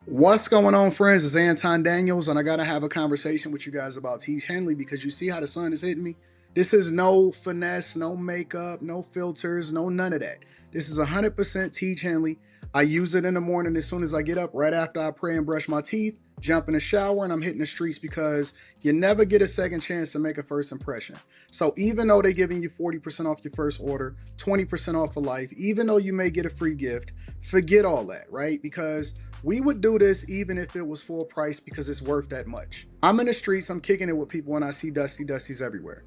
What's going on, friends? It's Anton Daniels, and I gotta have a conversation with you guys about Teach Henley because you see how the sun is hitting me. This is no finesse, no makeup, no filters, no none of that. This is 100% Teach Henley. I use it in the morning as soon as I get up, right after I pray and brush my teeth, jump in the shower, and I'm hitting the streets because you never get a second chance to make a first impression. So even though they're giving you 40% off your first order, 20% off for life, even though you may get a free gift, forget all that, right? Because we would do this even if it was full price because it's worth that much. I'm in the streets, I'm kicking it with people when I see Dusties everywhere.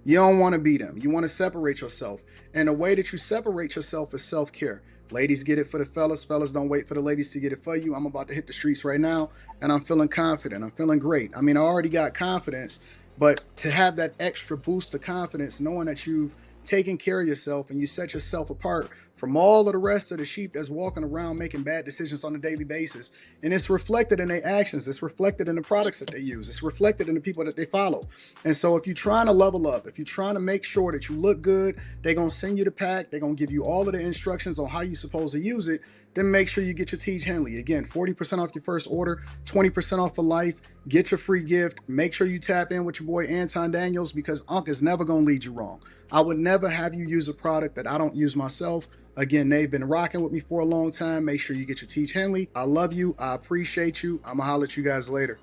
You don't want to be them. You want to separate yourself. And the way that you separate yourself is self-care. Ladies get it for the fellas. Fellas don't wait for the ladies to get it for you. I'm about to hit the streets right now and I'm feeling confident. I'm feeling great. I mean, I already got confidence, but to have that extra boost of confidence, knowing that you've taken care of yourself and you set yourself apart from all of the rest of the sheep that's walking around making bad decisions on a daily basis. And it's reflected in their actions. It's reflected in the products that they use. It's reflected in the people that they follow. And so if you're trying to level up, if you're trying to make sure that you look good, they're going to send you the pack. They're going to give you all of the instructions on how you're supposed to use it. Then make sure you get your Teach Henley. Again, 40% off your first order, 20% off for life. Get your free gift. Make sure you tap in with your boy Anton Daniels because Unc is never going to lead you wrong. I would never have you use a product that I don't use myself. Again, they've been rocking with me for a long time. Make sure you get your Teach Henley. I love you. I appreciate you. I'm going to holler at you guys later.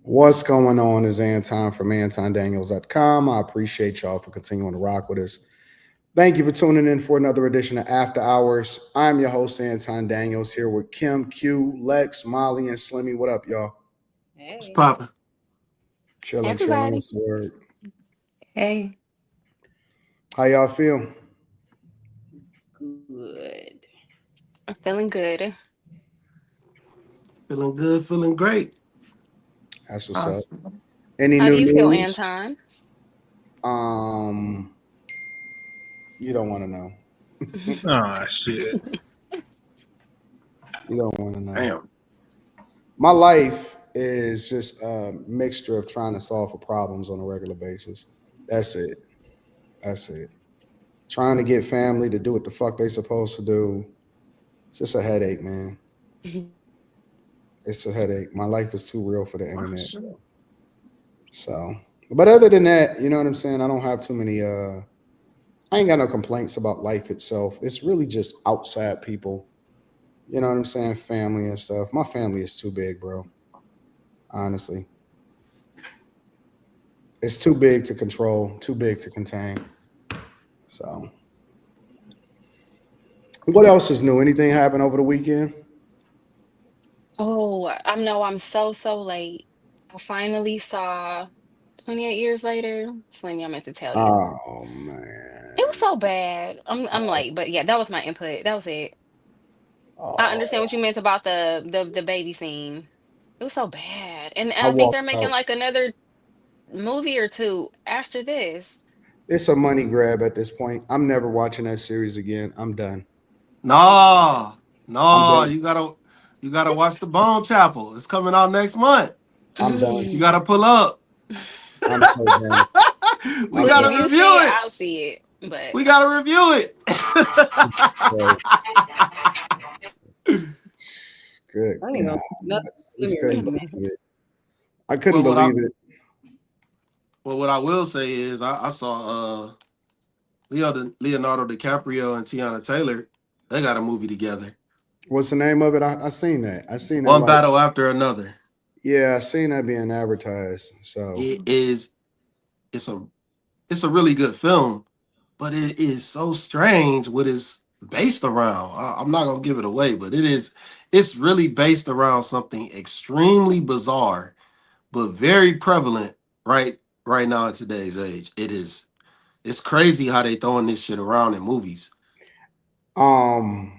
What's going on is Anton from antondaniels.com. I appreciate y'all for continuing to rock with us. Thank you for tuning in for another edition of After Hours. I'm your host, Anton Daniels, here with Kim, Q, Lex, Molly, and Slimmy. What up, y'all? Hey. What's poppin'? Chilling, Everybody. Sword. Hey. How y'all feel? Good. I'm feeling good. Feeling good, feeling great. That's what's up. Awesome. Any How do new you feel, news? Anton? You don't want to know. Oh shit. You don't want to know. Damn. My life is just a mixture of trying to solve for problems on a regular basis. That's it. That's it. Trying to get family to do what the fuck they supposed to do. It's just a headache, man. It's a headache. My life is too real for the internet. So, but other than that, you know what I'm saying? I don't have too many I ain't got no complaints about life itself. It's really just outside people. You know what I'm saying? Family and stuff. My family is too big, bro. Honestly. It's too big to control, too big to contain. So, what else is new? Anything happen over the weekend? Oh, I know I'm so late. I finally saw 28 years later. Slimmy, I meant to tell you. Oh It was man. so bad. I'm late, but yeah, that was my input. That was it. I understand Oh, what you meant about the baby scene. It was so bad. And I I think they're walked making out. like another movie or two after this. It's a money grab at this point. I'm never watching that series again. I'm done. No, I'm no, done. you gotta watch the Bone Chapel. It's coming out next month. I'm done. You gotta Mm. pull up. I'm so done. We I'm Look, if gotta done. you review see it, it. I'll see it. But We gotta review it. Right. Good I ain't God. gonna nothing I just slimmy couldn't recommend. believe it. I couldn't well, what I believe it. well, what I will say is I saw Leonardo DiCaprio and Tiana Taylor. They got a movie together. What's the name of it? I seen that. I seen that One like, battle after another. yeah, I seen that being advertised. So It is it's a it's a really good film, but it is so strange what it's based around. I'm not gonna give it away, but it's really based around something extremely bizarre, but very prevalent right now in today's age. It's crazy how they throwing this shit around in movies. um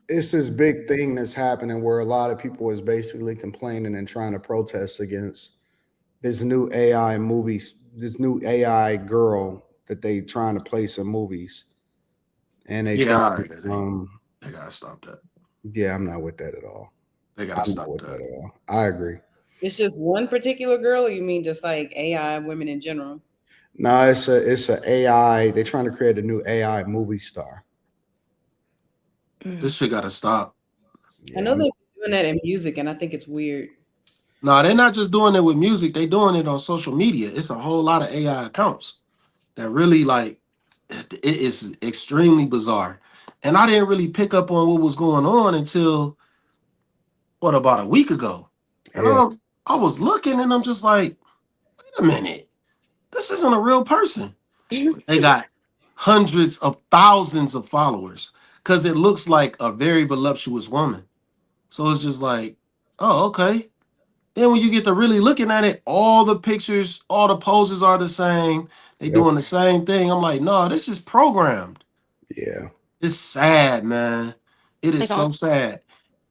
it's this big thing that's happening where a lot of people is basically complaining and trying to protest against this new AI movies, this new AI girl that they trying to place in movies. And they Yeah, trying all to right. They gotta stop that. yeah, I'm not with that at all. They gotta I'm not stop with that that. at all. I agree. It's just one particular girl, or you mean just like AI women in general? No, it's a AI. They're trying to create a new AI movie star. This shit gotta stop. I know they're doing that in music, and I think it's weird. No, they're not just doing it with music, they doing it on social media. It's a whole lot of AI accounts that really like it is extremely bizarre. And I didn't really pick up on what was going on until about a week ago. And Yeah, I was looking and I'm just like, wait a minute, this isn't a real person. They got hundreds of thousands of followers because it looks like a very voluptuous woman. So it's just like, oh, okay. Then when you get to really looking at it, all the pictures, all the poses are the same. They yep, doing the same thing. I'm like, no, this is programmed. yeah, It's sad, man. It They is gon' so sad.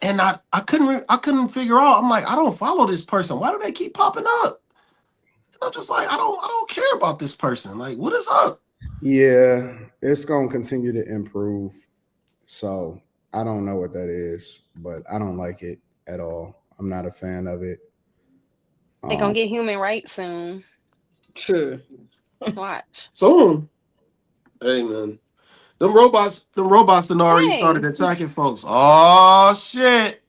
And I couldn't figure out. I'm like, I don't follow this person. Why do they keep popping up? And I'm just like, I don't care about this person. Like, what is up? yeah. It's gonna continue to improve. So I don't know what that is, but I don't like it at all. I'm not a fan of it. they gonna get human rights soon. True. Watch. Soon. Hey man. Them robots done already started Hey, attacking folks. Oh shit.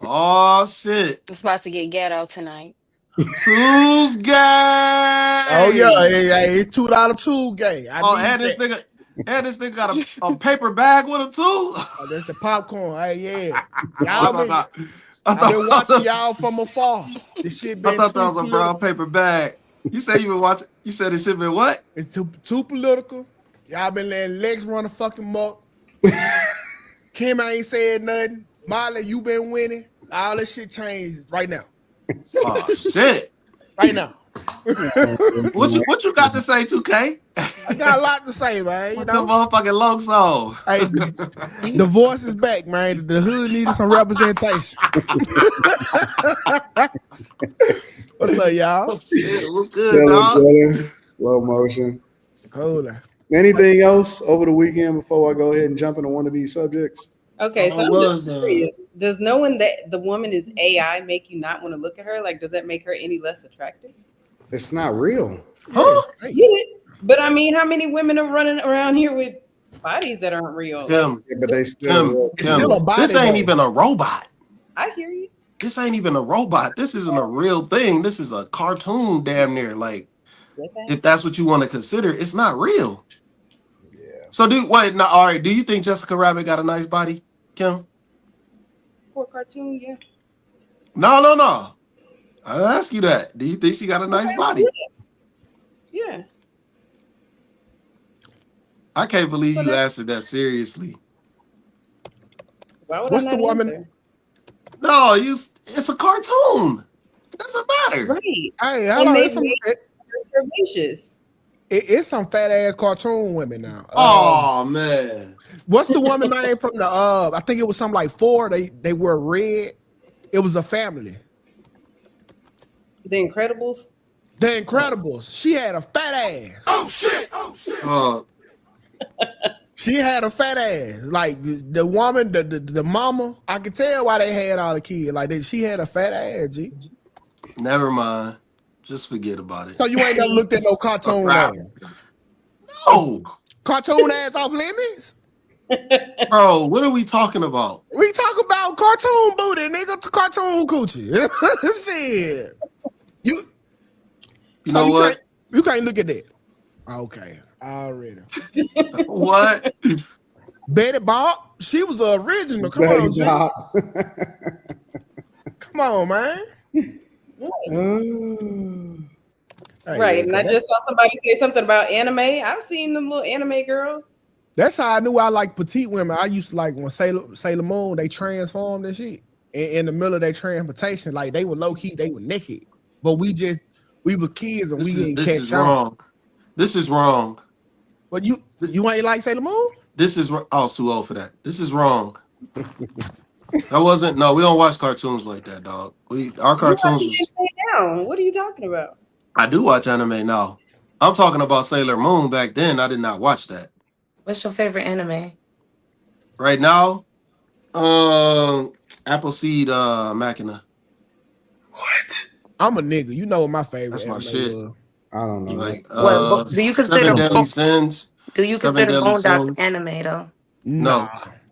Oh shit. it's about to get ghetto tonight. Tuesday. Oh yeah, it's $2 Tuesday. I Oh, need and that. this nigga got a paper bag with him too. Oh, that's the popcorn. Hey, yeah. I Y'all been, thought I've been watching y'all from afar. This shit been that too was a brown political. paper bag. You say you been watching? You said it should been what? It's too political. Y'all been letting Lex run a fucking muck. Kim ain't said nothing. Molly, you been winning. All this shit changed right now. Oh shit! Right now. What you got to say, 2K? I got a lot to say, man. You What the know, motherfucking long song? hey, the voice is back, man. The hood needed some representation. What's up, y'all? Oh, shit, what's good, Chilling, dog? chilling, slow motion. Cool. Anything else over the weekend before I go ahead and jump into one of these subjects? Okay, so I I'm was, just curious. Does knowing that the woman is AI make you not want to look at her? Like, does that make her any less attractive? It's not real. Huh? Hey, Get it? But I mean, how many women are running around here with bodies that aren't real? Like, Kim, Yeah, but they still real. it's still a body. This ain't though. even a robot. I hear you. This ain't even a robot. This isn't a real thing. This is a cartoon, damn near. Like, Yes, I if that's what you want to consider, it's not real. Yeah. So, all right. Do you think Jessica Rabbit got a nice body, Kim? For a cartoon, yeah. No. I didn't ask you that. Do you think she got a nice body? Yeah. I can't believe So you that- answered that seriously. Why would What's I the not woman? answer? No, it's a cartoon. It doesn't matter. Right. Hey, hold And on. they It's some, make her curvaceous. it's some fat ass cartoon women now. Oh man. What's the woman name from the? I think it was something like 4. They were red. It was a family. The Incredibles. The Incredibles. She had a fat ass. Uh, She had a fat ass. Like the woman, the mama. I could tell why they had all the kids. Like she had a fat ass. G. never mind. Just forget about it. So you ain't never looked at no cartoon ass. No, Cartoon ass off limits. bro. What are we talking about? We talk about cartoon booty, nigga. Cartoon coochie. Shit. You know what? You can't look at that. Okay, already. What? Betty Bob, she was the original. Come Betty on, G. Bob. Come on, man. Hey, Right. yeah, And I just saw somebody say something about anime. I've seen them little anime girls. that's how I knew I like petite women. I used to like when Sailor Moon, they transformed and shit. In the middle of their transportation, like they were low key, they were naked. But we were kids and we didn't This catch is on. wrong. This is wrong. But you ain't like Sailor Moon? This is I was too old for that. This is wrong. That wasn't. No, we don't watch cartoons like that, dog. Our cartoons. Down. What are you talking about? I do watch anime now. I'm talking about Sailor Moon. Back then, I did not watch that. What's your favorite anime? Right now, Appleseed Machina. I'm a nigga. You know what my favorite That's my anime shit. was. I don't know. Like Do you Seven consider Deadly Sins. do you Seven consider Deadly Boondocks Sins. anime though? No, Nah.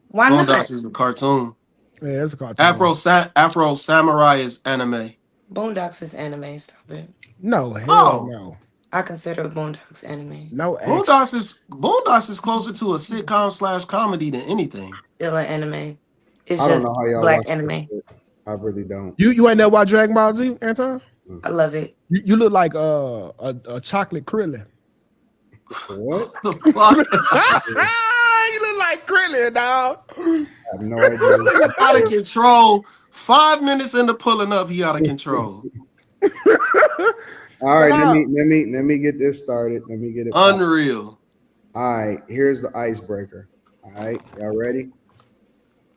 Why not? Boondocks is a cartoon. Yeah, it's a cartoon. Afro Samurai is anime. Boondocks is anime. Stop it. No, hell Oh, no. I consider Boondocks anime. No action. Boondocks is closer to a sitcom / comedy than anything. Still an anime. It's I don't know just how y'all black watch this anime. shit. I really don't. You ain't never watch Dragon Ball Z, Anton? I love it. You look like a chocolate Krillin. What? The fuck? You look like Krillin, dog. I have no idea. He's out of control. 5 minutes into pulling up, he out of control. All right, let me get this started. Let me get it. Unreal. All right, here's the icebreaker. All right, y'all ready?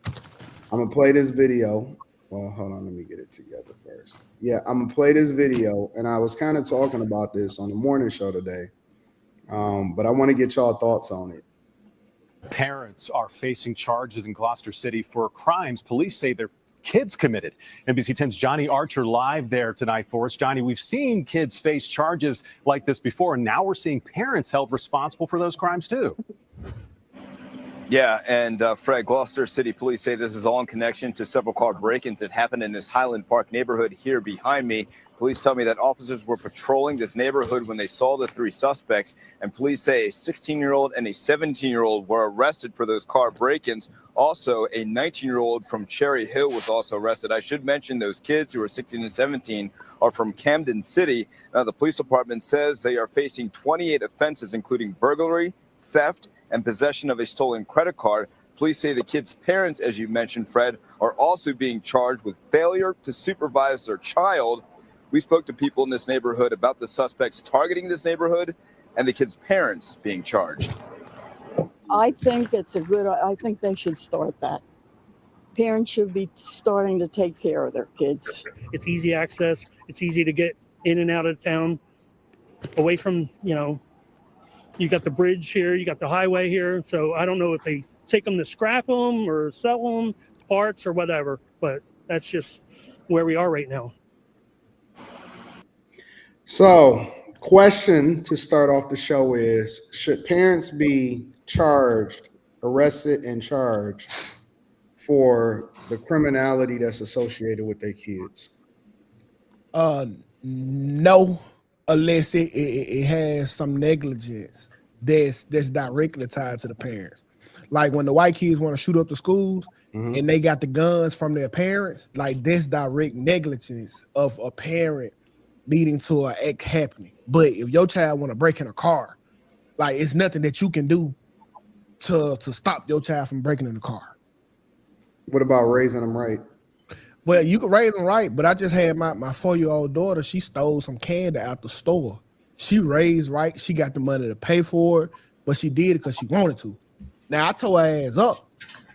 I'm gonna play this video. Well, hold on, let me get it together first. Yeah, I'm gonna play this video, and I was kind of talking about this on the morning show today, but I want to get y'all thoughts on it. Parents are facing charges in Gloucester City for crimes police say their kids committed. NBC 10's Johnny Archer live there tonight for us. Johnny, we've seen kids face charges like this before, and now we're seeing parents held responsible for those crimes too. Yeah, and Fred, Gloucester City Police say this is all in connection to several car break-ins that happened in this Highland Park neighborhood here behind me. Police tell me that officers were patrolling this neighborhood when they saw the 3 suspects, and police say a 16-year-old and a 17-year-old were arrested for those car break-ins. Also, a 19-year-old from Cherry Hill was also arrested. I should mention those kids who are 16 and 17 are from Camden City. Now, the police department says they are facing 28 offenses, including burglary, theft, and possession of a stolen credit card. Police say the kids' parents, as you mentioned, Fred, are also being charged with failure to supervise their child. We spoke to people in this neighborhood about the suspects targeting this neighborhood and the kids' parents being charged. I think I think they should start that. Parents should be starting to take care of their kids. It's easy access. It's easy to get in and out of town, away from, you got the bridge here, you got the highway here. So I don't know if they take them to scrap them or sell them, parts or whatever, but that's just where we are right now. So, question to start off the show is, should parents be arrested and charged for the criminality that's associated with their kids? No, unless it has some negligence that's directly tied to the parents. Like when the white kids want to shoot up the schools and they got the guns from their parents, like that's direct negligence of a parent leading to an act happening. But if your child want to break in a car, like it's nothing that you can do to stop your child from breaking in the car. What about raising them right? Well, you can raise them right, but I just had my 4-year-old daughter. She stole some candy out the store. She raised right. She got the money to pay for it, but she did it because she wanted to. Now, I tore her ass up,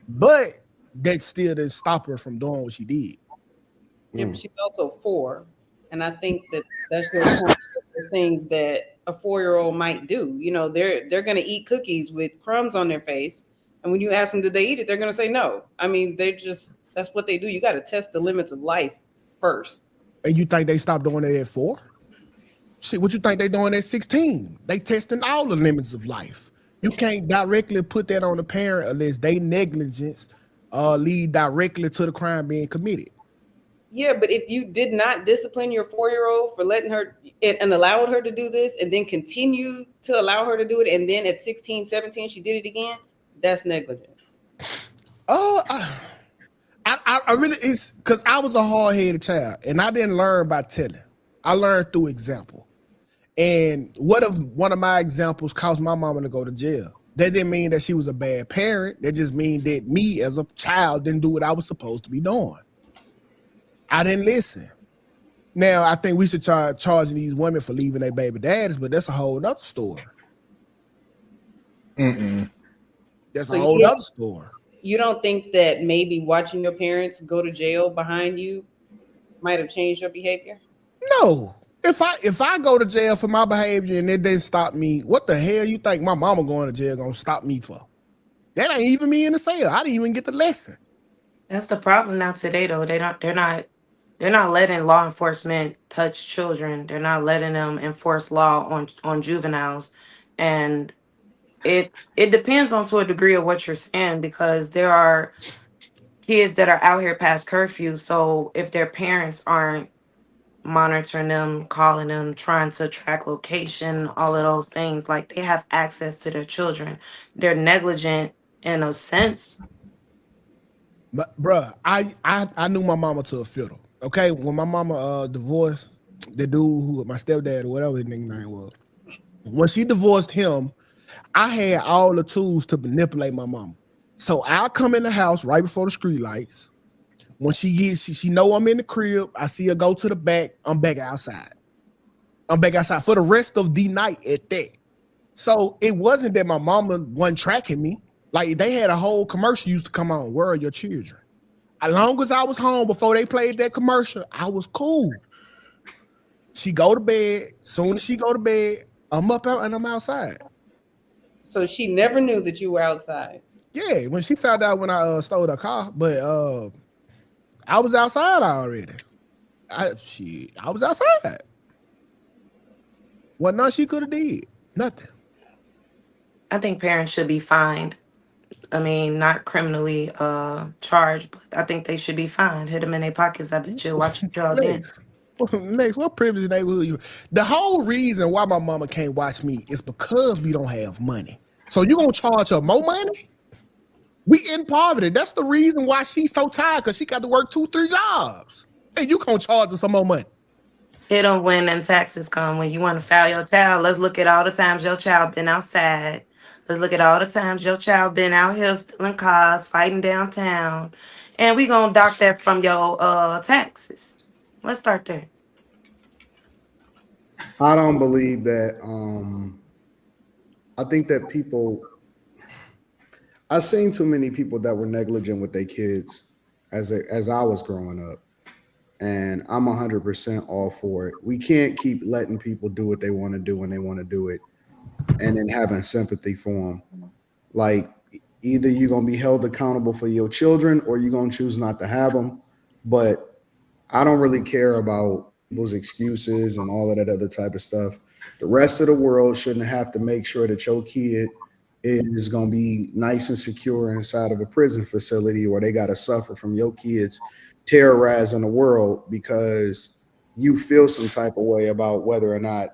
but that still didn't stop her from doing what she did. Yeah, but she's also 4, and I think that's just one of the things that a 4-year-old might do. They're going to eat cookies with crumbs on their face, and when you ask them, did they eat it? They're going to say no. I mean, that's what they do. You got to test the limits of life first. And you think they stopped doing it at 4? Shit, what you think they doing at 16? They testing all the limits of life. You can't directly put that on the parent unless they negligence lead directly to the crime being committed. Yeah, but if you did not discipline your 4-year-old for letting her and allowed her to do this and then continue to allow her to do it, and then at 16, 17, she did it again, that's negligence. I really, it's because I was a hard-headed child and I didn't learn by telling. I learned through example. And what if one of my examples caused my mama to go to jail? That didn't mean that she was a bad parent. That just means that me as a child didn't do what I was supposed to be doing. I didn't listen. Now, I think we should start charging these women for leaving their baby daddies, but that's a whole other story. That's a whole other story. You don't think that maybe watching your parents go to jail behind you might have changed your behavior? No. If I go to jail for my behavior and it didn't stop me, what the hell you think my mama going to jail gonna stop me for? That ain't even me in the cell. I didn't even get the lesson. That's the problem now today, though. They're not They're not letting law enforcement touch children. They're not letting them enforce law on juveniles. And it depends on to a degree of what you're saying, because there are kids that are out here past curfew. So if their parents aren't monitoring them, calling them, trying to track location, all of those things, like they have access to their children. They're negligent in a sense. But bruh, I knew my mama to a fiddle. Okay, when my mama divorced the dude who my stepdad or whatever his name was, when she divorced him, I had all the tools to manipulate my mama. So I'll come in the house right before the street lights. When she know I'm in the crib, I see her go to the back. I'm back outside. I'm back outside for the rest of the night at that. So it wasn't that my mama wasn't tracking me. Like they had a whole commercial used to come on. Where are your children? As long as I was home before they played that commercial, I was cool. She go to bed. Soon as she go to bed, I'm up out and I'm outside. So she never knew that you were outside. Yeah, when she found out when I stole her car, but I was outside already. I was outside. What nothing she could have did. Nothing. I think parents should be fined. I mean, not criminally charged, but I think they should be fined. Hit them in their pockets. I bet you watch you all then. Next, what privileged neighborhood you? The whole reason why my mama can't watch me is because we don't have money. So you gonna charge her more money? We in poverty. That's the reason why she's so tired, because she got to work 2-3 jobs. And you gonna charge her some more money. Hit them when them taxes come. When you want to file your child, let's look at all the times your child been outside. Let's look at all the times your child been out here stealing cars, fighting downtown. And we gonna dock that from your taxes. Let's start there. I don't believe that. I think that I've seen too many people that were negligent with their kids as I was growing up, and I'm 100% all for it. We can't keep letting people do what they want to do when they want to do it, and then having sympathy for them. Like either you're gonna be held accountable for your children, or you're gonna choose not to have them. But I don't really care about those excuses and all of that other type of stuff. The rest of the world shouldn't have to make sure that your kid is going to be nice and secure inside of a prison facility, or they got to suffer from your kids terrorizing the world because you feel some type of way about whether or not,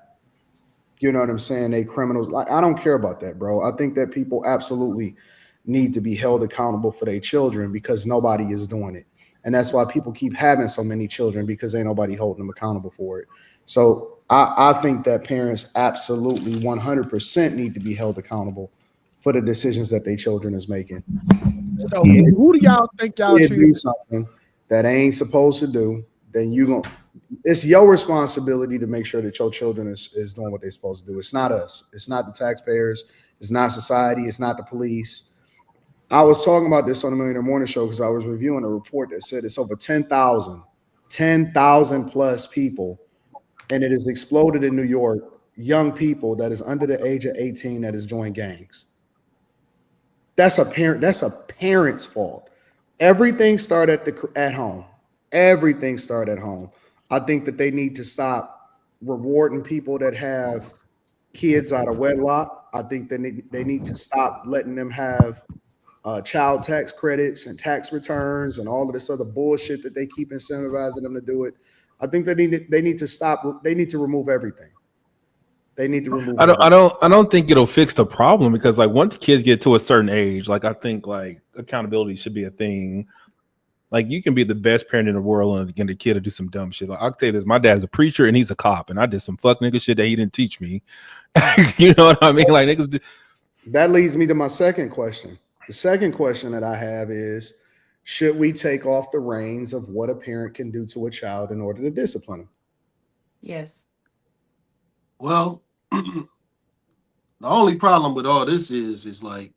you know what I'm saying, they criminals. Like, I don't care about that, bro. I think that people absolutely need to be held accountable for their children, because nobody is doing it. And that's why people keep having so many children, because ain't nobody holding them accountable for it. So I think that parents absolutely 100% need to be held accountable for the decisions that their children is making. So who do y'all think y'all should do something that ain't supposed to do? Then it's your responsibility to make sure that your children is doing what they're supposed to do. It's not us. It's not the taxpayers. It's not society. It's not the police. I was talking about this on the Millionaire Morning Show because I was reviewing a report that said it's over 10,000 plus people, and it has exploded in New York, young people that is under the age of 18 that has joined gangs. That's a parent's fault. Everything started at home. Everything started at home. I think that they need to stop rewarding people that have kids out of wedlock. I think they need to stop letting them have child tax credits and tax returns and all of this other bullshit that they keep incentivizing them to do it. I think they need to stop. They need to remove everything. They need to remove. I don't think it'll fix the problem, because like once kids get to a certain age, like I think like accountability should be a thing. Like you can be the best parent in the world and get a kid to do some dumb shit. Like I'll tell you this, my dad's a preacher and he's a cop, and I did some fuck nigga shit that he didn't teach me. You know what I mean? Like niggas. That leads me to my second question. The second question that I have is, should we take off the reins of what a parent can do to a child in order to discipline them? Yes. Well, the only problem with all this is like,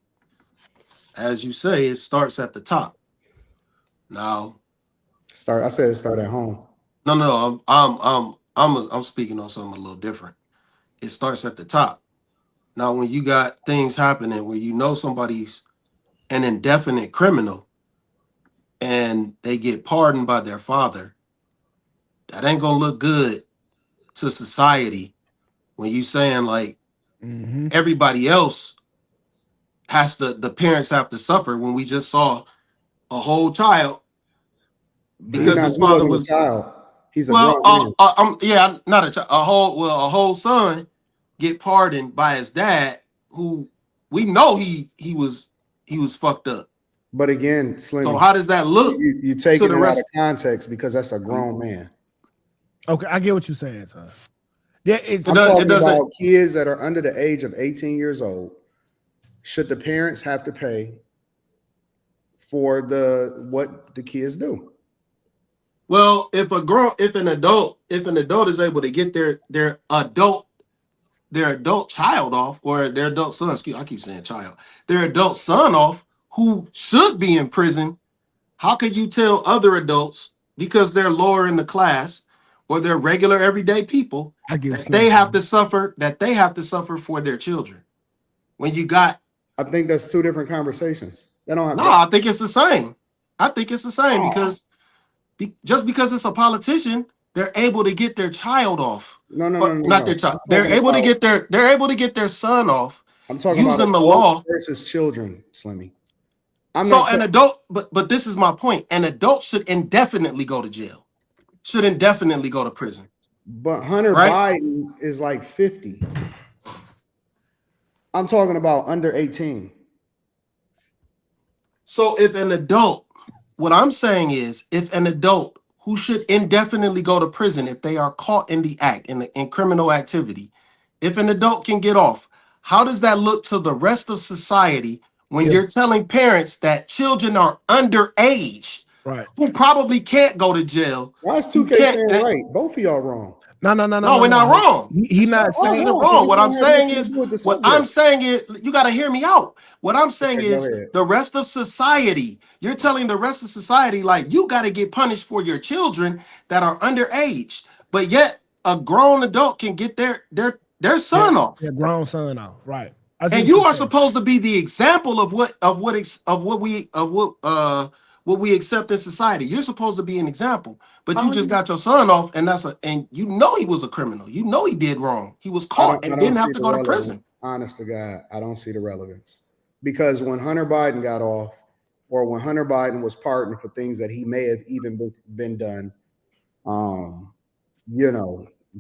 as you say, it starts at the top. Now, I said it start at home. No. I'm speaking on something a little different. It starts at the top. Now, when you got things happening where you know somebody's an indefinite criminal and they get pardoned by their father, that ain't gonna look good to society when you saying like everybody else the parents have to suffer when we just saw a whole child because his He father wasn't a was child. He's a grown man. not a whole son get pardoned by his dad, who we know he was fucked up. But again, Slim, so how does that look? You taking the it rest out of context because that's a grown man. Okay, I get what you're saying, son. Yeah, I'm talking about kids that are under the age of 18 years old. Should the parents have to pay for what the kids do? Well, if an adult is able to get their adult child off, or their adult son, I keep saying child, their adult son off, who should be in prison, how could you tell other adults, because they're lower in the class or they're regular everyday people, that they have to suffer for their children? When you got, I think that's two different conversations. I think it's the same. Because just because it's a politician, they're able to get their child off. Not their child. They're able to get their son off. I'm talking using about the law versus children, Slimmy. An adult, but this is my point. An adult should indefinitely go to jail. Should indefinitely go to prison. But Hunter Biden is like 50. I'm talking about under 18. So if an adult, what I'm saying is, if an adult who should indefinitely go to prison if they are caught in the act, in criminal activity, if an adult can get off, how does that look to the rest of society when you're telling parents that children are underage, who probably can't go to jail? Why is 2K saying right? Both of y'all wrong. No, we're not wrong. He's not saying wrong. What I'm saying is, you got to hear me out. What I'm saying is, the rest of society, you're telling the rest of society, like, you got to get punished for your children that are underage, but yet a grown adult can get their son off. Their grown son off, right? And you are supposed to be the example of what we accept in society. You're supposed to be an example, but you just got your son off, and and you know he was a criminal. You know he did wrong. He was caught and didn't have to go to prison. Honest to God, I don't see the relevance, because when Hunter Biden got off, or when Hunter Biden was pardoned for things that he may have even been done,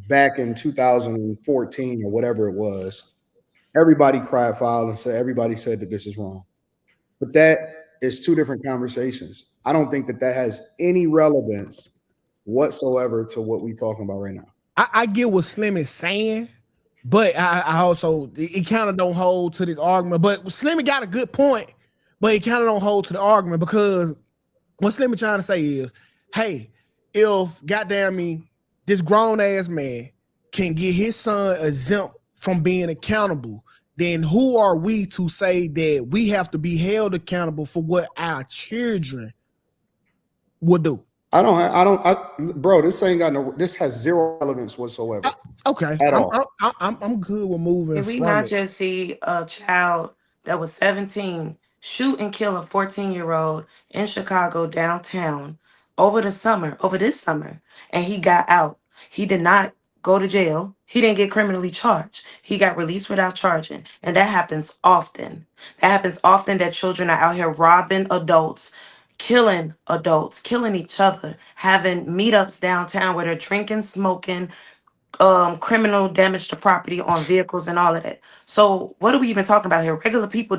back in 2014 or whatever it was, everybody cried foul and everybody said that this is wrong. But that is two different conversations. I don't think that has any relevance whatsoever to what we're talking about right now. I get what Slim is saying, but I also, it kind of don't hold to this argument. But Slim got a good point, but it kind of don't hold to the argument, because what Slim is trying to say is, hey, if goddamn me, this grown ass man can get his son exempt from being accountable, then who are we to say that we have to be held accountable for what our children would do? Bro, this has zero relevance whatsoever. Okay. At all. I'm good with moving. Did we not just see a child that was 17 shoot and kill a 14-year-old in Chicago downtown over this summer, and he got out? He did not go to jail. He didn't get criminally charged. He got released without charging. And that happens often. That children are out here robbing adults, killing each other, having meetups downtown where they're drinking, smoking, criminal damage to property on vehicles and all of that. So what are we even talking about here? Regular people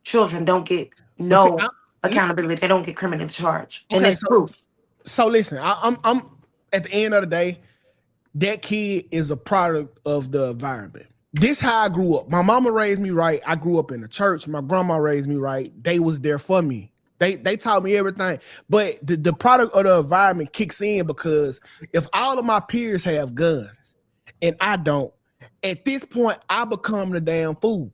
children don't get accountability. They don't get criminally charged. And it's proof. So listen, I'm at the end of the day, that kid is a product of the environment. This how I grew up. My mama raised me right. I grew up in the church. My grandma raised me right. They was there for me. They taught me everything. But the product of the environment kicks in, because if all of my peers have guns and I don't, at this point, I become the damn fool.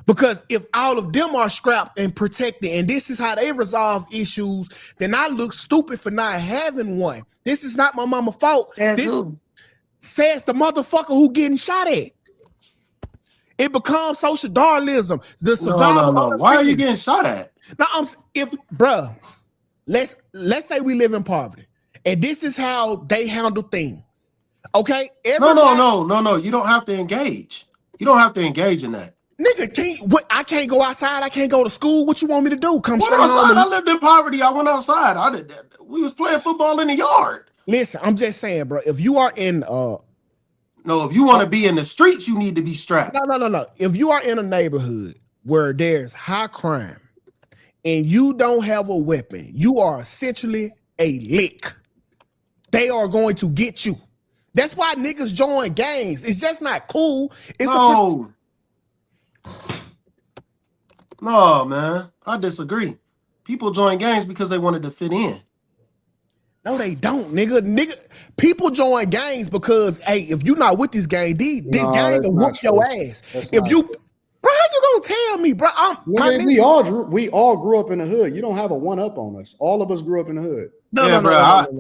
Because if all of them are scrapped and protected, and this is how they resolve issues, then I look stupid for not having one. This is not my mama's fault. Says the motherfucker who getting shot at. It becomes social Darwinism. The survival. No. Why are you getting shot at? Now, let's say we live in poverty, And this is how they handle things. Okay? No. You don't have to engage. You don't have to engage in that. Nigga, I can't go outside. I can't go to school. What you want me to do? Come Went straight outside. home. I lived in poverty. I went outside. We was playing football in the yard. Listen, I'm just saying, bro. If you are in if you want to be in the streets, you need to be strapped. No. If you are in a neighborhood where there's high crime and you don't have a weapon, you are essentially a lick. They are going to get you. That's why niggas join gangs. It's just not cool. No, man. I disagree. People join gangs because they wanted to fit in. No, they don't, nigga. People join gangs because, hey, if you're not with this gang, this gang will whoop your ass. Bro, how you gonna tell me, bro? We all grew up in the hood. You don't have a one up on us. All of us grew up in the hood. No. Every last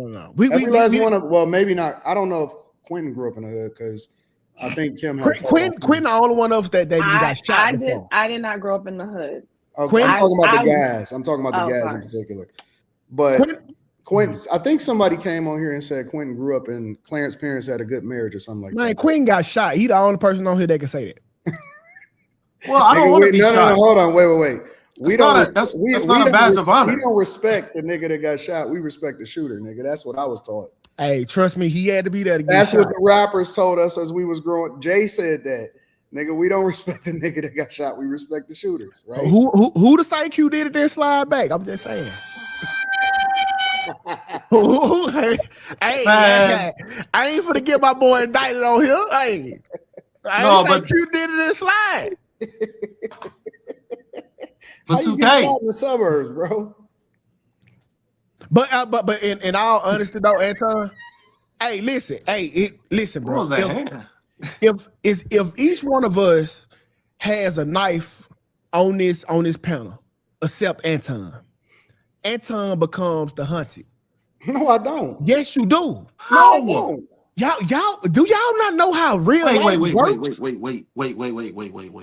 one of, well, maybe not. I don't know if Quentin grew up in the hood because I think Kim had Quentin the only one of us that got shot. I did not grow up in the hood. Okay, I'm talking about the gas. I'm talking about the gas in particular. But Quentin, I think somebody came on here and said Quentin grew up in Clarence's parents had a good marriage or something like that. Man, Quentin got shot. He the only person on here that can say that. Well, I don't want to be shot. No, hold on, wait. That's not a badge of honor. We don't respect the nigga that got shot. We respect the shooter, nigga. That's what I was taught. Hey, trust me, he had to be there to get That's shot. what the rappers told us as we was growing. Jay said that. Nigga, we don't respect the nigga that got shot. We respect the shooters, right? Who the same Q did it then slide back? I'm just saying. Hey, I ain't finna get my boy indicted on here. Hey, but Q did it and slide. But you get shot in the suburbs, bro. But in all honesty though, Anton, listen, bro. What was that? If each one of us has a knife on this panel, except Anton becomes the hunted. No, I don't. Yes, you do. No, I don't. Y'all do y'all not know how real Wait.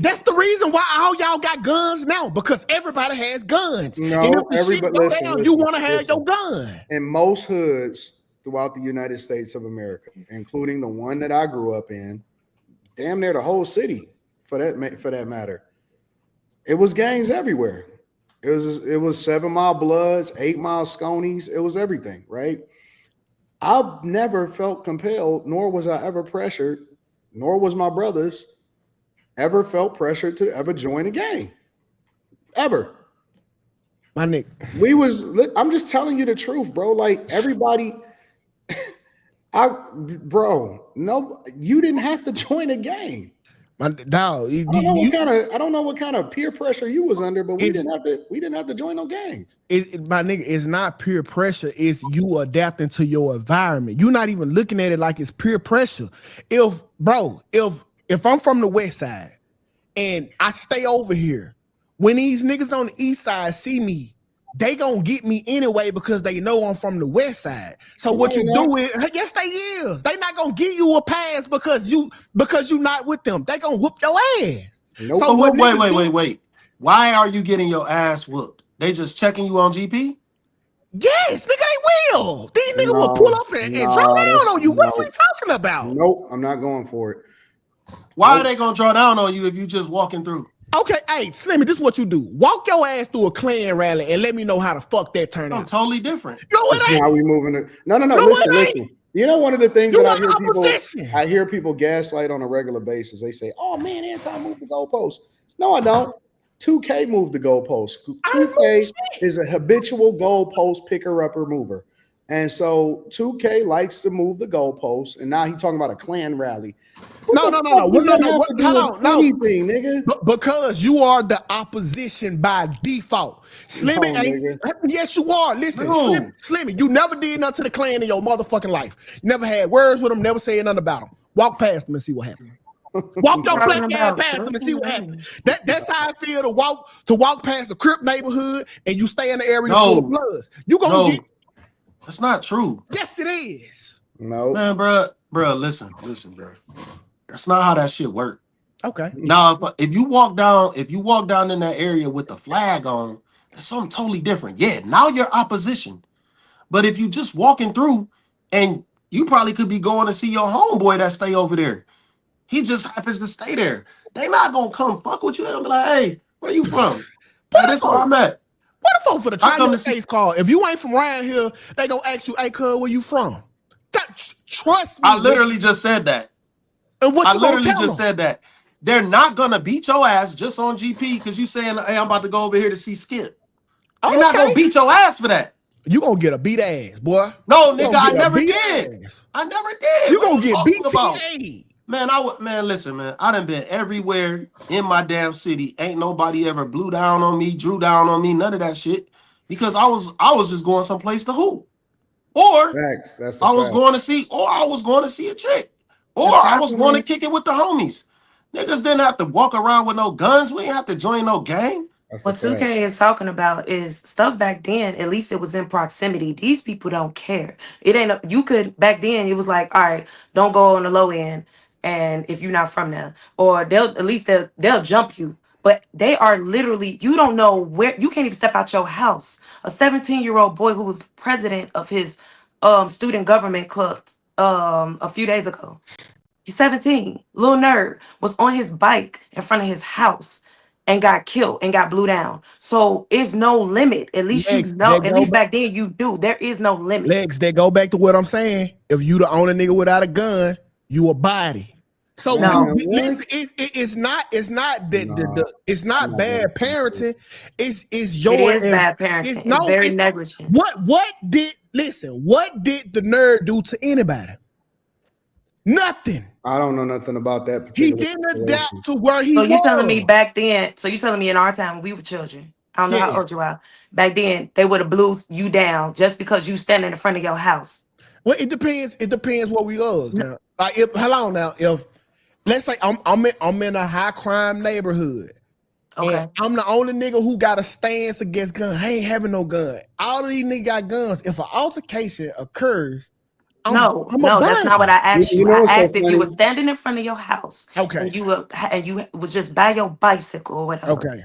That's the reason why all y'all got guns now, because everybody has guns. No, and if the shit go down, you want to have your gun. In most hoods throughout the United States of America, including the one that I grew up in, damn near the whole city, for that matter, it was gangs everywhere. It was 7 Mile Bloods, 8 Mile Sconies. It was everything, right? I've never felt compelled, nor was I ever pressured, nor was my brothers ever felt pressured to ever join a gang. Ever. My nigga. I'm just telling you the truth, bro. Like everybody, no, you didn't have to join a gang. My dog, I don't know what kind of peer pressure you was under, but we didn't have to join no gangs. My nigga, it's not peer pressure. It's you adapting to your environment. You're not even looking at it like it's peer pressure. If I'm from the west side and I stay over here, when these niggas on the east side see me, they gonna get me anyway because they know I'm from the west side. So what you do is, yes, they is. They not gonna give you a pass because you not with them. They gonna whoop your ass. Nope. So wait. Why are you getting your ass whooped? They just checking you on GP? Yes, nigga, they will. These niggas will pull up and draw down on you. What are we talking about? Nope, I'm not going for it. Why are they gonna draw down on you if you just walking through? Okay, hey, Slimmy, this is what you do. Walk your ass through a Klan rally and let me know how the fuck that turned out. Totally different. No, it ain't. How we moving it? No. Listen. You know, one of the things that I hear people gaslight on a regular basis. They say, "Oh man, Anton moved the goalpost." No, I don't. 2K moved the goalpost. 2K is a habitual goalpost picker-upper mover. And so 2K likes to move the goalposts, and now he's talking about a Klan rally. No. Anything, nigga. Because you are the opposition by default. Slimmy ain't. Yes, you are. Listen, Slimmy, you never did nothing to the Klan in your motherfucking life. You never had words with them, never said nothing about them. Walk past them and see what happens. Walk your black ass past them and see what happens. That's how I feel to walk past the Crip neighborhood and you stay in the area full of bloods. You gonna get. That's not true. Yes, it is. No, man, bro. Listen, bro. That's not how that shit work. Okay. Now, if you walk down in that area with the flag on, that's something totally different. Yeah, now you're opposition. But if you just walking through and you probably could be going to see your homeboy that stay over there. He just happens to stay there. They not gonna come fuck with you. They're gonna be like, hey, where you from? Hey, this where I'm at. What the fuck for the I try come your to see. face call? If you ain't from around here, they gonna ask you, hey, cuz, where you from? Trust me. I literally just said that. And what I you gonna literally tell just them? said that. They're not gonna beat your ass just on GP because you saying, hey, I'm about to go over here to see Skip. They're not gonna beat your ass for that. You gonna get a beat ass, boy. No, You nigga, gonna I get a never beat did. ass. I never did. You What gonna are you get talking about? BTA. Man, listen, man. I done been everywhere in my damn city. Ain't nobody ever blew down on me, drew down on me, none of that shit. Because I was just going someplace to hoop. Or Facts. That's a I was fact. going to see, or I was going to see a chick. Or The I was problem going to is, kick it with the homies. Niggas didn't have to walk around with no guns. We ain't have to join no gang. That's a what fact. 2K is talking about is stuff back then. At least it was in proximity. These people don't care. It ain't. You could back then. It was like, all right, don't go on the low end, and if you're not from there, or they'll jump you. But they are literally. You don't know where. You can't even step out your house. A 17-year-old boy who was president of his student government club a few days ago. He's 17, little nerd, was on his bike in front of his house and got killed and got blew down. So it's no limit. At least you Legs, know, at least back then you do. There is no limit. Legs, they go back to what I'm saying. If you the only nigga without a gun, you a body. So No. listen, it's not that it's not bad parenting. It's your It is bad parenting. It's very negligent. What did the nerd do to anybody? Nothing. I don't know nothing about that. He didn't adapt to where he So you was. telling me back then? So you telling me in our time when we were children? I don't know how old you are. Back then they would have blew you down just because you standing in front of your house. Well, it depends. It depends what we was now. Like if let's say I'm in a high crime neighborhood. Okay. And I'm the only nigga who got a stance against guns. I ain't having no gun. All of these niggas got guns. If an altercation occurs, No, that's not what I asked you. I asked if you were standing in front of your house, and you was just by your bicycle or whatever. Okay.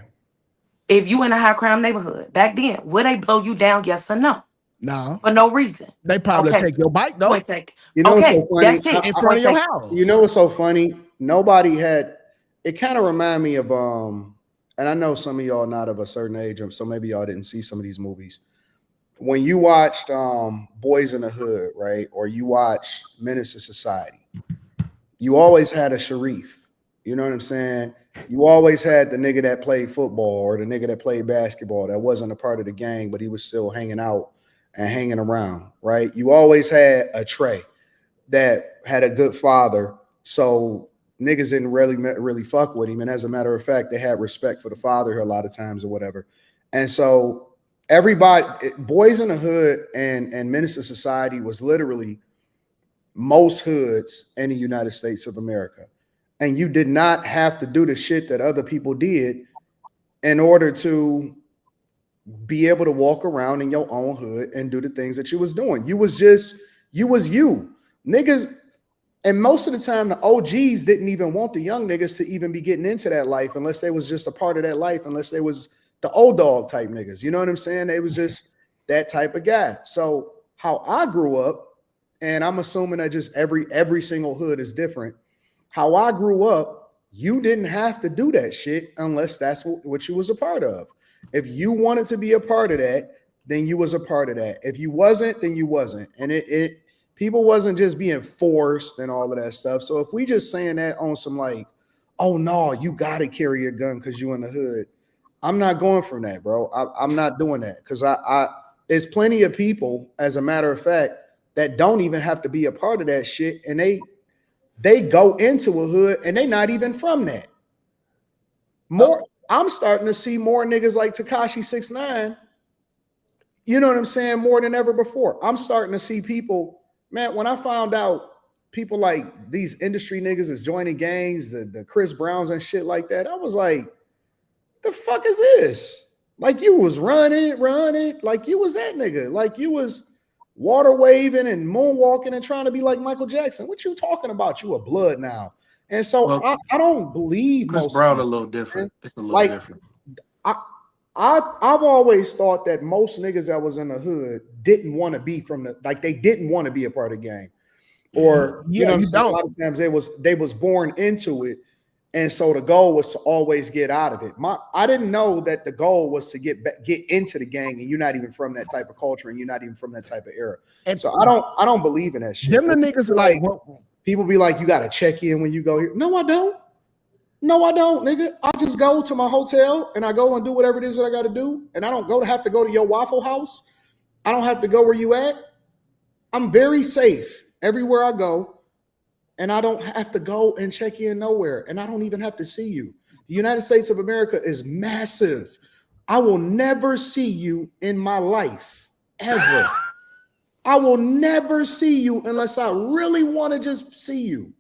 If you in a high crime neighborhood back then, would they blow you down? Yes or no? No. For no reason. They probably take your bike though. Point take. You know what's so funny? That's it. In front of your house. You know what's so funny? Nobody had. It kind of remind me of and I know some of y'all not of a certain age, so maybe y'all didn't see some of these movies. When you watched Boys in the Hood, right, or you watch Menace to Society, you always had a Sharif. You know what I'm saying? You always had the nigga that played football or the nigga that played basketball that wasn't a part of the gang, but he was still hanging out and hanging around, right? You always had a Trey that had a good father, so niggas didn't really fuck with him. And as a matter of fact, they had respect for the father a lot of times or whatever. And so everybody, Boys in the Hood and Menace to Society was literally most hoods in the United States of America. And you did not have to do the shit that other people did in order to be able to walk around in your own hood and do the things that you was doing. You was you. Niggas, and most of the time, the OGs didn't even want the young niggas to even be getting into that life unless they was just a part of that life, unless they was the old dog type niggas. You know what I'm saying? They was just that type of guy. So how I grew up, and I'm assuming that just every single hood is different. How I grew up, you didn't have to do that shit unless that's what you was a part of. If you wanted to be a part of that, then you was a part of that. If you wasn't, then you wasn't. And it people wasn't just being forced and all of that stuff. So if we just saying that on some like, oh no, you got to carry a gun because you in the hood, I'm not going from that, bro. I'm not doing that because I there's plenty of people, as a matter of fact, that don't even have to be a part of that shit, and they go into a hood and they not even from that. I'm starting to see more niggas like Tekashi 6ix9ine. You know what I'm saying? More than ever before. I'm starting to see people, man, when I found out people like these industry niggas is joining gangs, the Chris Browns and shit like that, I was like, the fuck is this? Like you was running, like you was that nigga. Like you was water waving and moonwalking and trying to be like Michael Jackson. What you talking about? You a blood now. And so I don't believe Chris most Brown of a little different. It's a little like, different. I've always thought that most niggas that was in the hood didn't want to be they didn't want to be a part of the gang. Or you know what I'm saying? A lot of times they was born into it. And so the goal was to always get out of it. I didn't know that the goal was to get into the gang, and you're not even from that type of culture, and you're not even from that type of era. And so I don't believe in that shit. Them the niggas like people be like, you got to check in when you go here. No, I don't. No, I don't, nigga. I just go to my hotel and I go and do whatever it is that I got to do, and I don't have to go to your Waffle House. I don't have to go where you at. I'm very safe everywhere I go. And I don't have to go and check in nowhere. And I don't even have to see you. The United States of America is massive. I will never see you in my life, ever. I will never see you unless I really want to just see you.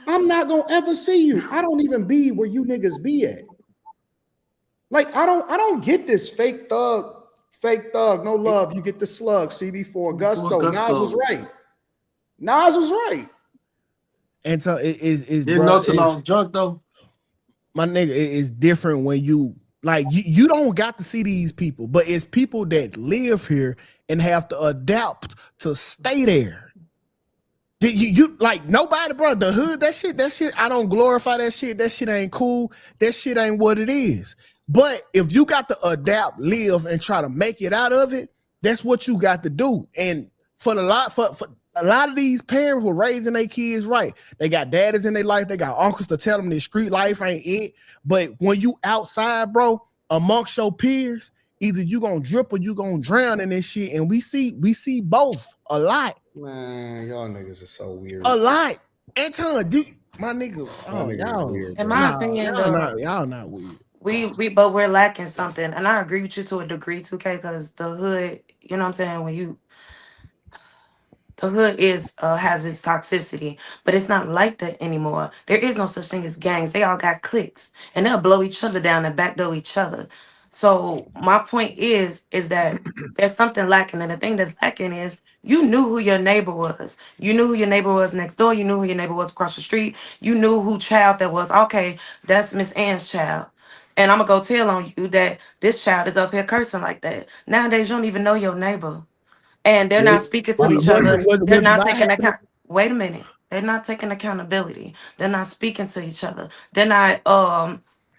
I'm not going to ever see you. I don't even be where you niggas be at. Like, I don't get this fake thug, no love. You get the slug, CB4, Gusto. Nas was right. Nas was right. And so it is didn't know till I was drunk though. My nigga, it is different when you like you don't got to see these people, but it's people that live here and have to adapt to stay there. You like nobody, bro. The hood, that shit. I don't glorify that shit. That shit ain't cool. That shit ain't what it is. But if you got to adapt, live, and try to make it out of it, that's what you got to do. And for a lot of these parents were raising their kids right. They got daddies in their life. They got uncles to tell them this street life ain't it. But when you outside, bro, amongst your peers, either you gonna drip or you gonna drown in this shit. And we see both a lot. Man, y'all niggas are so weird. A lot. Anton, dude, my nigga. Oh, y'all. Weird, in my opinion, y'all not weird. But we're lacking something. And I agree with you to a degree, 2K, because the hood, you know what I'm saying, the hood has its toxicity, but it's not like that anymore. There is no such thing as gangs. They all got cliques, and they'll blow each other down and backdoor each other. So my point is that there's something lacking, and the thing that's lacking is you knew who your neighbor was. You knew who your neighbor was next door. You knew who your neighbor was across the street. You knew who child that was. Okay, that's Miss Ann's child. And I'm going to go tell on you that this child is up here cursing like that. Nowadays, you don't even know your neighbor. And they're not speaking to each other. They're not taking account. Wait a minute. They're not taking accountability. They're not speaking to each other. They're not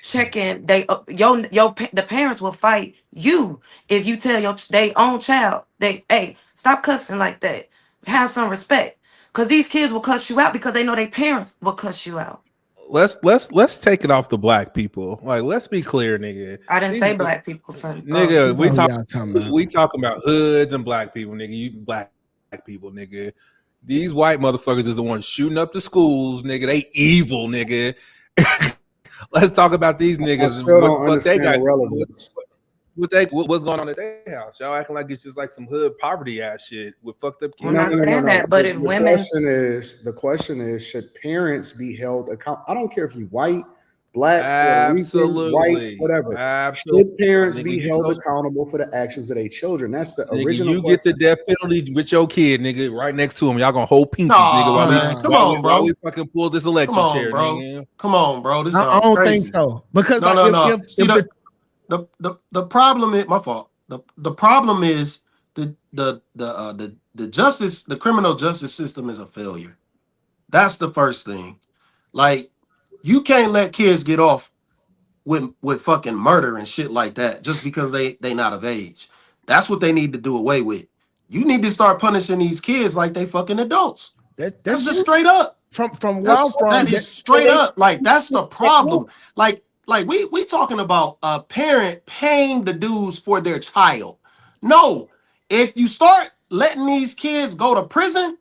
checking. The parents will fight you if you tell they own child, hey, stop cussing like that. Have some respect. Because these kids will cuss you out because they know their parents will cuss you out. Let's take it off the black people. Like, let's be clear, nigga. I didn't say black people, son. Nigga, we talking about hoods and black people, nigga. You black people, nigga. These white motherfuckers is the ones shooting up the schools, nigga. They evil, nigga. Let's talk about these niggas. What they got relevance. What's going on at their house? Y'all acting like it's just like some hood poverty ass shit with fucked up kids. I'm not saying that, but if women, the question is, should parents be held accountable? I don't care if you white, black, absolutely, white, whatever. Absolutely. Should parents be held accountable for the actions of their children? That's the original. You get the death penalty with your kid, nigga, right next to him. Y'all gonna hold pinkies, nigga. While we fucking pull this election chair, bro. Nigga. Come on, bro. This I don't think so because the problem is my fault. The problem is the justice, the criminal justice system is a failure. That's the first thing. Like, you can't let kids get off with fucking murder and shit like that just because they not of age. That's what they need to do away with. You need to start punishing these kids like they fucking adults. That's just straight up. That is straight up. Like, that's the problem. Like we talking about a parent paying the dues for their child. No, if you start letting these kids go to prison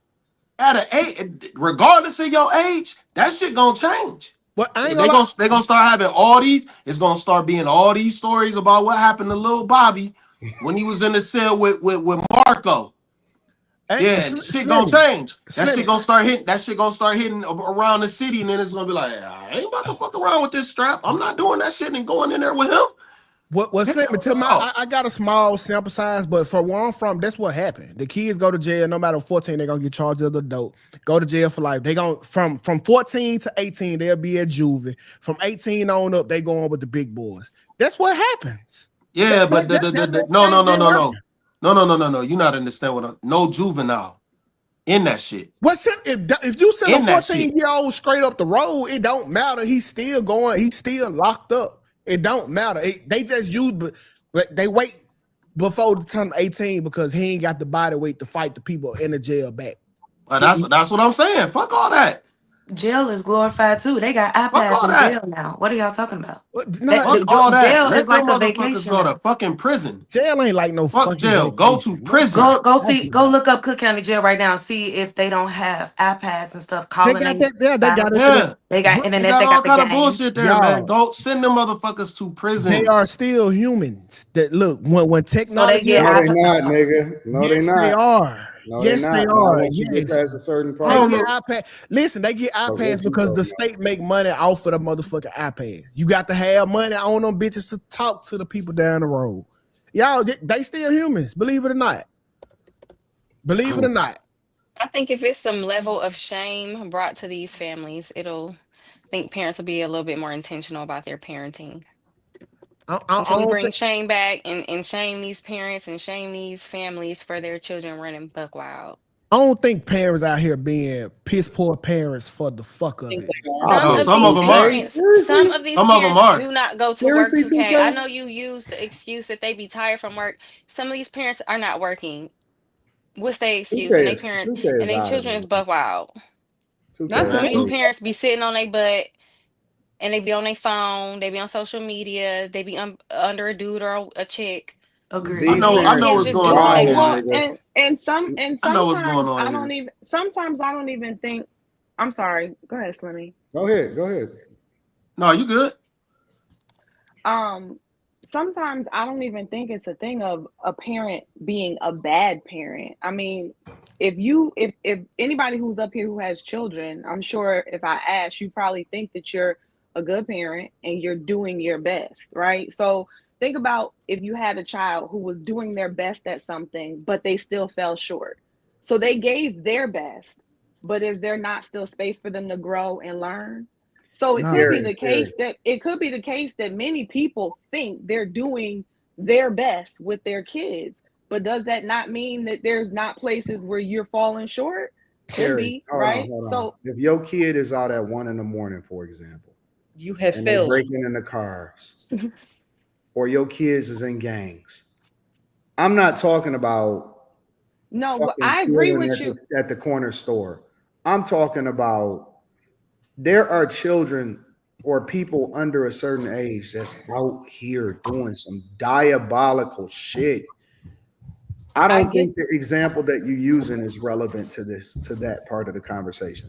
at an age, regardless of your age, that shit gonna change. But they're gonna start having all these. It's gonna start being all these stories about what happened to little Bobby when he was in the cell with Marco. Yeah, shit gonna change. That shit gonna start hitting. That shit gonna start hitting around the city, and then it's gonna be like, I ain't about to fuck around with this strap. I'm not doing that shit and going in there with him. What Slim, to my I got a small sample size, but for where I'm from, that's what happened. The kids go to jail, no matter 14, they're gonna get charged as adult, go to jail for life. They gonna from 14 to 18, they'll be at juvie. From 18 on up, they go on with the big boys. That's what happens. Yeah, but no. You not understand what no juvenile in that shit. What's if you send a 14-year-old straight up the road, it don't matter. He's still going, he's still locked up. It don't matter. They just use, but they wait before the turn 18 because he ain't got the body weight to fight the people in the jail back. But that's what I'm saying. Fuck all that. Jail is glorified too. They got iPads in jail now. What are y'all talking about? Fuck all that. Jail Let is like them a motherfuckers vacation. go to fucking prison. Jail ain't like no fuck fucking jail. vacation. Go to prison. Go look up Cook County Jail right now and see if they don't have iPads and stuff. Calling They got that. Yeah, they got it. They got internet. They got all kind of bullshit there, Y'all, man. Go send them motherfuckers to prison. They are still humans. That look when technology. No, they not, nigga. No, they yes, not. they are. No, yes, they are. Once you get past a certain They point. get iPad. Listen, they get iPads because the state make money off of the motherfucking iPad. You got to have money on them bitches to talk to the people down the road. Y'all, they still humans. Believe it or not. Believe it or not. I think if it's some level of shame brought to these families, I think parents will be a little bit more intentional about their parenting. Until we bring shame back and shame these parents and shame these families for their children running buck wild. I don't think parents out here being piss poor parents for the fuck of it. Some of them are. Do not go to work 2K. I know you use the excuse that they be tired from work. Some of these parents are not working. What's their excuse? And they parents and their children is buck wild. Some of these parents be sitting on their butt and they be on their phone, they be on social media, they be under a dude or a chick. Agree. I know what's going on here. And sometimes I know what's going on I don't even. Sometimes I don't even think. I'm sorry. Go ahead, Slimmy. Go ahead. No, you good. Sometimes I don't even think it's a thing of a parent being a bad parent. I mean, if anybody who's up here who has children, I'm sure if I ask, you probably think that you're a good parent and you're doing your best, right? So think about if you had a child who was doing their best at something, but they still fell short. So they gave their best, but is there not still space for them to grow and learn? So it could be the case that many people think they're doing their best with their kids, but does that not mean that there's not places where you're falling short? Could be, right? So if your kid is out at 1 a.m, for example, you have and failed. they're breaking in the cars, or your kids is in gangs. I'm not talking about but I agree with you at the corner store. I'm talking about there are children or people under a certain age that's out here doing some diabolical shit. I don't think the example that you're using is relevant to that part of the conversation.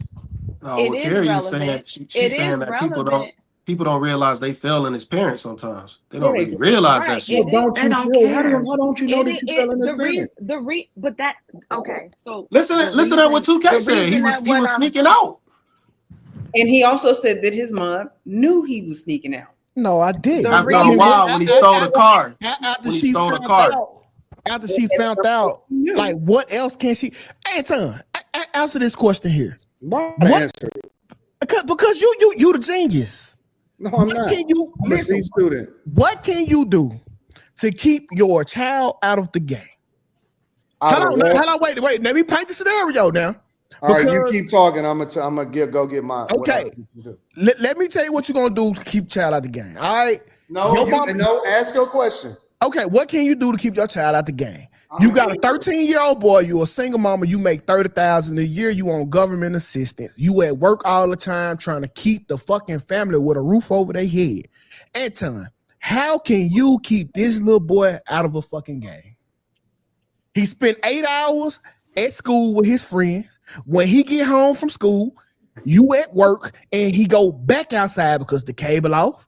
No, what Carrie is saying, she's saying that people don't realize they failing as parents sometimes. They don't really realize that shit. How don't you know that you failing as parents? But that okay. So listen to what 2K said. He was sneaking out. And he also said that his mom knew he was sneaking out. No, I did. After a while, when he stole the car. After she found out, like, what else can she? Anton, answer this question here. Because you the genius. No, I'm not. I'm a C student. What can you do to keep your child out of the game? Hold on, wait. Let me paint the scenario now. All right, you keep talking. I'm gonna go get my. Okay. Let me tell you what you're gonna do to keep child out the game. All right. No. Ask your question. Okay. What can you do to keep your child out the game? You got a 13-year-old boy. You a single mama. You make $30,000 a year. You on government assistance. You at work all the time trying to keep the fucking family with a roof over their head. Anton, how can you keep this little boy out of a fucking game? He spent 8 hours at school with his friends. When he get home from school, you at work, and he go back outside because the cable off.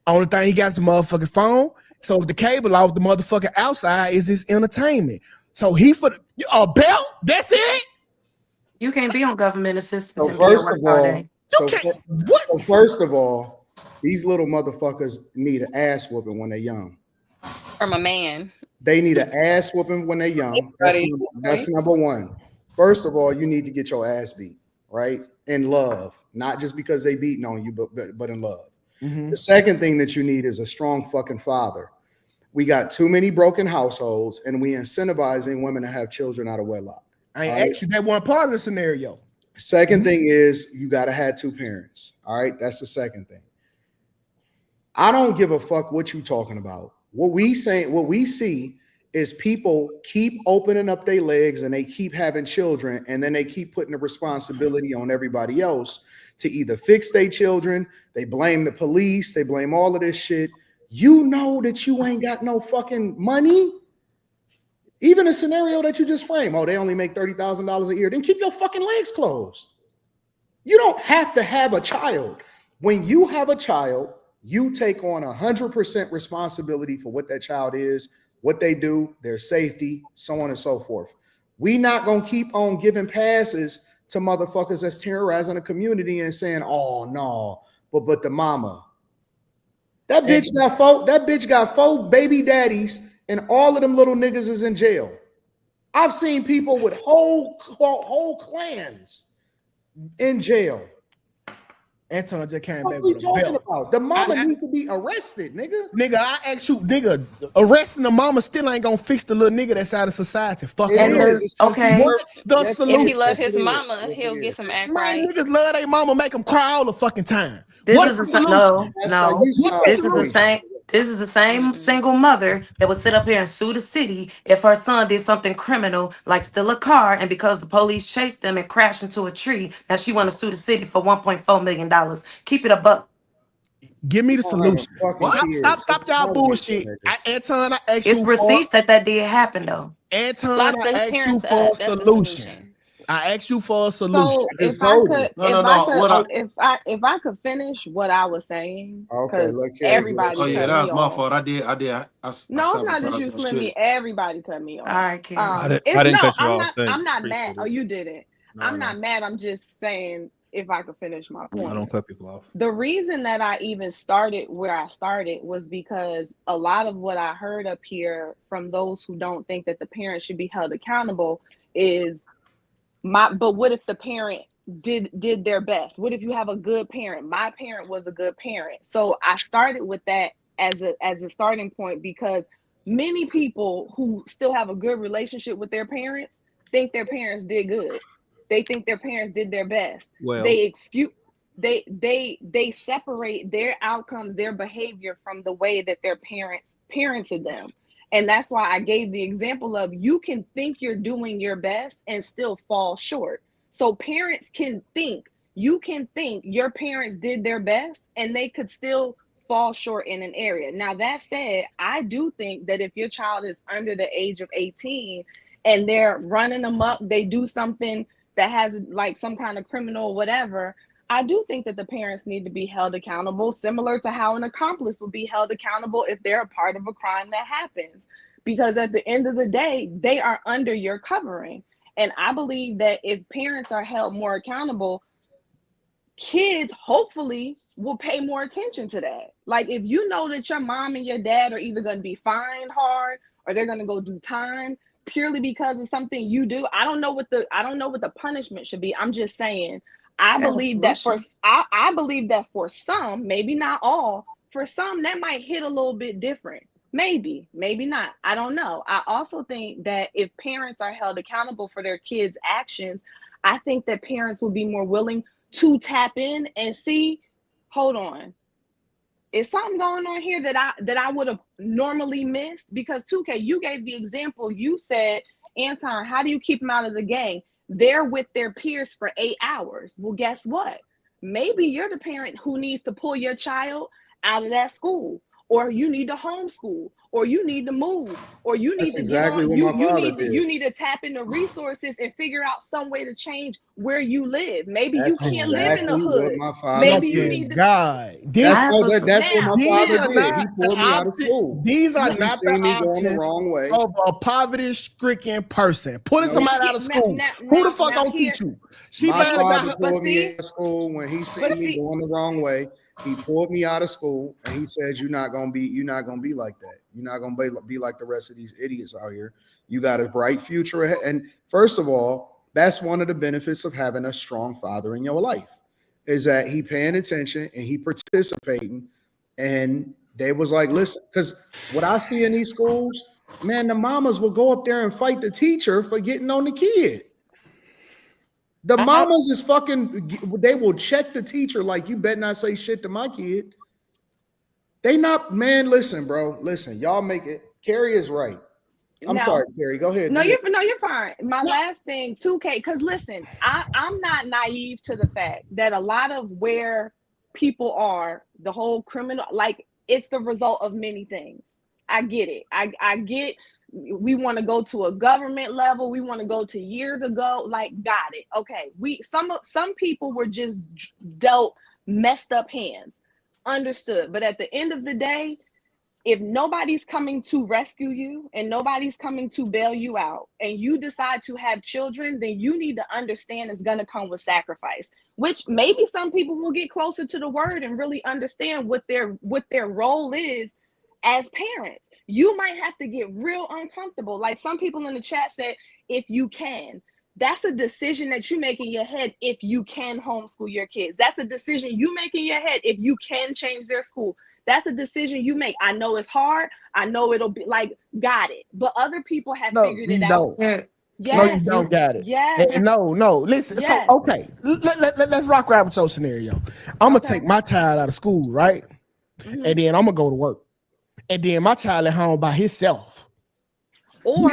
Only thing he got is the motherfucking phone. So if the cable off, the motherfucker outside is his entertainment. So he for a belt, that's it. You can't be on government assistance. So first of all, these little motherfuckers need an ass whooping when they're young. from a man. They need an ass whooping when they're young. That's number one. First of all, you need to get your ass beat, right? In love, not just because they beating on you, but in love. The second thing that you need is a strong fucking father. We got too many broken households, and we incentivizing women to have children out of wedlock. I ain't actually that one part of the scenario. Second thing is you got to have two parents. All right, that's the second thing. I don't give a fuck what you talking about. What we see is people keep opening up their legs and they keep having children, and then they keep putting the responsibility on everybody else to either fix their children. They blame the police. They blame all of this shit. You know that you ain't got no fucking money. Even a scenario that you just framed, oh, they only make $30,000 a year. Then keep your fucking legs closed. You don't have to have a child. When you have a child, you take on 100% responsibility for what that child is, what they do, their safety, so on and so forth. We not gonna keep on giving passes to motherfuckers that's terrorizing the community and saying, oh no, but the mama. That bitch got four baby daddies, and all of them little niggas is in jail. I've seen people with whole clans in jail. Anton just came what back we with a talking belt. about? The mama needs to be arrested, nigga. Nigga, I ask you, nigga, arresting the mama still ain't gonna fix the little nigga that's out of society. Fuck it is. Okay. What's the solution? If he love his mama, he'll get some act My right. niggas love their mama, make them cry all the fucking time. This What's is the a solution? no. This is the same single mother that would sit up here and sue the city if her son did something criminal, like steal a car, and because the police chased them and crashed into a tree, now she want to sue the city for $1.4 million. Keep it a buck. Give me the solution. Stop y'all bullshit. Anton, I asked you. It's receipts that did happen though. Anton, Lock I the asked you parents for up. a That's the solution. I asked you for a solution. So if I could finish what I was saying, okay, everybody cut me that was my off. fault. I did. No, it's not that you Slimmy. Everybody cut me off. All right, Kim. I didn't cut you off. I'm not mad. Oh, you didn't. I'm not mad. I'm just saying if I could finish my point. I don't cut people off. The reason that I even started where I started was because a lot of what I heard up here from those who don't think that the parents should be held accountable is but what if the parent did their best? What if you have a good parent? My parent was a good parent. So I started with that as a starting point because many people who still have a good relationship with their parents think their parents did good. They think their parents did their best. Well, they separate their outcomes, their behavior from the way that their parents parented them. And that's why I gave the example of you can think you're doing your best and still fall short. So parents can think, you can think your parents did their best and they could still fall short in an area. Now, that said, I do think that if your child is under the age of 18 and they're running amok, they do something that has like some kind of criminal or whatever, I do think that the parents need to be held accountable, similar to how an accomplice would be held accountable if they're a part of a crime that happens. Because at the end of the day, they are under your covering. And I believe that if parents are held more accountable, kids hopefully will pay more attention to that. Like if you know that your mom and your dad are either going to be fined hard or they're going to go do time purely because of something you do. I don't know what the punishment should be. I'm just saying I believe that for some, maybe not all, for some that might hit a little bit different. Maybe not. I don't know. I also think that if parents are held accountable for their kids' actions, I think that parents will be more willing to tap in and see, hold on, is something going on here that I would have normally missed? Because 2K, you gave the example. You said, Anton, how do you keep them out of the gang? They're with their peers for 8 hours. Well, guess what? Maybe you're the parent who needs to pull your child out of that school, or you need to homeschool, or you need to move, or you need you need to tap into resources and figure out some way to change where you live. Maybe you can't live in the hood. Maybe you need to. That's what my father did. He pulled me out of school. These are not the options wrong way of a poverty-stricken person. Pulling somebody out of school. Who the fuck gonna teach you? My father pulled me out of school when he seen me going the wrong way. He pulled me out of school and he said, "You're not gonna be like that." You're not gonna be like the rest of these idiots out here. You got a bright future ahead. And first of all, that's one of the benefits of having a strong father in your life, is that he paying attention and he participating. And they was like, listen, because what I see in these schools, man, the mamas will go up there and fight the teacher for getting on the kid. The mamas is fucking, they will check the teacher like, you better not say shit to my kid. They not, man, listen, bro. Listen, y'all make it. Carrie is right. I'm sorry, Carrie. Go ahead. No, you're fine. My last thing, 2K, because listen, I'm not naive to the fact that a lot of where people are, the whole criminal, like, it's the result of many things. I get it. I get we want to go to a government level. We want to go to years ago. Like, got it. Okay. Some people were just dealt messed up hands. Understood. But at the end of the day, if nobody's coming to rescue you and nobody's coming to bail you out and you decide to have children, then you need to understand it's going to come with sacrifice, which maybe some people will get closer to the word and really understand what their role is as parents. You might have to get real uncomfortable. Like some people in the chat said, if you can. That's a decision that you make in your head if you can homeschool your kids. That's a decision you make in your head if you can change their school. That's a decision you make. I know it's hard. I know it'll be like, got it. But other people have figured it out. Yes. No, you don't got it. Yes. No. Listen. Yes. So, okay. Let's rock around with your scenario. I'm going to take my child out of school, right? Mm-hmm. And then I'm going to go to work. And then my child at home by himself. Or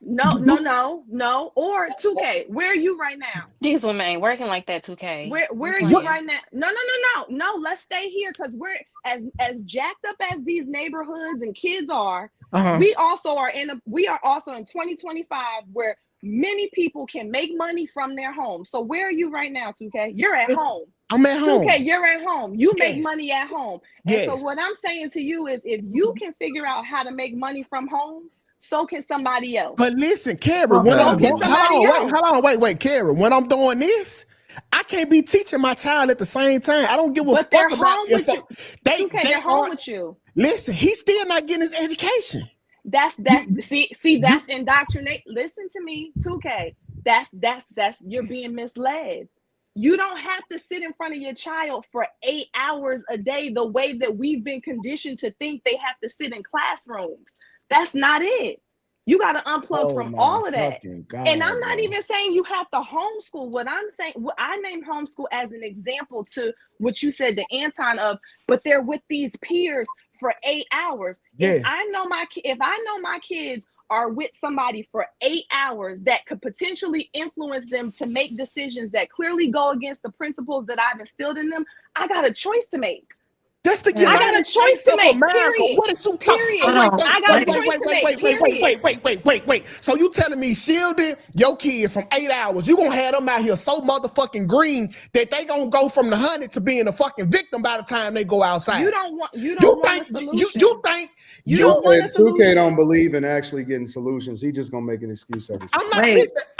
no. Or 2K. Where are you right now? These women ain't working like that. 2K. Where are you right now? No. Let's stay here because we're as jacked up as these neighborhoods and kids are. We are also in 2025 where many people can make money from their home. So where are you right now, 2K? You're at home. I'm at home. 2K, you're at home. You make money at home. And so what I'm saying to you is if you can figure out how to make money from home, so can somebody else. But listen, Carrie, when I'm doing, Carrie, when I'm doing this, I can't be teaching my child at the same time. I don't give a fuck about if they're home with you. Listen, he's still not getting his education. That's that's indoctrinate. Listen to me, 2K. That's you're being misled. You don't have to sit in front of your child for 8 hours a day the way that we've been conditioned to think they have to sit in classrooms. That's not it. You got to unplug from all of that. God, and I'm not even saying you have to homeschool. What I'm saying, I named homeschool as an example to what you said to Anton of, but they're with these peers for 8 hours. Yes. If I know my kids are with somebody for 8 hours that could potentially influence them to make decisions that clearly go against the principles that I've instilled in them, I got a choice to make. That's the I got a choice to make. Period. What is you period. I got a choice to make. Wait. So you telling me shielding your kids from 8 hours? You gonna have them out here so motherfucking green that they gonna go from the hunted to being a fucking victim by the time they go outside? You don't want a solution. You think you don't want a solution? 2K don't believe in actually getting solutions. He just gonna make an excuse every time.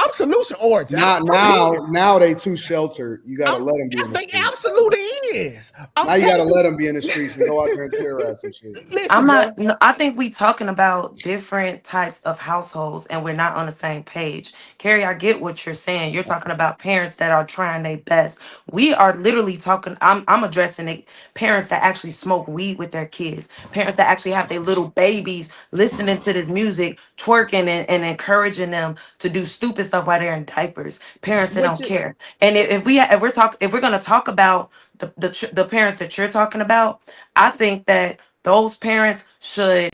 I'm solution oriented. Now they too sheltered. You gotta let them be. I think absolutely is. Now you gotta let them be in the streets and go out there and terrorize some shit. Listen, I think we talking about different types of households and we're not on the same page. Carrie, I get what you're saying. You're talking about parents that are trying their best. We are literally talking, I'm addressing the parents that actually smoke weed with their kids, parents that actually have their little babies listening to this music, twerking and encouraging them to do stupid stuff while they're in diapers, parents that don't care. And if we're gonna talk about the parents that you're talking about, I think that those parents should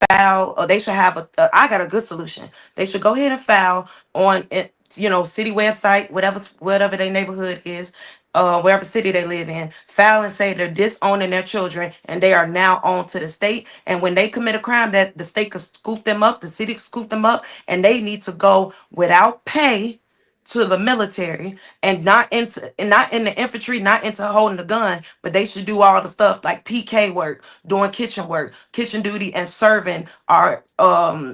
file, or they should have I got a good solution. They should go ahead and file on it, city website, whatever their neighborhood is, wherever city they live in, file and say they're disowning their children and they are now on to the state. And when they commit a crime, that the state could scoop them up, the city could scoop them up, and they need to go without pay to the military and not in the infantry, not into holding the gun, but they should do all the stuff like PK work, doing kitchen duty, and serving our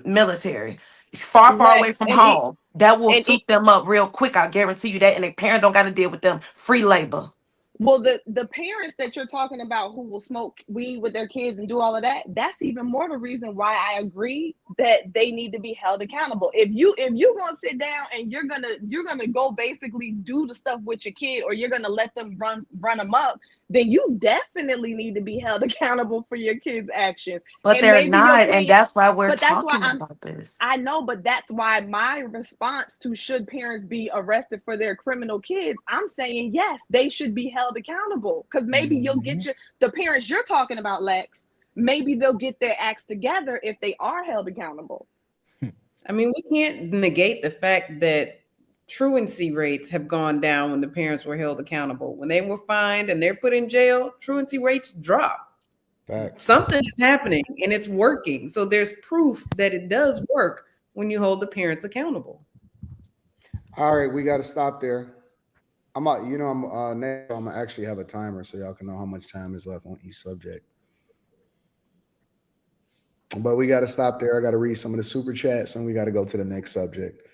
military. Far away from home. That will suit them up real quick. I guarantee you that. And their parents don't got to deal with them. Free labor. Well, the parents that you're talking about who will smoke weed with their kids and do all of that, that's even more the reason why I agree that they need to be held accountable. If you're gonna sit down and you're gonna go basically do the stuff with your kid, or you're gonna let them run amok, then you definitely need to be held accountable for your kids' actions. But And they're maybe not, and that's why we're that's why talking about this. I know, but that's why my response to should parents be arrested for their criminal kids, I'm saying yes, they should be held accountable, because maybe you'll get the parents you're talking about, Lex, maybe they'll get their acts together if they are held accountable. I mean, we can't negate the fact that truancy rates have gone down when the parents were held accountable. When they were fined and they're put in jail, truancy rates drop. Facts. Something is happening and it's working. So there's proof that it does work when you hold the parents accountable. All right, we got to stop there. I'm gonna actually have a timer so y'all can know how much time is left on each subject. But we got to stop there. I got to read some of the super chats and we got to go to the next subject.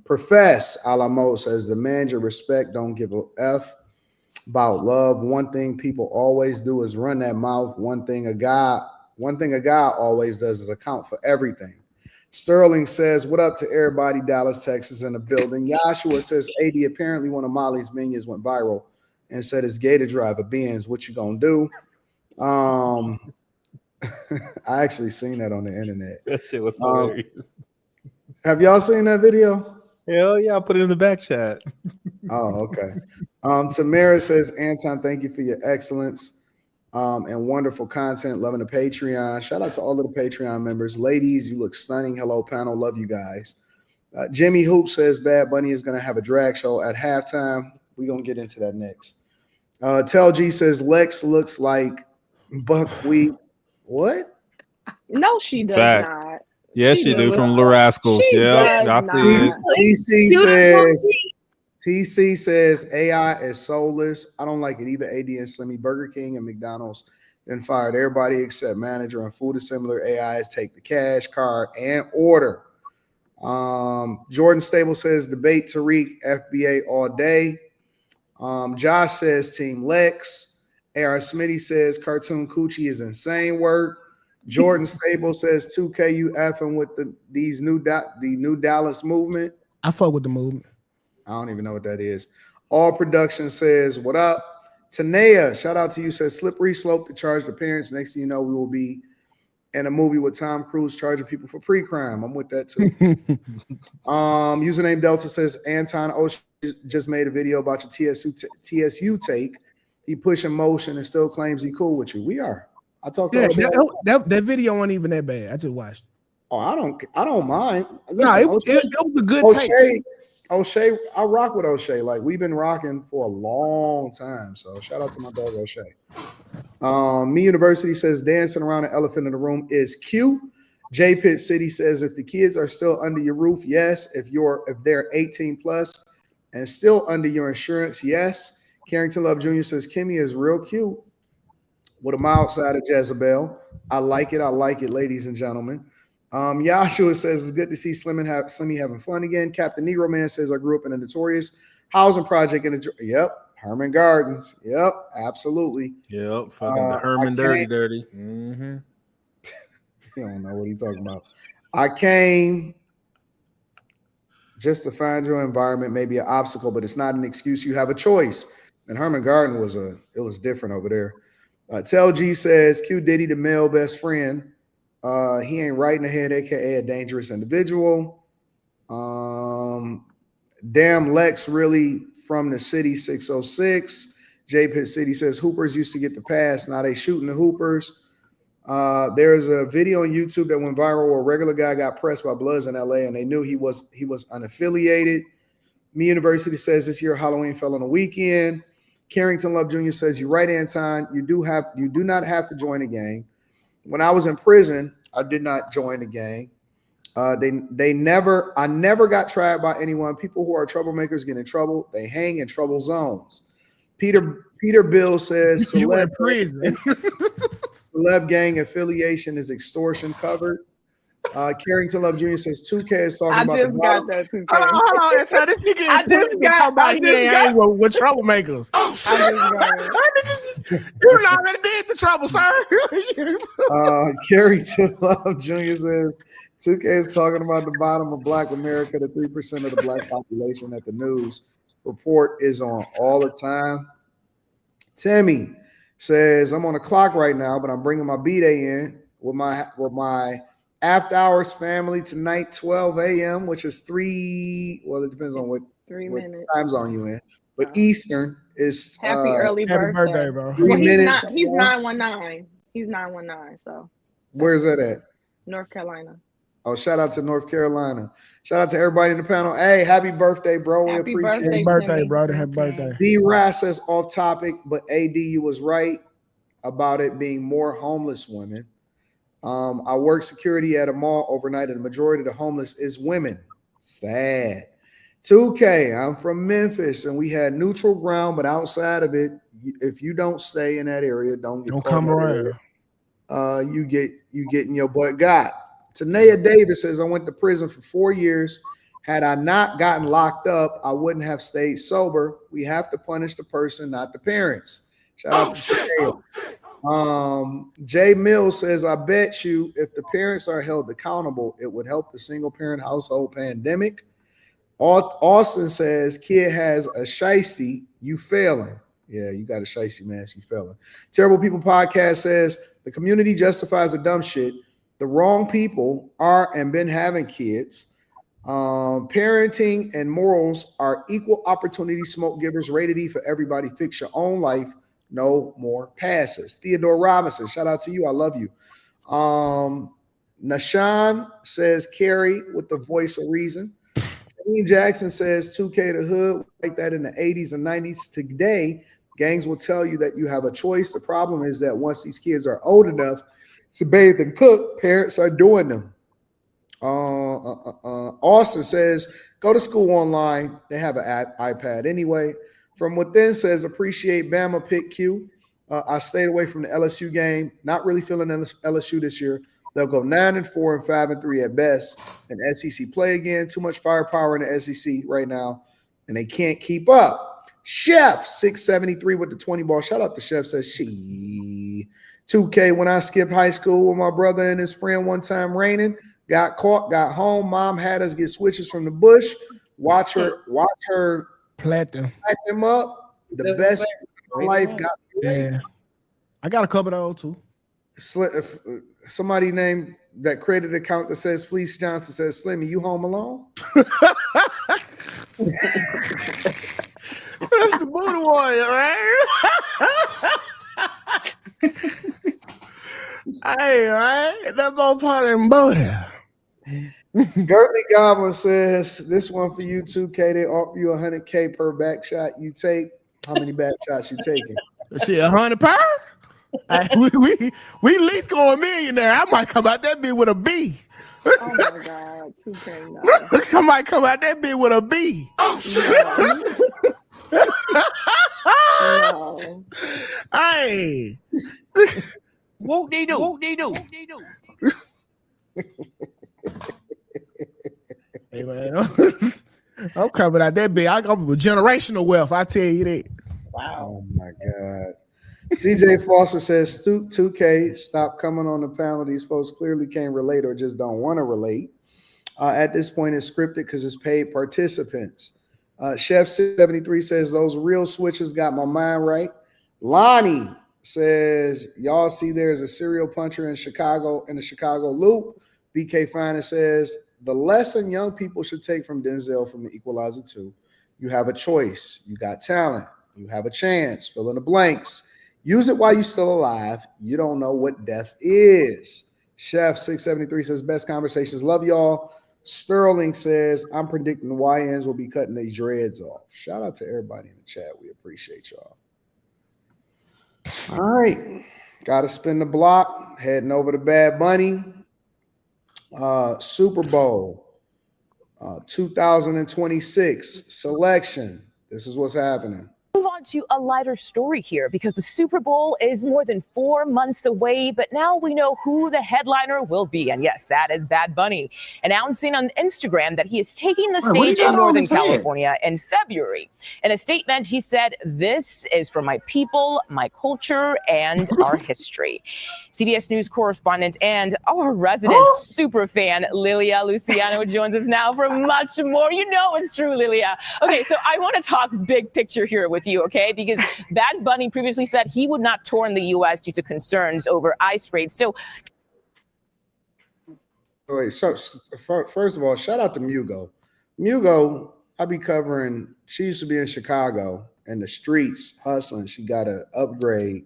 Profess Alamo says the manager respect, don't give a F about love. One thing people always do is run that mouth. One thing a guy always does is account for everything. Sterling says, what up to everybody? Dallas, Texas in the building. Joshua says, AD, apparently one of Molly's minions went viral and said it's gay to drive a Benz. What you gonna do? I actually seen that on the internet. That shit was hilarious. Have y'all seen that video? Hell yeah, I put it in the back chat. Oh, okay. Tamara says, Anton, thank you for your excellence and wonderful content. Loving the Patreon. Shout out to all of the Patreon members. Ladies, you look stunning. Hello, panel. Love you guys. Jimmy Hoop says Bad Bunny is going to have a drag show at halftime. We're going to get into that next. Tel G says Lex looks like buckwheat. What? No, she does Fact. not. Yes, she do from Little Rascals. Yeah, TC says AI is soulless. I don't like it either. AD and Slimmy, Burger King and McDonald's then fired everybody except manager and food assembler. AIs take the cash card and order. Jordan Stable says debate Tariq FBA all day. Josh says Team Lex. AR Smitty says cartoon coochie is insane work. Jordan Stable says 2K you effing with the new Dallas movement. I fuck with the movement. I don't even know what that is. All Production says, what up? Tanea, shout out to you, says slippery slope to charge the parents. Next thing you know, we will be in a movie with Tom Cruise charging people for pre-crime. I'm with that too. Username Delta says Anton Ocean just made a video about your TSU take. He pushing motion and still claims he cool with you. We are. I talked to that video wasn't even that bad. I just watched. Oh, I don't mind. Listen, no, it was a good take. O'Shea, I rock with O'Shea. Like we've been rocking for a long time. So shout out to my dog O'Shea. Me University says dancing around the elephant in the room is cute. J Pitt City says if the kids are still under your roof, yes. If they're 18 plus and still under your insurance, yes. Carrington Love Jr. says Kimmy is real cute with a mild side of Jezebel. I like it, ladies and gentlemen. Yashua says it's good to see Slimmy having fun again. Captain Negro Man says I grew up in a notorious housing project Herman Gardens. Yep, absolutely. Yep, fucking the Herman Dirty. Mm-hmm. You don't know what he's talking about. I came just to find your environment may be an obstacle, but it's not an excuse. You have a choice. And Herman Garden it was different over there. Tel G says Q Diddy, the male best friend. He ain't right in the head, aka a dangerous individual. Damn Lex really from the city 606. J Pitt City says Hoopers used to get the pass, now they shooting the Hoopers. There's a video on YouTube that went viral where a regular guy got pressed by Bloods in LA and they knew he was unaffiliated. Me University says this year Halloween fell on a weekend. Carrington Love Jr. says you're right, Anton. You do not have to join a gang. When I was in prison, I did not join the gang. I never got tried by anyone. People who are troublemakers get in trouble. They hang in trouble zones. Peter Bill says you in prison. Celeb gang affiliation is extortion covered. Carrington Love Jr. says 2K is talking I about just the got bottom. that 2K. Hold on. That's how this nigga I is just got. talking about he ain't with troublemakers. I just got it. You already did the trouble, sir. Carrington Love Jr. says 2K is talking about the bottom of Black America, the 3% of the Black population that the news report is on all the time. Timmy says, I'm on the clock right now, but I'm bringing my B-Day in with my after hours family tonight, 12 a.m., which is 3. Well, it depends on what time zone you in. But Eastern is happy early birthday, bro. 3 minutes. He's 919. He's 919. So where's that at? North Carolina. Oh, shout out to North Carolina. Shout out to everybody in the panel. Hey, happy birthday, bro. We Happy appreciate birthday, you. Birthday, brother. Happy birthday. D-Ras says off topic, but AD, you was right about it being more homeless women. I work security at a mall overnight, and the majority of the homeless is women. Sad. 2K, I'm from Memphis, and we had neutral ground, but outside of it, if you don't stay in that area, don't come around. You getting your butt got. Tanea Davis says, I went to prison for 4 years. Had I not gotten locked up, I wouldn't have stayed sober. We have to punish the person, not the parents. Shout out to Tanea. Jay Mills says, I bet you if the parents are held accountable, it would help the single parent household pandemic. Austin says, kid has a shiesty, you failing. Yeah, you got a shiesty mask, you failing. Terrible People Podcast says, the community justifies the dumb shit. The wrong people are and been having kids. Parenting and morals are equal opportunity smoke givers. Rated E for everybody. Fix your own life. No more passes. Theodore Robinson, shout out to you. I love you. Nashan says Carrie with the voice of reason. Ian Jackson says 2K the hood like that in the 80s and 90s. Today, gangs will tell you that you have a choice. The problem is that once these kids are old enough to bathe and cook, parents are doing them. Austin says, go to school online. They have an iPad anyway. From Within says, appreciate Bama pick Q. I stayed away from the LSU game. Not really feeling LSU this year. They'll go 9-4 and 5-3 at best. And SEC play again. Too much firepower in the SEC right now, and they can't keep up. Chef 673 with the 20 ball. Shout out to Chef says she. 2K, when I skipped high school with my brother and his friend one time raining, got caught, got home. Mom had us get switches from the bush. Watch her plat them up. The best of life got me. Yeah. I got a couple of those too. Somebody named that credit account that says Fleece Johnson says, Slimmy, you home alone? That's the Buddha warrior, right? Hey, right? That's all part of them Buddha. Gertie Goblin says, this one for you, 2K. They offer you $100K per back shot you take. How many back shots you taking? Shit, 100 per? we at least going millionaire. I might come out that bit with a B. Oh my God, 2K. No. I might come out that bit with a B. No. Hey. Whoop de doo. Hey man, I'm coming out that bit. I come with generational wealth. I tell you that. Wow. Oh my God. CJ Foster says 2K, stop coming on the panel. These folks clearly can't relate or just don't want to relate. At this point, it's scripted because it's paid participants. Chef 73 says those real switches got my mind right. Lonnie says, y'all see there's a serial puncher in Chicago, in the Chicago Loop. BK Finest says, the lesson young people should take from Denzel from The Equalizer 2, you have a choice. You got talent. You have a chance. Fill in the blanks. Use it while you're still alive. You don't know what death is. Chef 673 says, best conversations. Love y'all. Sterling says, I'm predicting the YNs will be cutting their dreads off. Shout out to everybody in the chat. We appreciate y'all. All right. Got to spin the block. Heading over to Bad Bunny. Super Bowl 2026 selection. This is what's happening. Move on on to a lighter story here because the Super Bowl is more than 4 months away, but now we know who the headliner will be. And yes, that is Bad Bunny, announcing on Instagram that he is taking the stage in Northern California in February. In a statement, he said, "This is for my people, my culture, and our history." CBS News correspondent and our resident super fan, Lilia Luciano, joins us now for much more. You know it's true, Lilia. Okay, so I want to talk big picture here with you, okay? Because Bad Bunny previously said he would not tour in the U.S. due to concerns over ICE raids. So, wait. So first of all, shout out to Mugo. Mugo, I be covering. She used to be in Chicago in the streets hustling. She got an upgrade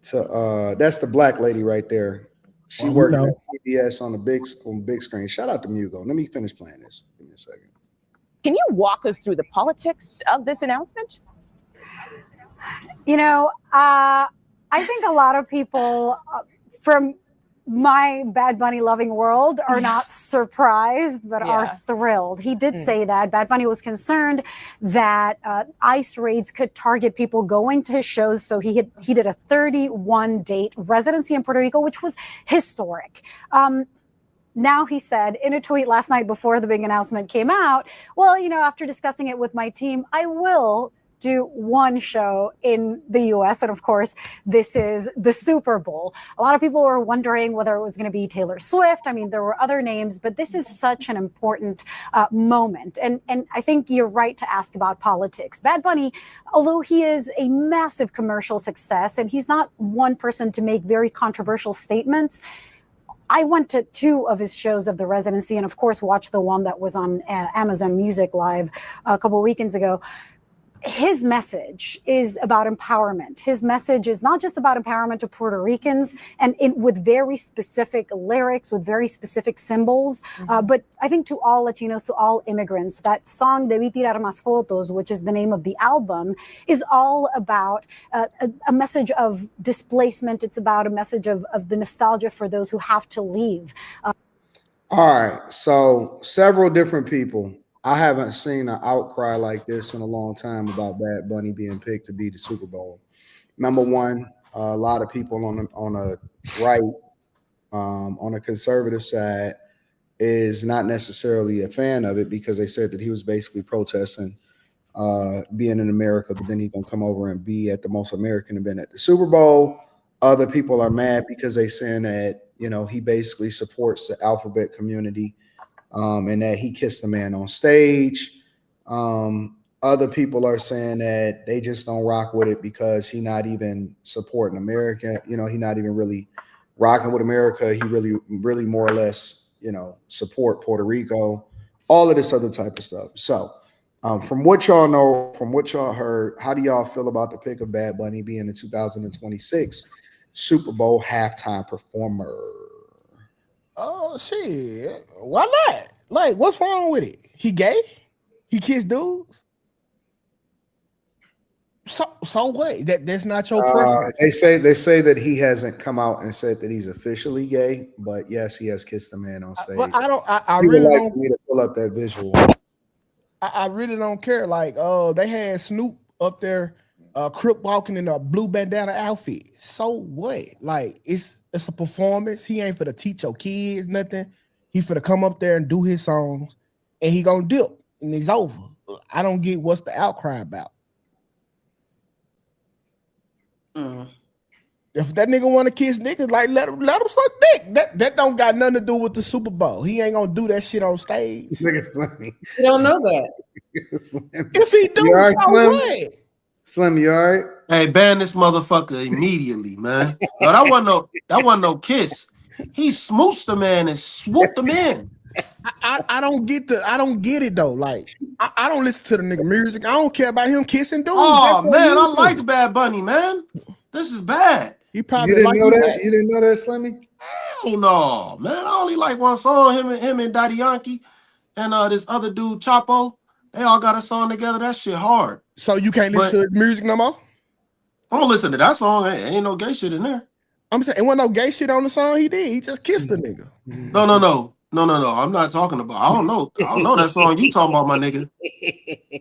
to. That's the black lady right there. She worked at CBS on big screen. Shout out to Mugo. Let me finish playing this. Give me a second. Can you walk us through the politics of this announcement? You know, I think a lot of people from my Bad Bunny loving world are not surprised, but are thrilled. He did say that Bad Bunny was concerned that ICE raids could target people going to his shows. So he did a 31-date residency in Puerto Rico, which was historic. Now he said in a tweet last night before the big announcement came out, well, you know, after discussing it with my team, I will do one show in the US. And of course, this is the Super Bowl. A lot of people were wondering whether it was going to be Taylor Swift. I mean, there were other names, but this is such an important moment. And I think you're right to ask about politics. Bad Bunny, although he is a massive commercial success and he's not one person to make very controversial statements, I went to 2 of his shows of the residency and of course watched the one that was on Amazon Music Live a couple of weekends ago. His message is about empowerment. His message is not just about empowerment to Puerto Ricans and with very specific lyrics, with very specific symbols, but I think to all Latinos, to all immigrants. That song, Debí tirar más fotos, which is the name of the album, is all about a message of displacement. It's about a message of the nostalgia for those who have to leave. All right, so several different people. I haven't seen an outcry like this in a long time about Bad Bunny being picked to be the Super Bowl. Number one, a lot of people on a right, on a conservative side, is not necessarily a fan of it because they said that he was basically protesting being in America, but then he's gonna come over and be at the most American event at the Super Bowl. Other people are mad because they saying that, you know, he basically supports the alphabet community. And that he kissed the man on stage. Other people are saying that they just don't rock with it because he not even supporting America. You know, he not even really rocking with America. He really more or less, you know, support Puerto Rico, all of this other type of stuff. So from what y'all know, from what y'all heard, how do y'all feel about the pick of Bad Bunny being the 2026 Super Bowl halftime performer? Oh shit! Why not? Like, what's wrong with it? He gay? He kiss dudes? So what? That's not your preference. They say that he hasn't come out and said that he's officially gay, but yes, he has kissed a man on stage. I really would like don't. me to pull up that visual. I really don't care. Like, they had Snoop up there, crip walking in a blue bandana outfit. So what? Like, it's a performance. He ain't for to teach your kids nothing. He for to come up there and do his songs, and he gonna dip, and it's over. I don't get what's the outcry about. If that nigga want to kiss niggas, like let him suck dick. That don't got nothing to do with the Super Bowl. He ain't gonna do that shit on stage. You don't know that. If he do, You all right, so Slim? what? Slim, you all right? Hey, ban this motherfucker immediately, man. No, that wasn't no kiss. He smooched the man and swooped him in. I don't get it though. Like I don't listen to the nigga music. I don't care about him kissing dudes. Oh man, I like Bad Bunny, man. This is bad. He probably You didn't like know that? that. You didn't know that, Slimmy? Hell no, man. I only like one song. Him and Daddy Yankee and this other dude Chapo. They all got a song together. That shit hard. So you can't listen to his music no more? I don't listen to that song. Ain't no gay shit in there. I'm saying it wasn't no gay shit on the song he did. He just kissed the nigga. No. No. I'm not talking about. I don't know that song you talking about, my nigga.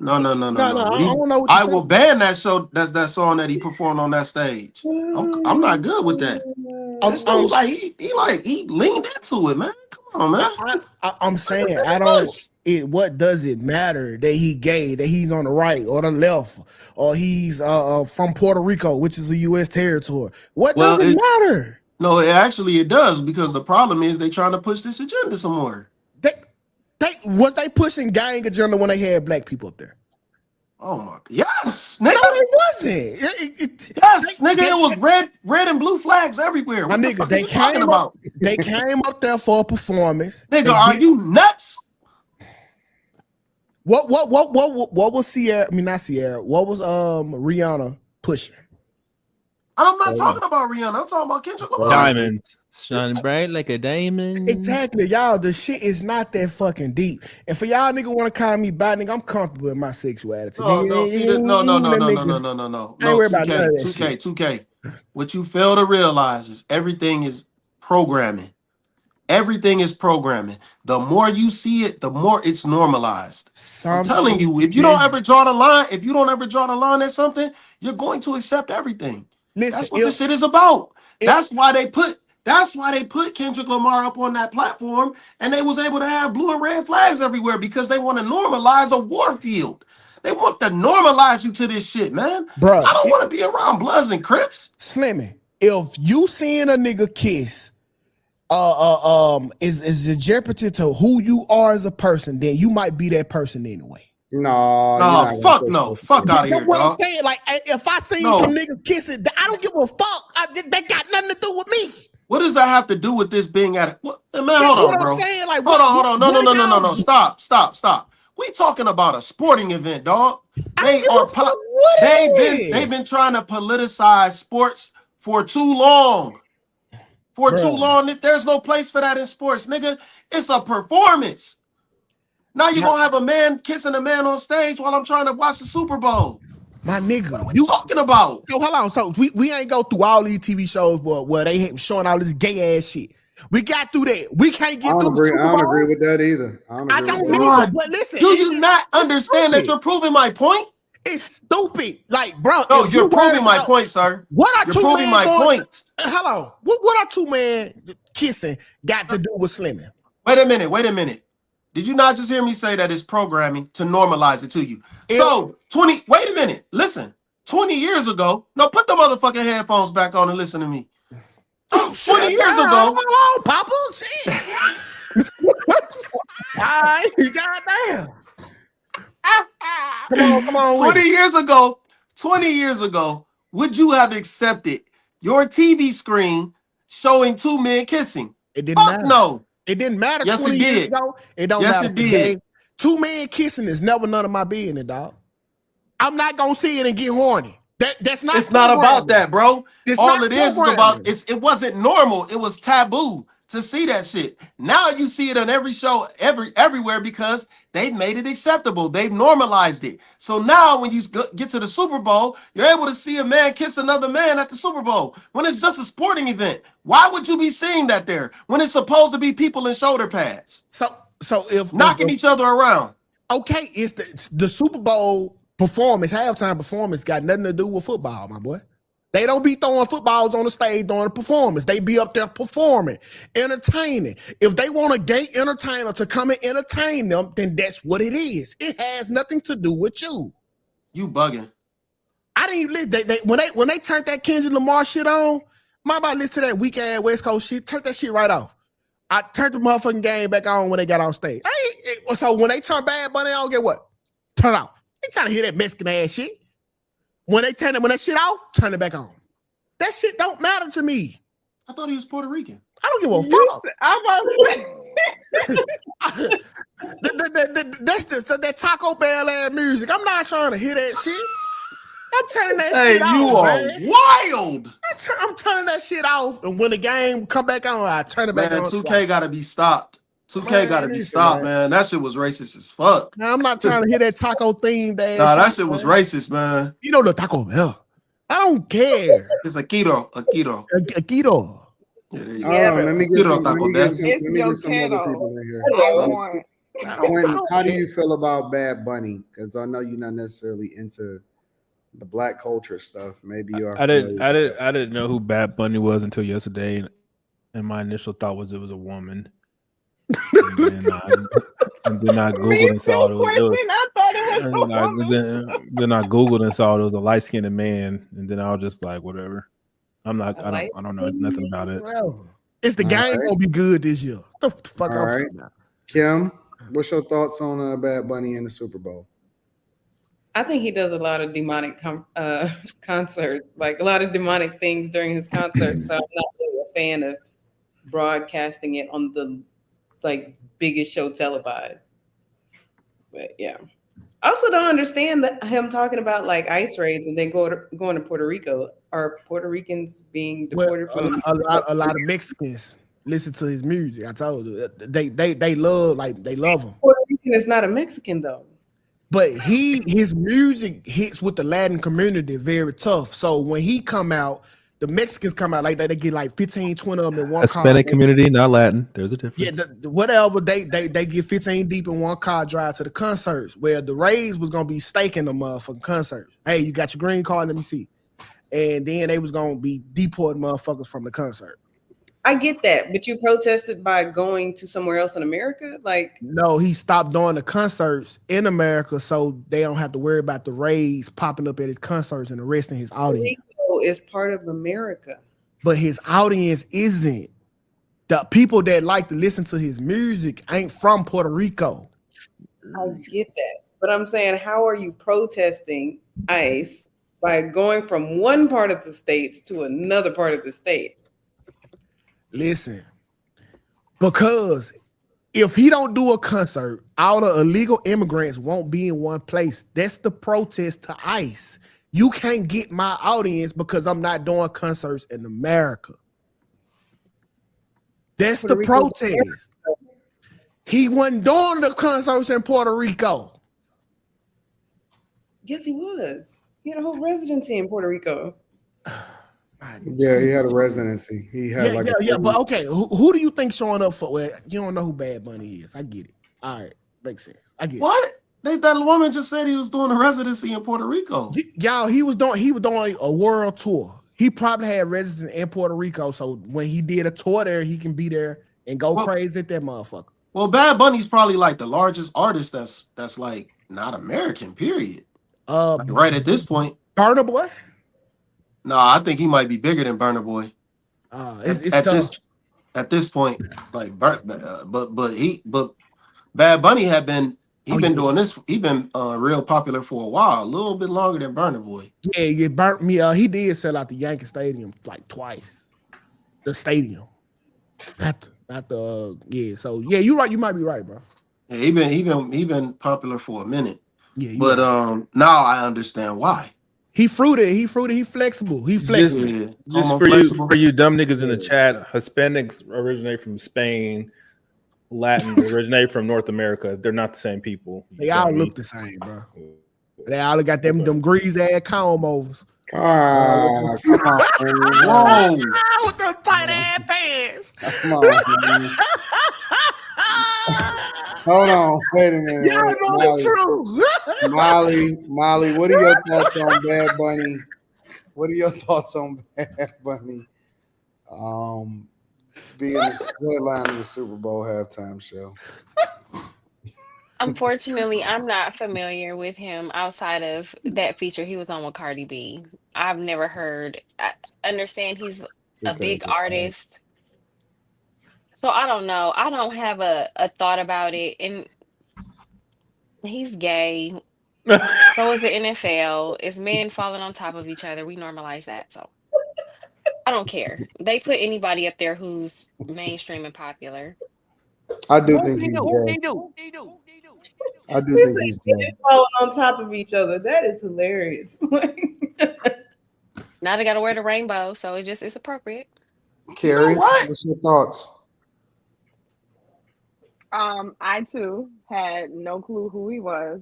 No. I don't know what I will ban that show. That's that song that he performed on that stage. I'm not good with that. This dude, like he leaned into it, man. Come on, man. I'm saying I don't. What does it matter that he gay, that he's on the right or the left, or he's from Puerto Rico, which is a U.S. territory? What does it matter? No, it does, because the problem is they trying to push this agenda some more. They pushing gang agenda when they had black people up there? Oh my, yes, nigga. No, it wasn't. Yes, nigga, it was red and blue flags everywhere. My nigga, they came up. They came up there for a performance. Nigga, are you nuts? What was Sierra? I mean, not Sierra. What was Rihanna pushing? I'm not talking about Rihanna. I'm talking about Kendrick Lamar. Diamonds shining bright like a diamond. Exactly, y'all. The shit is not that fucking deep. And for y'all nigga want to call me bad, nigga, I'm comfortable in my sexuality. No. Ain't worry about none of that shit. 2K. What you fail to realize is everything is programming. Everything is programming. The more you see it, the more it's normalized. I'm telling you, if you don't ever draw the line, at something, you're going to accept everything. Listen, that's what this shit is about. That's why they put Kendrick Lamar up on that platform, and they was able to have blue and red flags everywhere, because they want to normalize a war field. They want to normalize you to this shit, man. Bro, I don't want to be around Bloods and Crips. Slimmy, if you seeing a nigga kiss is a jeopardy to who you are as a person, then you might be that person anyway. No, fuck out of here, what dog. I'm saying, like, if I see some niggas kissing, I don't give a fuck. They got nothing to do with me. What does that have to do with this being at it? Man, That's hold on, what bro. I'm saying. Like, hold on. No. Stop. We talking about a sporting event, dog. They've been trying to politicize sports for too long. There's no place for that in sports, nigga. It's a performance. Now you're gonna have a man kissing a man on stage while I'm trying to watch the Super Bowl. My nigga, what are you talking about? So hold on. So we ain't go through all these TV shows where they showing all this gay ass shit. We got through that. We can't get through the Super Bowl. I don't agree with that either. I don't either. But listen, do you not understand that you're proving my point? It's stupid. Like, bro. No, you're proving my point, sir. You're proving my point. Hello. What are two men kissing got to do with slimming? Wait a minute. Did you not just hear me say that it's programming to normalize it to you? Wait a minute. Listen, 20 years ago, put the motherfucking headphones back on and listen to me. 20 years ago. Hello, Papa. Shit. Goddamn. Come on. 20 years ago, would you have accepted your TV screen showing two men kissing? It didn't matter. No. It didn't matter. Yes, 20 it years did. ago. It don't yes, matter. It did. Two men kissing is never none of my business, dog. I'm not gonna see it and get horny. That's not. It's not about that, bro. All it is about it wasn't normal. It was taboo to see that shit. Now you see it on every show, everywhere, because they've made it acceptable. They've normalized it. So now when you get to the Super Bowl, you're able to see a man kiss another man at the Super Bowl when it's just a sporting event. Why would you be seeing that there when it's supposed to be people in shoulder pads? So if knocking each other around. Okay, it's the Super Bowl performance, halftime performance got nothing to do with football, my boy. They don't be throwing footballs on the stage during a performance. They be up there performing, entertaining. If they want a gay entertainer to come and entertain them, then that's what it is. It has nothing to do with you. You bugging. I didn't even when they turned that Kendrick Lamar shit on, my about listen to that weak ass West Coast shit, turn that shit right off. I turned the motherfucking game back on when they got on stage. So when they turn Bad Bunny on, get what? Turn it off. They trying to hear that Mexican ass shit. When that shit off, turn it back on. That shit don't matter to me. I thought he was Puerto Rican. I don't give a fuck. That's that Taco Bell ass music. I'm not trying to hear that shit. I'm turning that shit off. You are man. wild. I'm turning that shit off, and when the game come back on, I turn it back on. 2K gotta be stopped. 2K gotta be stopped, man. That shit was racist as fuck. Now, I'm not trying to hear that taco themed ass. Nah, that shit was racist, man. You know the Taco Bell. I don't care. It's a keto. A keto. Yeah, there you Hold on, let me get some. Let me get some. It's Let me get some other people in here. Quentin, how do you feel about Bad Bunny? Because I know you're not necessarily into the black culture stuff. Maybe you are. I didn't know who Bad Bunny was until yesterday, and my initial thought was it was a woman. And then I googled and saw it was. I thought it was a woman. Then I googled and saw it was a light skinned man, and then I was just like, whatever. I don't know nothing about it. It's the game gonna be good this year. What the fuck All I'm right, talking about? Kim, what's your thoughts on Bad Bunny in the Super Bowl? I think he does a lot of demonic concerts, like a lot of demonic things during his concerts. So I'm not really a fan of broadcasting it on the biggest show televised. But yeah, I also don't understand him talking about like ICE raids and then going to Puerto Rico. Are Puerto Ricans being deported from a lot of Mexicans listen to his music. I told you they love him. Puerto Rican is not a Mexican though. But his music hits with the Latin community very tough. So when he come out, the Mexicans come out like that. They get like 15, 20 of them in one car. Hispanic community, not Latin. There's a difference. Yeah, whatever. They get 15 deep in one car drive to the concerts. Where the Rays was gonna be staking the motherfucking concerts. Hey, you got your green card? Let me see. And then they was gonna be deporting motherfuckers from the concert. I get that, but you protested by going to somewhere else in America? No, he stopped doing the concerts in America so they don't have to worry about the Rays popping up at his concerts and arresting his audience. Rico is part of America. But his audience isn't. The people that like to listen to his music ain't from Puerto Rico. I get that. But I'm saying, how are you protesting ICE by going from one part of the states to another part of the states? Listen, because if he don't do a concert, all the illegal immigrants won't be in one place. That's the protest to ICE. You can't get my audience because I'm not doing concerts in America. That's the protest. He wasn't doing the concerts in Puerto Rico. Yes, he was. He had a whole residency in Puerto Rico. Yeah, he had a residency. He had but okay, who do you think showing up for? Well, you don't know who Bad Bunny is. I get it. All right, makes sense. I get what? That woman just said he was doing a residency in Puerto Rico. Y'all, he was doing a world tour. He probably had residence in Puerto Rico, so when he did a tour there, he can be there and go crazy at that motherfucker. Well, Bad Bunny's probably like the largest artist that's like not American. Period. Right at this point, Burna Boy. No, I think he might be bigger than Burna Boy. At this point, like, but Bad Bunny been doing this. He been real popular for a while, a little bit longer than Burna Boy. Yeah, he did sell out the Yankee Stadium like twice. The stadium, not the yeah. So yeah, you're right. You might be right, bro. Yeah, he been popular for a minute. Yeah, but now I understand why. He fruited, he flexible. He flexible. Just for you dumb niggas in the chat, Hispanics originate from Spain, Latin originate from North America. They're not the same people. They all look the same, bro. They all got them greasy ass comb overs. Come on. Whoa. With the tight ass pants. Come on, hold on, wait a minute. Y'all know the truth. Molly, what are your thoughts on Bad Bunny? What are your thoughts on Bad Bunny? Being the headline of the Super Bowl halftime show. Unfortunately, I'm not familiar with him outside of that feature he was on with Cardi B. I've never heard. I understand he's a big artist. So I don't know. I don't have a thought about it. And he's gay. So is the NFL. It's men falling on top of each other. We normalize that. So I don't care. They put anybody up there who's mainstream and popular. I do think he's gay. I do think he's gay. Falling on top of each other. That is hilarious. Now they got to wear the rainbow. So it's appropriate. Carrie, what's your thoughts? I too had no clue who he was.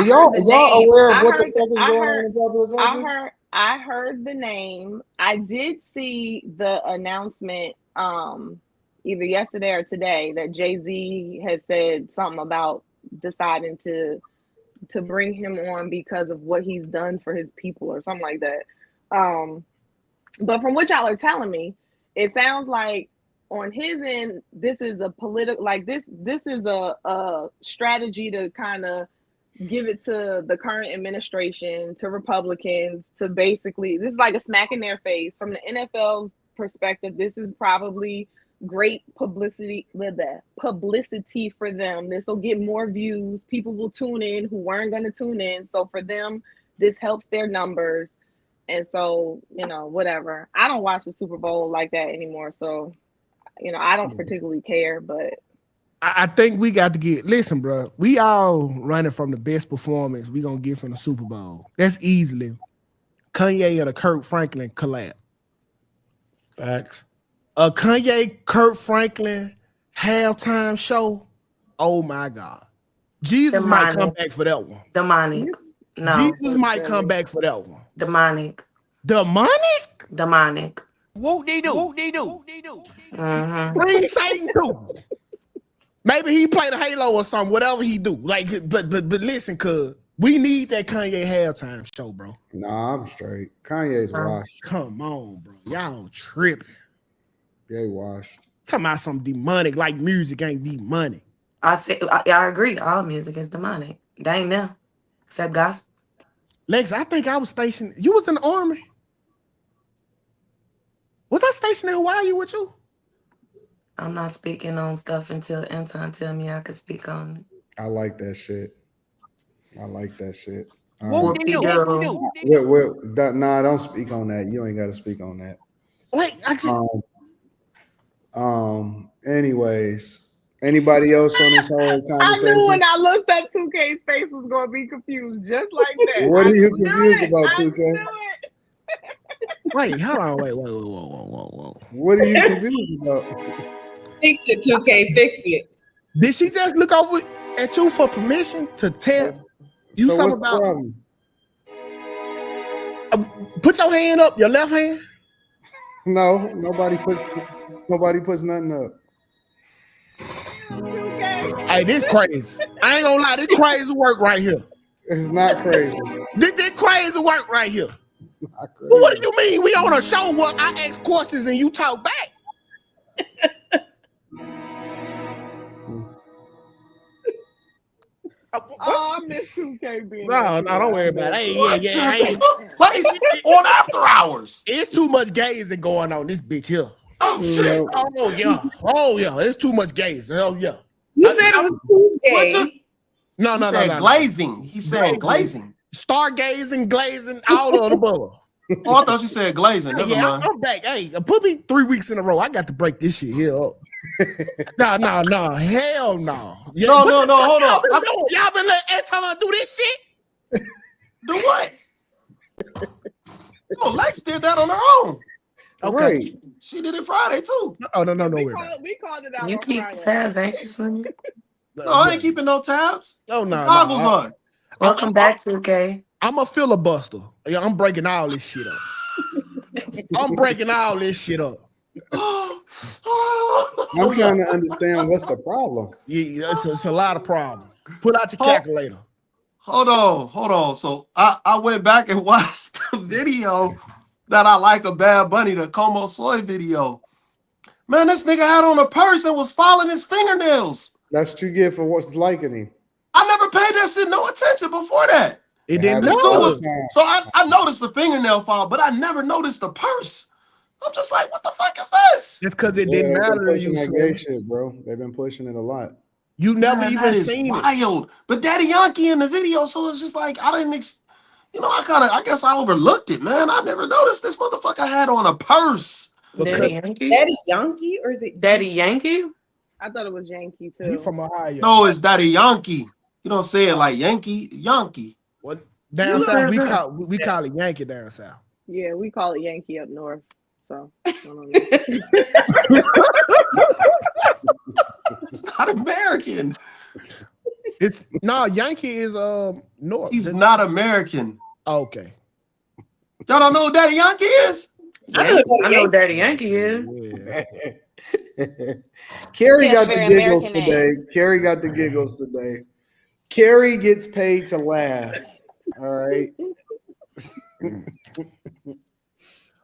Y'all aware of what the fuck is going on in popular culture? I heard the name. I did see the announcement either yesterday or today that Jay-Z has said something about deciding to bring him on because of what he's done for his people or something like that. But from what y'all are telling me, it sounds like on his end, this is a political, like this is a strategy to kind of give it to the current administration, to Republicans, to basically, this is like a smack in their face. From the NFL's perspective, this is probably great publicity for them. This will get more views. People will tune in who weren't going to tune in. So for them, this helps their numbers. And so, whatever. I don't watch the Super Bowl like that anymore. So, I don't particularly care, but I think we got to listen, bro. We all running from the best performance we gonna get from the Super Bowl. That's easily Kanye and a Kurt Franklin collab. Facts. A Kanye Kurt Franklin halftime show. Oh my God. Jesus might come back for that one. Demonic. No. Jesus might come back for that one. Demonic. Demonic? Demonic. Whoop they do. Mm-hmm. Bring Satan too. Maybe he play the Halo or something, whatever he do. Like, but listen, cuz we need that Kanye halftime show, bro. Nah, I'm straight. Kanye's washed. Come on, bro. Y'all tripping. They washed. Talking about some demonic, like music ain't demonic. I agree. All music is demonic. They ain't there. Except gospel. Lex, I think I was stationed. You was in the army. Was I stationed in Hawaii with you? I'm not speaking on stuff until Anton tell me I could speak on it. I like that shit. Nah, don't speak on that. You ain't got to speak on that. Wait, I just... anyways, anybody else on this whole conversation? I knew when I looked at 2K's face was going to be confused just like that. What are you confused about, 2K? Wait, hold on. Whoa. What are you confused about? Fix it, 2K, fix it. Did she just look over at you for permission to tell you so something what's about? The problem? Put your hand up, your left hand. No, nobody puts nothing up. Hey, this crazy. I ain't gonna lie, this crazy work right here. It's not crazy. This crazy work right here. It's not crazy. Well, what do you mean? We on a show where I ask questions and you talk back. Oh, I miss 2K being No, don't worry about it. Hey, on after hours. It's too much gazing going on this bitch here. Oh shit. Oh yeah. It's too much gazing. Oh yeah. You said it was Tuesday. No. Glazing. He said glazing. Stargazing, glazing, all of the above. Oh, I thought you said glazing. Never mind. I'm back. Hey, put me 3 weeks in a row. I got to break this shit here up. No. Hell no. Yeah, no. Hold on. Y'all been letting Anton do this shit? Do what? Oh, Lex did that on her own. Okay. Right. She did it Friday too. No. We called it out. You keep tabs, ain't you, Slim? No, I ain't keeping no tabs. Oh no. Goggles on. Welcome back to okay. I'm a filibuster. Yeah, I'm breaking all this shit up. I'm trying to understand what's the problem. Yeah, it's a lot of problems. Put out your calculator. Hold on. So I went back and watched the video that I like of Bad Bunny, the Como Soy video. Man, this nigga had on a purse and was filing his fingernails. That's what you get for what's liking him. I never paid that shit no attention before that. It didn't so I noticed the fingernail file, but I never noticed the purse. I'm just like, what the fuck is this? It's because it didn't matter to you, that gay shit, bro. They've been pushing it a lot. You never even seen wild. But Daddy Yankee in the video, so it's just like I didn't I guess I overlooked it, man. I never noticed this motherfucker had on a purse. Daddy Yankee? Daddy Yankee, or is it Daddy Yankee? I thought it was Yankee too. He from Ohio. No, it's Daddy Yankee. You don't say it like Yankee. What down south we call it Yankee down south. Yeah, we call it Yankee up north. So it's not American. Yankee is north. He's not American. Okay. Y'all don't know who Daddy Yankee is? I know Daddy Yankee is. Yeah. Carrie She has got a the very giggles American today. name. Carrie got the giggles today. Carrie gets paid to laugh. All right.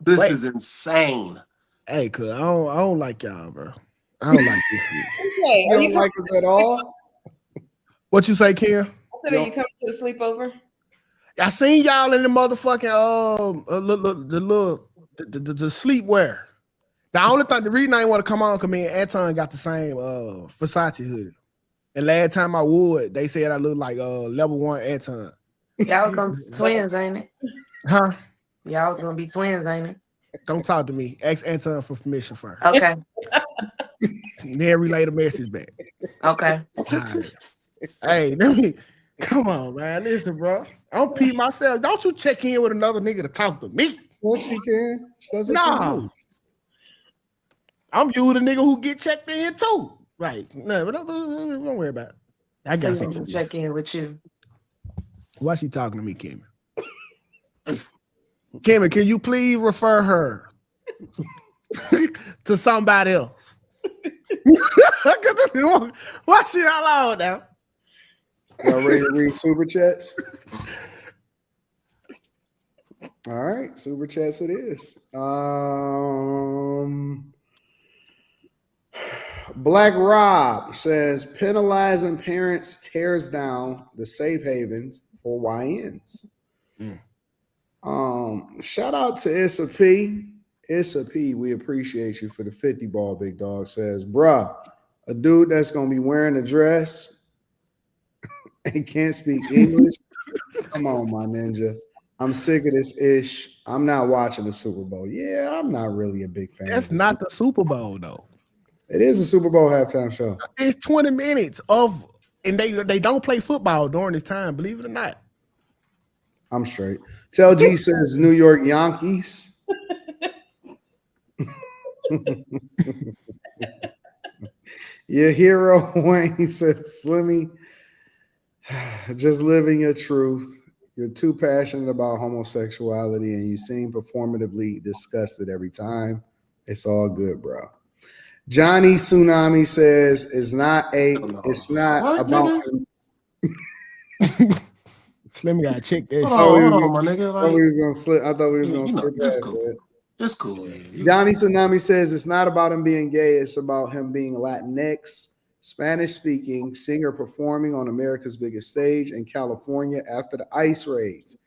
This is insane. Hey, cuz I don't like y'all, bro. I don't like this shit. Okay, You don't like us at all? What you say, Kim? I said, are you coming to the sleepover? I seen y'all in the motherfucking the sleepwear. The reason I didn't want to come on because me and Anton got the same Versace hoodie. And last time I would, they said I look like level 1 Anton. Y'all gonna be twins, ain't it? Huh? Y'all was gonna be twins, ain't it? Don't talk to me. Ask Anton for permission first. Okay. Then relay the message back. Okay. Right. Hey, let me come on, man. Listen, bro. I don't pee myself. Don't you check in with another nigga to talk to me? Yes, she can. Nah. I'm you the nigga who get checked in too. Right. No, don't worry about it. I got so something to check in with you. Why she talking to me, Kimmy? Kimmy, can you please refer her to somebody else? Why she all out now? Y'all ready to read super chats? All right, super chats it is. Black Rob says penalizing parents tears down the safe havens for YNs. Shout out to Issa P. Issa P, we appreciate you for the 50 ball, big dog. Says, bruh, a dude that's gonna be wearing a dress and can't speak English. Come on, my ninja. I'm sick of this ish. I'm not watching the Super Bowl. Yeah, I'm not really a big fan. That's not the Super Bowl, though. It is a Super Bowl halftime show. It's 20 minutes of, and they don't play football during this time, believe it or not. I'm straight. Tell G says New York Yankees. Your hero Wayne says Slimmy, just living your truth. You're too passionate about homosexuality and you seem performatively disgusted every time. It's all good, bro. Johnny Tsunami says it's not about Slimmy gotta check that shit. Hold on, my nigga. I thought we was gonna slip. I thought we was gonna slip past it. It's cool. Yeah. Johnny Tsunami says it's not about him being gay, it's about him being Latinx, Spanish speaking, singer performing on America's biggest stage in California after the ICE raids.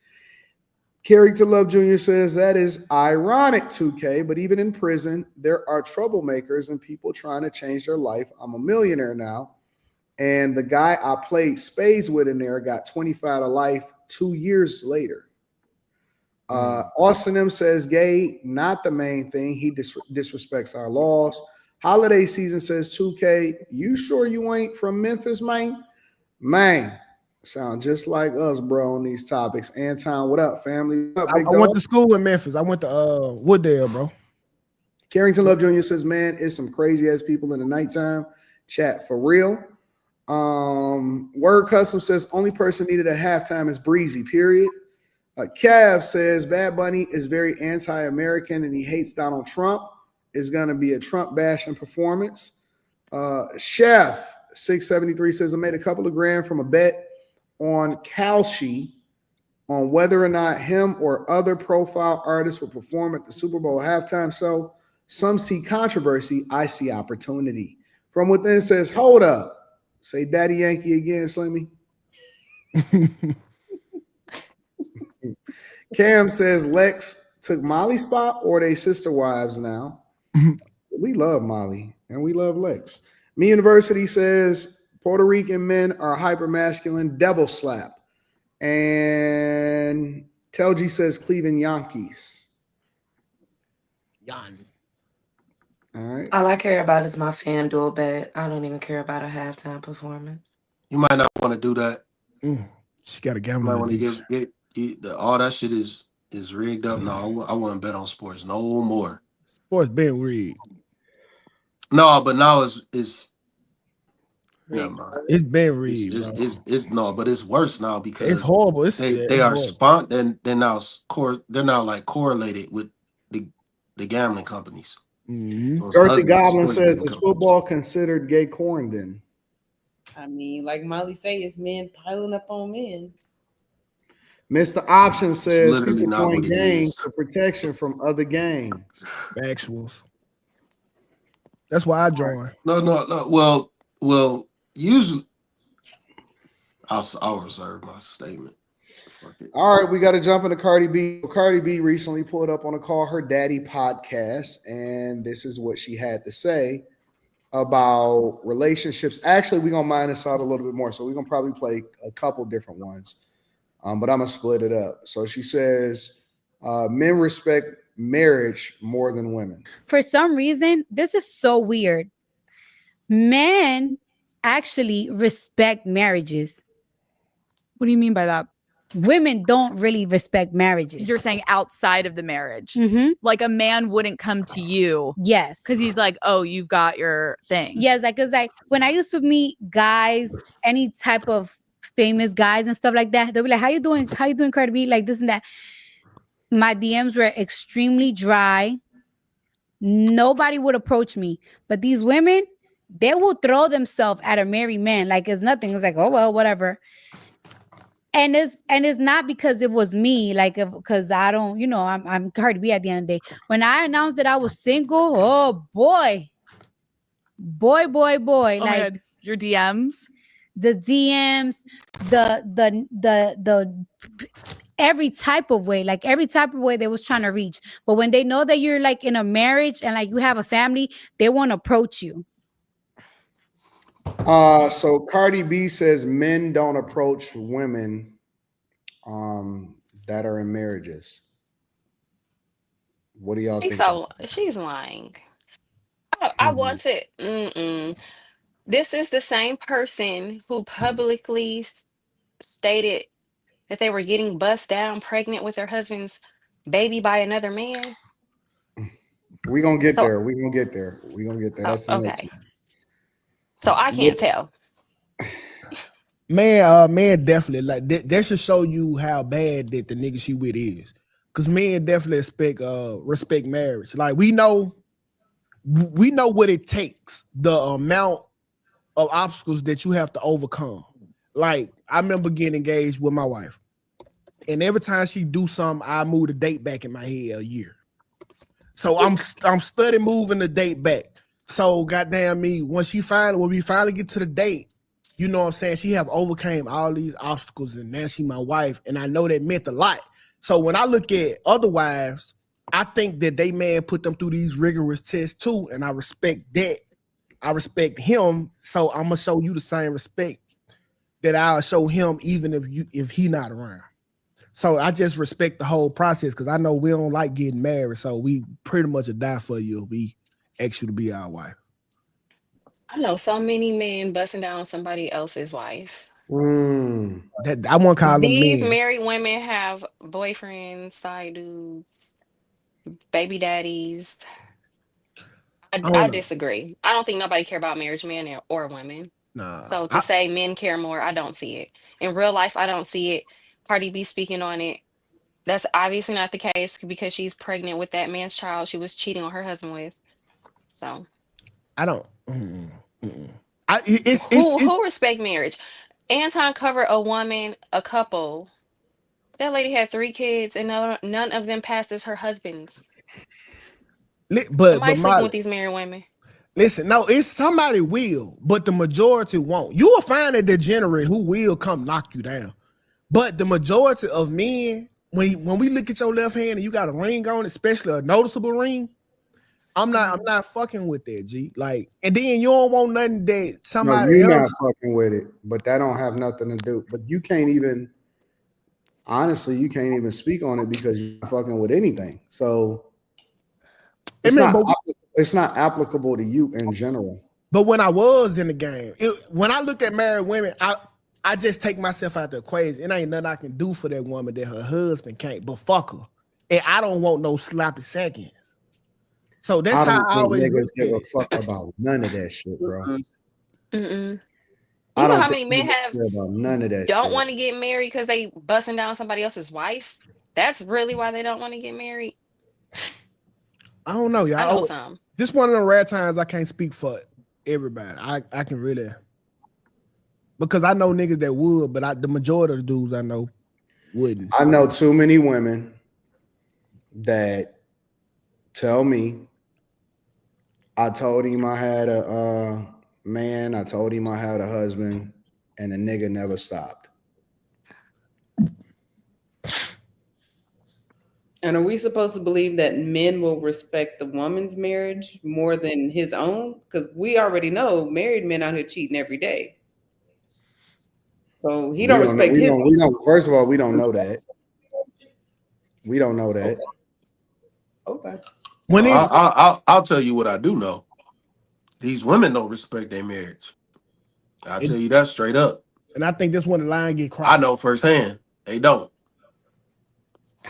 Carrington Love Jr. says that is ironic, 2K, but even in prison, there are troublemakers and people trying to change their life. I'm a millionaire now. And the guy I played spades with in there got 25 to life 2 years later. Austin M says gay, not the main thing. He disrespects our laws. Holiday season says 2K, you sure you ain't from Memphis, man? Man, sound just like us, bro, on these topics. Anton, what up, family? What up, big dog? I went to school in Memphis. I went to Wooddale, bro. Carrington Love Jr. says, man, it's some crazy ass people in the nighttime. Chat for real. Word Custom says only person needed at halftime is Breezy, period. Cav says Bad Bunny is very anti-American and he hates Donald Trump. Is going to be a Trump bashing performance. Chef 673 says I made a couple of grand from a bet on Kalshi on whether or not him or other profile artists will perform at the Super Bowl halftime show. Some see controversy, I see opportunity. From Within says, hold up. Say Daddy Yankee again, Slimmy. Cam says Lex took Molly's spot or they sister wives now. We love Molly and we love Lex. Me University says Puerto Rican men are hyper masculine, devil slap. And Telgi says Cleveland Yankees. All right. All I care about is my FanDuel bet. I don't even care about a halftime performance. You might not want to do that. She got a gamble. Want to get all that shit is rigged up. No, I wouldn't bet on sports no more. Sports been rigged. No, but now it's been rigged. It's no, but it's worse now because it's horrible. They are they're now like correlated with the gambling companies. Earthy Goblin says, is football considered gay quarantine? I mean, like Molly say, it's men piling up on men. Mr. Option says literally people not join what it gangs is. for protection from other gangs. Actuals. That's why I joined. No. Well. Usually, I'll reserve my statement. All right, we got to jump into Cardi B. Cardi B recently pulled up on a Call Her Daddy podcast, and this is what she had to say about relationships. Actually, we're going to mine this out a little bit more, so we're going to probably play a couple different ones, but I'm going to split it up. So she says, men respect marriage more than women. For some reason, this is so weird. Men actually respect marriages. What do you mean by that? Women don't really respect marriages. You're saying outside of the marriage. Mm-hmm. Like a man wouldn't come to you. Yes. Because he's like, oh, you've got your thing. Yes, like, cause like when I used to meet guys, any type of famous guys and stuff like that, they'll be like, how you doing? How you doing, Cardi B? Like this and that. My DMs were extremely dry. Nobody would approach me. But these women, they will throw themselves at a married man like it's nothing. It's like, oh well, whatever. And it's not because it was me, like because I don't, I'm Cardi B at the end of the day. When I announced that I was single, oh boy. Oh like my God. Your DMs, the DMs, the every type of way, like every type of way they was trying to reach. But when they know that you're like in a marriage and like you have a family, they won't approach you. So Cardi B says men don't approach women that are in marriages. What do y'all think? She's lying. I wanted. This is the same person who publicly stated that they were getting bussed down pregnant with their husband's baby by another man. We're gonna get there. We're gonna get there. That's the next one. So I can't tell. Man, definitely like that should show you how bad that the nigga she with is. Cause men definitely respect marriage. Like we know what it takes, the amount of obstacles that you have to overcome. Like I remember getting engaged with my wife, and every time she do something, I move the date back in my head a year. So I'm studying moving the date back. So goddamn me, when we finally get to the date, you know what I'm saying? She have overcame all these obstacles, and now she my wife, and I know that meant a lot. So when I look at other wives, I think that they man put them through these rigorous tests too, and I respect that. I respect him, so I'm gonna show you the same respect that I'll show him, even if he not around. So I just respect the whole process because I know we don't like getting married, so we pretty much will die for you if we ask you to be our wife. I know so many men busting down somebody else's wife. That I won't call them These men. married women have boyfriends, side dudes, baby daddies. I disagree. I don't think nobody care about marriage, men or women. Nah. So to say men care more, I don't see it. In real life, I don't see it. Cardi B speaking on it. That's obviously not the case because she's pregnant with that man's child she was cheating on her husband with. So I don't. Who respect marriage? Anton covered a couple. That lady had 3 kids and none of them passed as her husbands. But sleeping with these married women. Listen, no, it's somebody will, but the majority won't. You will find a degenerate who will come knock you down. But the majority of men, when we look at your left hand and you got a ring on, especially a noticeable ring, I'm not fucking with that, G. Like, and then you don't want nothing that somebody you're else. not fucking with it, but that don't have nothing to do. But you can't even, honestly, speak on it because you're not fucking with anything. So it's not applicable to you in general. But when I was in the game, when I look at married women, I just take myself out the equation. It ain't nothing I can do for that woman that her husband can't, but fuck her. And I don't want no sloppy seconds. So that's how I always niggas give a fuck about none of that shit, bro. You know how many men have about none of that don't shit. want to get married because they busting down somebody else's wife? That's really why they don't want to get married. I don't know, y'all. I know some. This one of the rare times I can't speak for everybody. I can really, because I know niggas that would, but the majority of the dudes I know wouldn't. I know too many women that tell me, I told him I had a man, I told him I had a husband, and the nigga never stopped. And are we supposed to believe that men will respect the woman's marriage more than his own? Because we already know married men out here cheating every day. So he don't respect his. We don't. First of all, we don't know that. We don't know that. Okay. When I'll tell you what I do know. These women don't respect their marriage. I'll tell you that straight up. And I think this one the line get crossed. I know firsthand. They don't.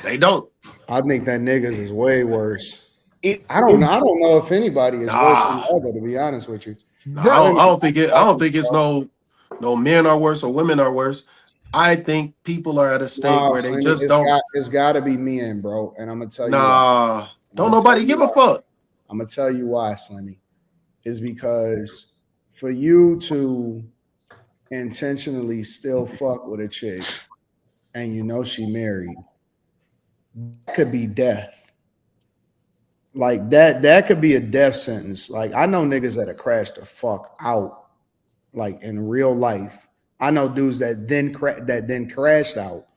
They don't. I think that niggas is way worse. I don't know if anybody is worse than the other, to be honest with you. I don't think it's no men are worse or women are worse. I think people are at a state where they just don't. It's got to be men, bro. And I'm gonna tell you. Nah, don't nobody give a fuck. I'm gonna tell you why, Sonny. Is because for you to intentionally still fuck with a chick and you know she married, that could be death. Like that could be a death sentence. Like I know niggas that have crashed the fuck out, like in real life. I know dudes that then crashed out.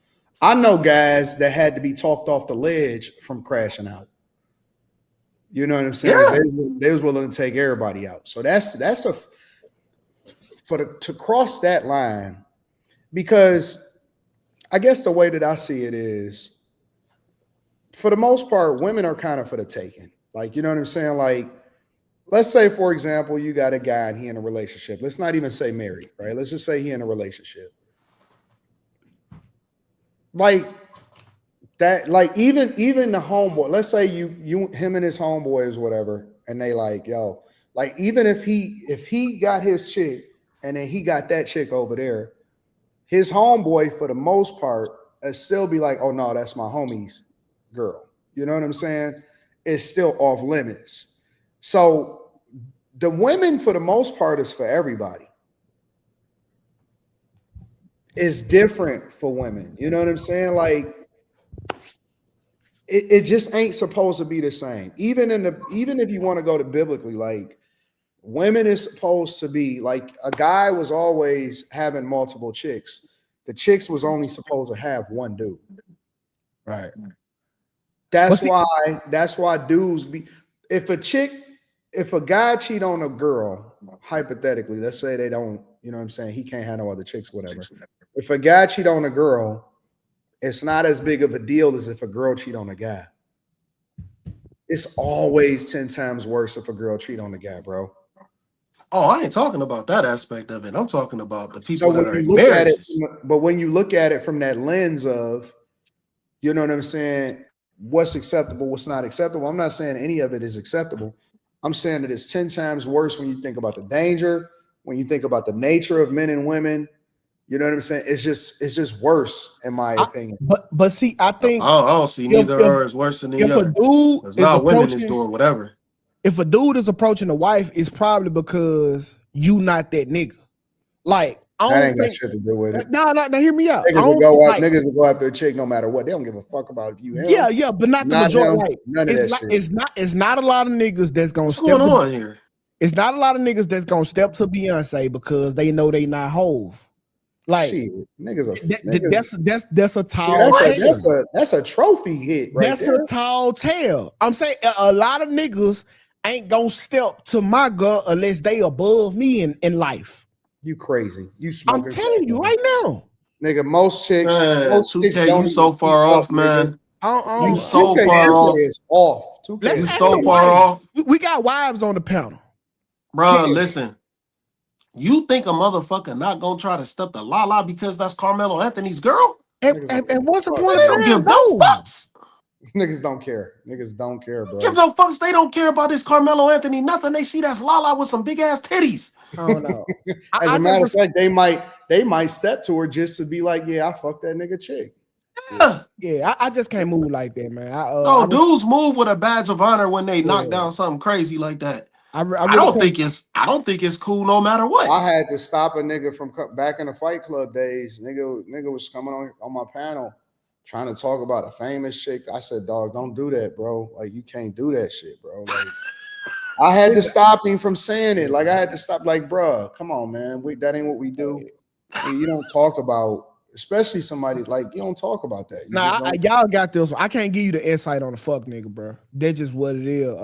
I know guys that had to be talked off the ledge from crashing out. You know what I'm saying? Yeah. They was willing to take everybody out. So that's to cross that line, because I guess the way that I see it is, for the most part, women are kind of for the taking. Like, you know what I'm saying? Like, let's say, for example, you got a guy and he in a relationship. Let's not even say married, right? Let's just say he in a relationship. Like that, like even the homeboy, let's say him and his homeboys, whatever, and they like, yo, like even if he got his chick and then he got that chick over there, his homeboy for the most part still be like, oh no, that's my homie's girl. You know what I'm saying? It's still off limits. So the women for the most part is for everybody. It's different for women. You know what I'm saying? Like it just ain't supposed to be the same. Even if you want to go to biblically, like women is supposed to be like, a guy was always having multiple chicks. The chicks was only supposed to have one dude. Right. That's why dudes be, if a guy cheat on a girl, hypothetically, let's say they don't, you know what I'm saying, he can't have no other chicks, whatever. If a guy cheat on a girl, it's not as big of a deal as if a girl cheat on a guy. It's always 10 times worse if a girl cheat on a guy, bro. Oh, I ain't talking about that aspect of it. I'm talking about the people that are in look at it, marriages. but when you look at it from that lens of, you know what I'm saying, what's acceptable, what's not acceptable. I'm not saying any of it is acceptable. I'm saying that it's 10 times worse when you think about the danger, when you think about the nature of men and women. You know what I'm saying? It's just worse, in my opinion. But see, I think I don't see neither are as worse than the other. If a dude it's is not women is doing whatever. If a dude is approaching a wife, it's probably because you not that nigga. Like, I don't ain't got shit to do with it. No, hear me out. Niggas will go after a chick no matter what. They don't give a fuck about if you him. Yeah, but not the majority. Like, none of that shit. It's not a lot of niggas that's gonna What's going on here? It's not a lot of niggas that's gonna step to Beyonce because they know they not Hove. Like, shit, niggas that's a tall tale. That's a trophy hit right that's there. a tall tale. I'm saying a lot of niggas ain't gonna step to my girl unless they above me in life. You crazy. You I'm telling you right now. Nigga, most chicks, Man, most chicks 2K, don't you so even far keep off, up, man. Nigga. You so far off. Is off. 2K You so far off. We got wives on the panel. Bro, listen. You think a motherfucker not gonna try to step the la because that's Carmelo Anthony's girl? And what's the point They don't give no fucks. Niggas don't care. Niggas don't care, bro. Give no fucks. They don't care about this Carmelo Anthony. Nothing. They see that's Lala with some big ass titties. I don't know. As a matter of fact, they might step to her just to be like, yeah, I fucked that nigga chick. Yeah, I just can't move like that, man. No, dudes move with a badge of honor when they knock down something crazy like that. I don't think it's cool no matter what. I had to stop a nigga from back in the Fight Club days. Nigga was coming on my panel trying to talk about a famous chick. I said, dog, don't do that, bro. Like, you can't do that shit, bro. Like, I had to stop him from saying it. Like, I had to stop, like, bro, come on, man. That ain't what we do. You don't talk about, especially somebody like, you don't talk about that. Y'all got this one. I can't give you the insight on the fuck nigga, bro. That's just what it is.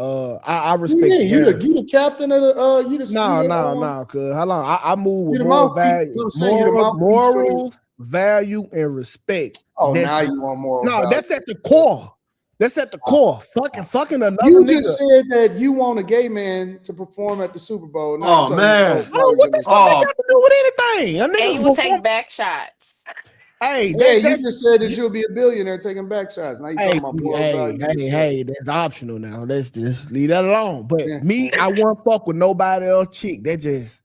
I respect you the captain of the you the no, cuz hold on. I move with more value, morals, value, and respect. Oh, now you want more. No, that's at the core. That's at the core. Fucking another you nigga. You just said that you want a gay man to perform at the Super Bowl. Now man. What the fuck that got to do with anything? A nigga And you will take back shots. Hey, you just said that you'll be a billionaire taking back shots. Now you talking about moral value. Hey, that's optional now. Let's just leave that alone. But me, I won't fuck with nobody else chick. That just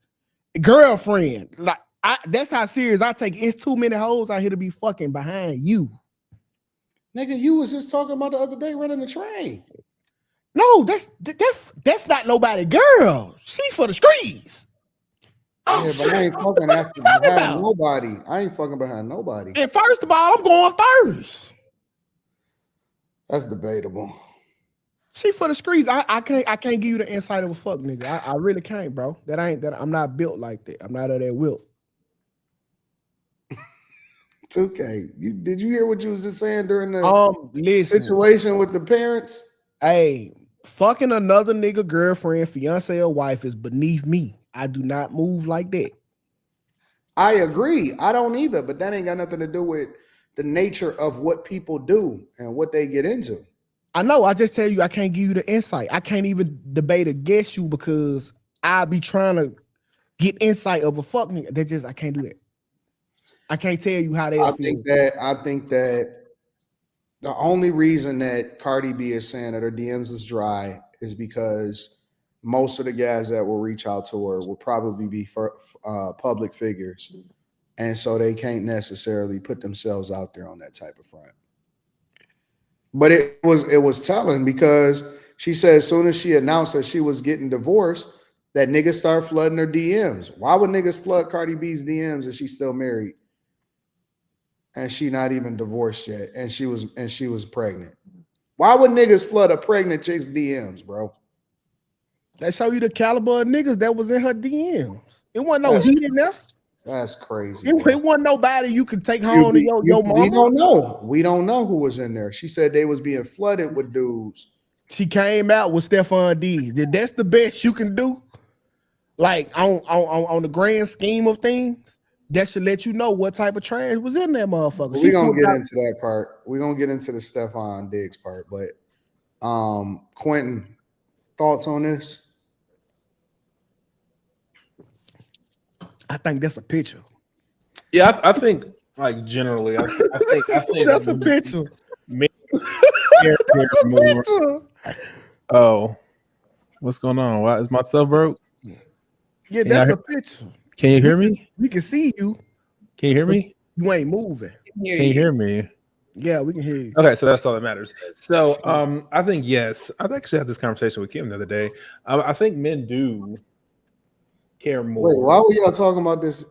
girlfriend. Like that's how serious I take it. It's too many hoes out here to be fucking behind you. Nigga, you was just talking about the other day running the train. No, that's not nobody girl. She's for the streets. Yeah, but I ain't fucking behind nobody. I ain't fucking behind nobody. And first of all, I'm going first. That's debatable. She for the streets. I can't give you the insight of a fuck nigga. I really can't, bro. I'm not built like that. I'm not of that wilt. 2K. Did you hear what you was just saying during the situation with the parents? Hey, fucking another nigga girlfriend, fiance, or wife is beneath me. I do not move like that. I agree. I don't either, but that ain't got nothing to do with the nature of what people do and what they get into. I know. I just tell you, I can't give you the insight. I can't even debate against you because I be trying to get insight of a fuck nigga. I can't do that. I can't tell you how they feel. I think that the only reason that Cardi B is saying that her DMs is dry is because most of the guys that will reach out to her will probably be public figures. And so they can't necessarily put themselves out there on that type of front. But it was telling because she said as soon as she announced that she was getting divorced, that niggas start flooding her DMs. Why would niggas flood Cardi B's DMs if she's still married? And she not even divorced yet. And she was pregnant. Why would niggas flood a pregnant chick's DMs, bro? That show you the caliber of niggas that was in her DMs. It wasn't no heat in there. That's crazy. It wasn't nobody you could take home to your mama. We don't know. We don't know who was in there. She said they was being flooded with dudes. She came out with Stephon D. That's the best you can do. Like on the grand scheme of things, that should let you know what type of trash was in that motherfucker. We're gonna get into that part. We're gonna get into the Stephon Diggs part, but Quentin, thoughts on this? I think that's a picture. Yeah, I think like generally, I think that's a picture. That's a picture. Oh, what's going on? Why is my stuff broke? Yeah, that's a picture. Can you hear me? We can see you. Can you hear me? You ain't moving. Can you hear me? Yeah, we can hear you. Okay, so that's all that matters. So I think yes. I've actually had this conversation with Kim the other day. I think men do care more. Wait, why were y'all talking about this?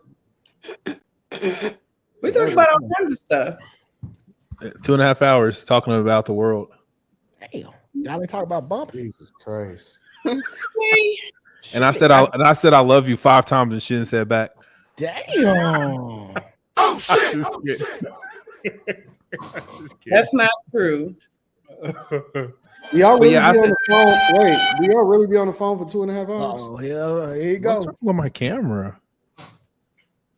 We talking about all kinds of stuff. 2.5 hours talking about the world. Damn, y'all ain't talking about bump. Jesus Christ. And I said I love you 5 times and she didn't say it back. Damn. Oh shit. That's not true. Do y'all really be on the phone? Wait, do y'all really be on the phone for 2.5 hours? Oh, here you go. What's wrong with my camera?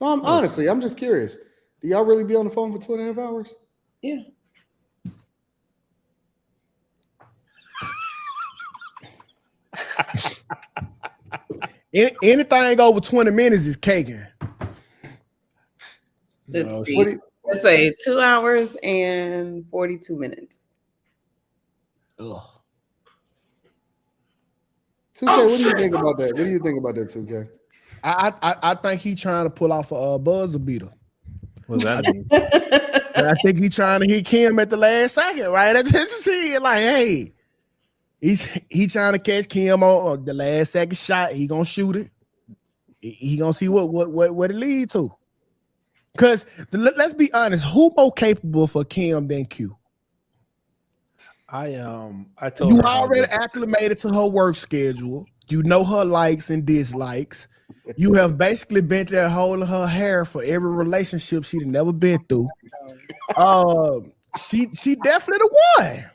No, honestly, I'm just curious. Do y'all really be on the phone for 2.5 hours? Yeah. Anything over 20 minutes is caking. Let's see. Let's say 2 hours and 42 minutes. Ugh. 2K, what do you think about that? What do you think about that, 2K? I think he's trying to pull off a buzzer beater. What's that mean? I think he's trying to hit Kim at the last second, right? I just see it like, hey, he's trying to catch Kim on the last second shot. He gonna shoot it. He gonna see what it lead to. Because let's be honest, who more capable for Kim than Q? I told you her already acclimated to her work schedule. You know her likes and dislikes. You have basically been there holding her hair for every relationship she'd never been through. She definitely the one.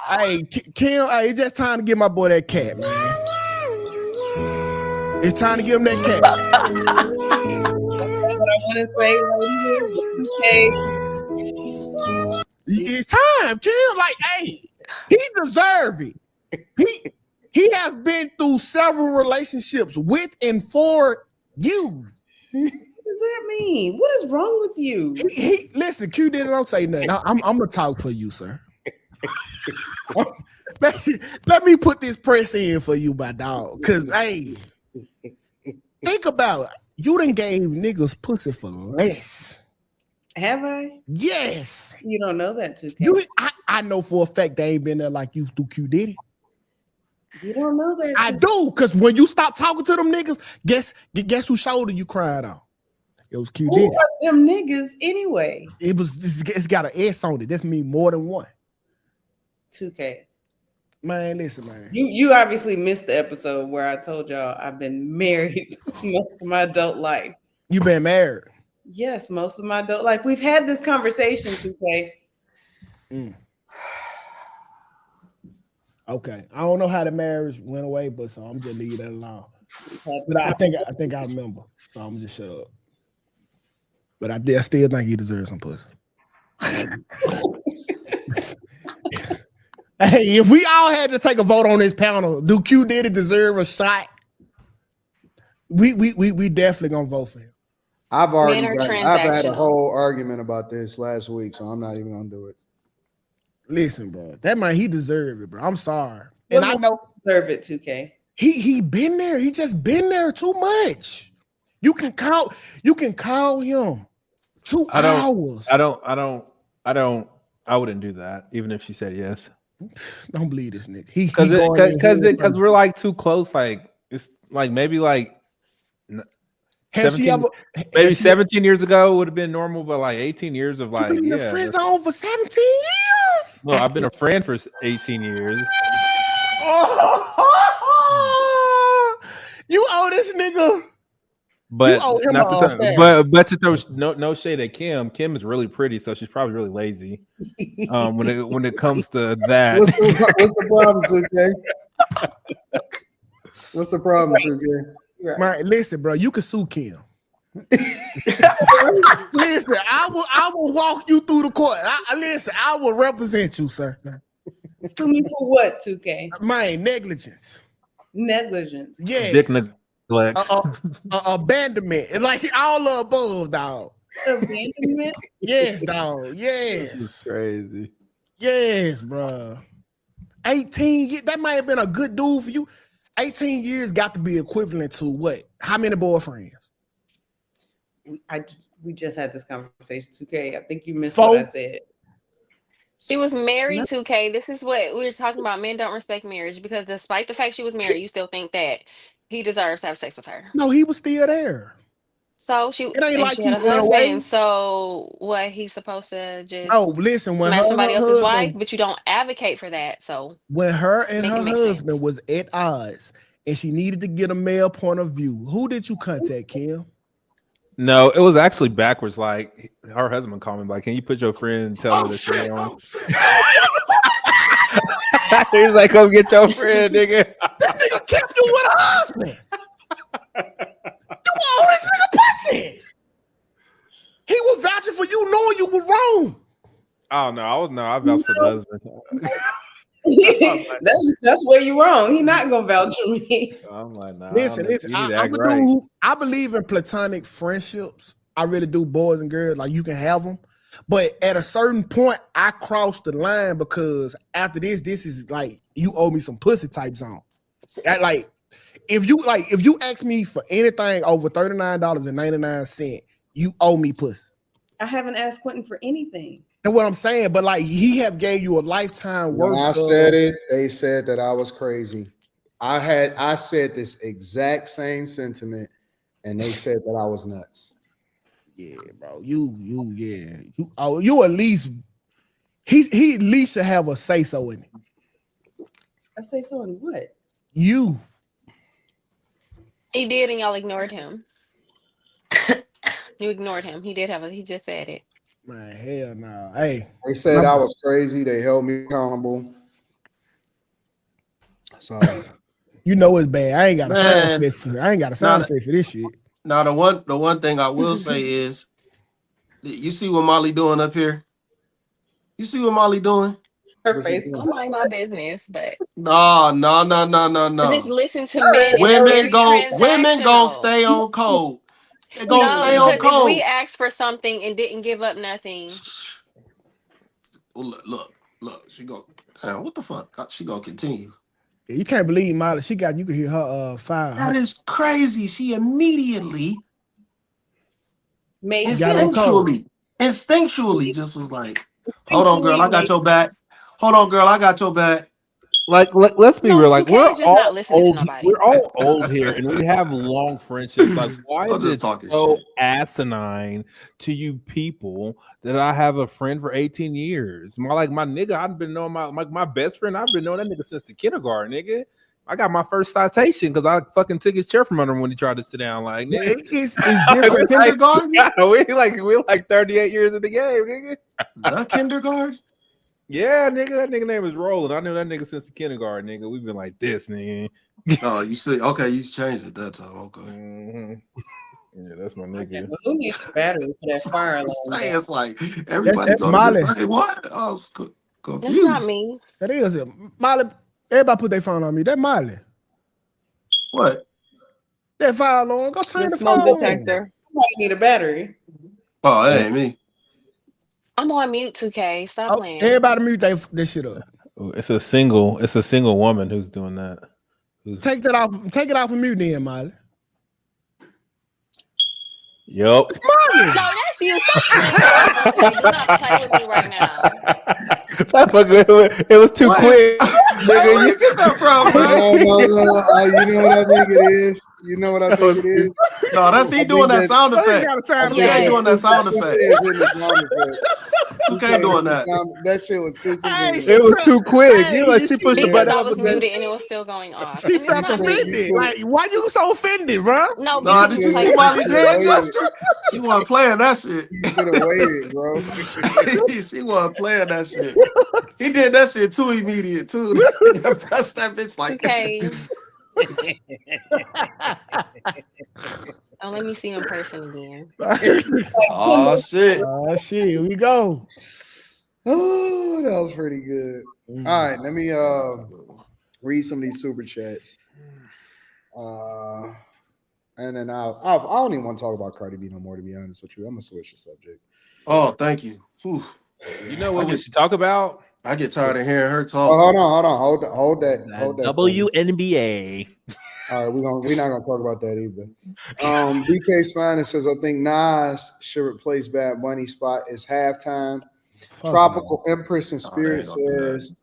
Hey, Kim, it's just time to give my boy that cat, man. It's time to give him that cat. That's not what I want to say right here. It's time, Kim. Like, hey, he deserves it. He has been through several relationships with and for you. What does that mean? What is wrong with you? Listen, Q didn't don't say nothing. I'm gonna talk for you, sir. Let me put this press in for you, my dog. Cause hey, think about it. You done gave niggas pussy for less. Have I? Yes. You don't know that too. I know for a fact they ain't been there like you through Q Diddy. You don't know that. I do, because when you stop talking to them niggas, guess whose shoulder you cried on? It was Q Diddy. Who are them niggas anyway? It's got an S on it. That means more than one. 2K. Man, listen, man. You obviously missed the episode where I told y'all I've been married most of my adult life. You been married? Yes, most of my adult life. We've had this conversation, 2K. Okay, I don't know how the marriage went away, but so I'm just leave that alone. But I think I remember, so I'm just shut up. But I still think he deserves some pussy. Hey, if we all had to take a vote on this panel, do Q Diddy deserve a shot? We definitely gonna vote for him. I've had a whole argument about this last week, so I'm not even gonna do it. Listen, bro, that man, he deserved it, bro. I'm sorry, and I know deserve it. 2K. He been there. He just been there too much. You can call him 2 hours. I wouldn't do that, even if she said yes. Don't believe this nigga. Because we're like too close. Like it's like maybe like 17 years ago would have been normal, but like 18 years of like, you been in the friend zone for 17 years. No, I've been a friend for 18 years. You owe this nigga. But but to throw no shade at Kim. Kim is really pretty, so she's probably really lazy. When it comes to that, what's the problem, 2K? What's the problem, 2K? Man, listen, bro, you can sue Kim. Listen, I will walk you through the court. I will represent you, sir. Sue me for what, 2K? Man, negligence. Negligence. Yes. Dick neglect. Abandonment. Like all the above, dog. Abandonment? Yes, dog. Yes. This is crazy. Yes, bro. 18 years. That might have been a good dude for you. 18 years got to be equivalent to what? How many boyfriends? We just had this conversation, 2K. I think you missed 4. what I said. She was married, 2K. This is what we were talking about. Men don't respect marriage because despite the fact she was married, you still think that he deserves to have sex with her. No, he was still there. So it ain't like he went away. So what, he's supposed to just listen, when smash somebody else's wife, but you don't advocate for that. So when her and her husband was at odds and she needed to get a male point of view, who did you contact, Kim? No, it was actually backwards. Like her husband called me, like, "Can you put your friend and tell her that she's wrong?" He's like, "Come get your friend, nigga." This nigga kept you with a husband. You owe this nigga pussy. He was vouching for you, knowing you were wrong. Oh no, I vouched for the husband. That's where you wrong. He not gonna vouch for me. I'm like, nah. Listen. I believe in platonic friendships. I really do, boys and girls. Like you can have them, but at a certain point, I crossed the line because after this is like you owe me some pussy type zone. Like if you ask me for anything over $39.99, you owe me pussy. I haven't asked Quentin for anything. That's what I'm saying. But like, he have gave you a lifetime worth. When I said it, they said that I was crazy. I said this exact same sentiment, and they said that I was nuts. Yeah, bro. You at least he at least should have a say so in it. I say so in what? You. He did, and y'all ignored him. You ignored him. He just said it. Man, hell no. Hey. They said I was crazy. They held me accountable. So you know it's bad. I ain't got a sound effect for this shit. Now the one thing I will say is, you see what Molly doing up here? You see what Molly doing? Her face. I don't mind my business, but no. Just listen to men. Women gon' stay on code. They gonna stay on because code. if we asked for something and didn't give up nothing. Well, look. She go. Damn, what the fuck? She gonna continue. Yeah, you can't believe Molly. You can hear her fire. That is crazy. She immediately instinctually just was like, hold on, girl, I got your back. Like, let's be real. Like, we're just all not listening old. to nobody. We're all old here, and we have long friendships. Like, why is it so shit. asinine to you people that I have a friend for 18 years? My nigga, I've been knowing my best friend. I've been knowing that nigga since the kindergarten, nigga. I got my first citation because I fucking took his chair from under him when he tried to sit down. Like, nigga, it's different. Kindergarten? Yeah, we like 38 years in the game, nigga. The kindergarten? Yeah, nigga, that nigga name is Roland. I knew that nigga since the kindergarten, nigga. We've been like this, nigga. Oh, you see? Okay, you changed it that time. Okay. Mm-hmm. Yeah, that's my nigga. Okay, well, who needs a battery for that fire alarm? It's like everybody's on Molly. the side. What? I was confused. That's not me. That is it. Molly. Everybody put their phone on me. That Molly. What? That fire alarm. Go turn the smoke phone detector. Somebody need a battery. Oh, that ain't me. I'm on mute, 2K. Stop playing. Everybody mute this shit up. It's a single woman who's doing that. Take that off. Take it off of mute, then, Molly. Yup. No, that's you. Stop playing. Do not play with me right now. It was too quick. Where you get that from, bro? No. You know what I think it is? No, that's he doing that sound effect. He doing that sound effect. Okay, doing that. That shit was too quick. It was too quick. She pushed the Because button. I was muted and it was still going off. She felt offended. Like, why you so offended, bro? No, did you see Molly's hand gesture? She wasn't playing that shit. You should have waited, bro. She wasn't playing that shit. He did that shit too immediate too. Press that bitch like. Okay. Oh, let me see you in person again. Oh shit! Here we go. Oh, that was pretty good. All right, let me read some of these super chats. And then I don't even want to talk about Cardi B no more, to be honest with you. I'm gonna switch the subject. Oh, thank you. Whew. You know what we should talk about? I get tired of hearing her talk. Oh, hold that. WNBA. All right, we're not gonna talk about that either. BK Spine says, I think Nas should replace Bad Bunny spot as halftime. Tropical Empress and Spirit says,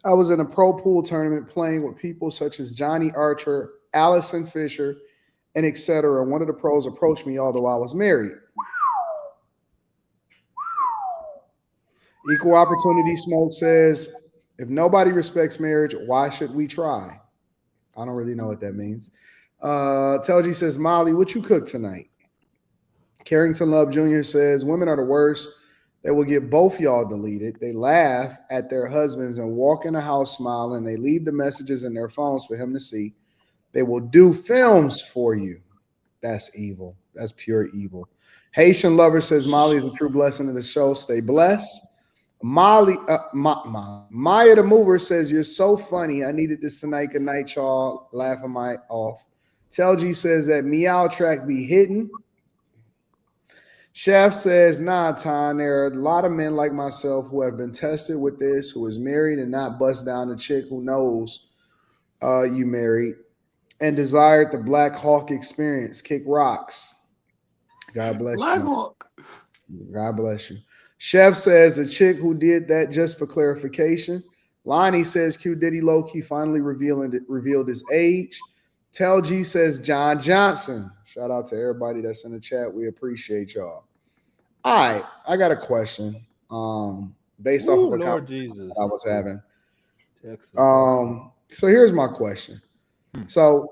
I was in a pro pool tournament playing with people such as Johnny Archer, Allison Fisher, and etc. One of the pros approached me, although I was married. Equal Opportunity Smoke says, if nobody respects marriage, why should we try? I don't really know what that means. Telgi says, Molly, what you cook tonight? Carrington Love Jr. says, women are the worst. They will get both y'all deleted. They laugh at their husbands and walk in the house smiling. They leave the messages in their phones for him to see. They will do films for you. That's evil. That's pure evil. Haitian Lover says, Molly is a true blessing of the show. Stay blessed. Maya the Mover says, you're so funny. I needed this tonight. Good night, y'all. Laughing my off. Telgi says that meow track be hidden. Chef says, nah, Ton, there are a lot of men like myself who have been tested with this, who is married and not bust down a chick who knows you married and desired the Black Hawk experience. Kick rocks. God bless Black you. Hawk. God bless you. Chef says the chick who did that just for clarification. Lonnie says Q Diddy low-key finally revealed his age. Tell G says John Johnson. Shout out to everybody that's in the chat. We appreciate y'all. All right, I got a question. Based off of a conversation I was having. So here's my question. So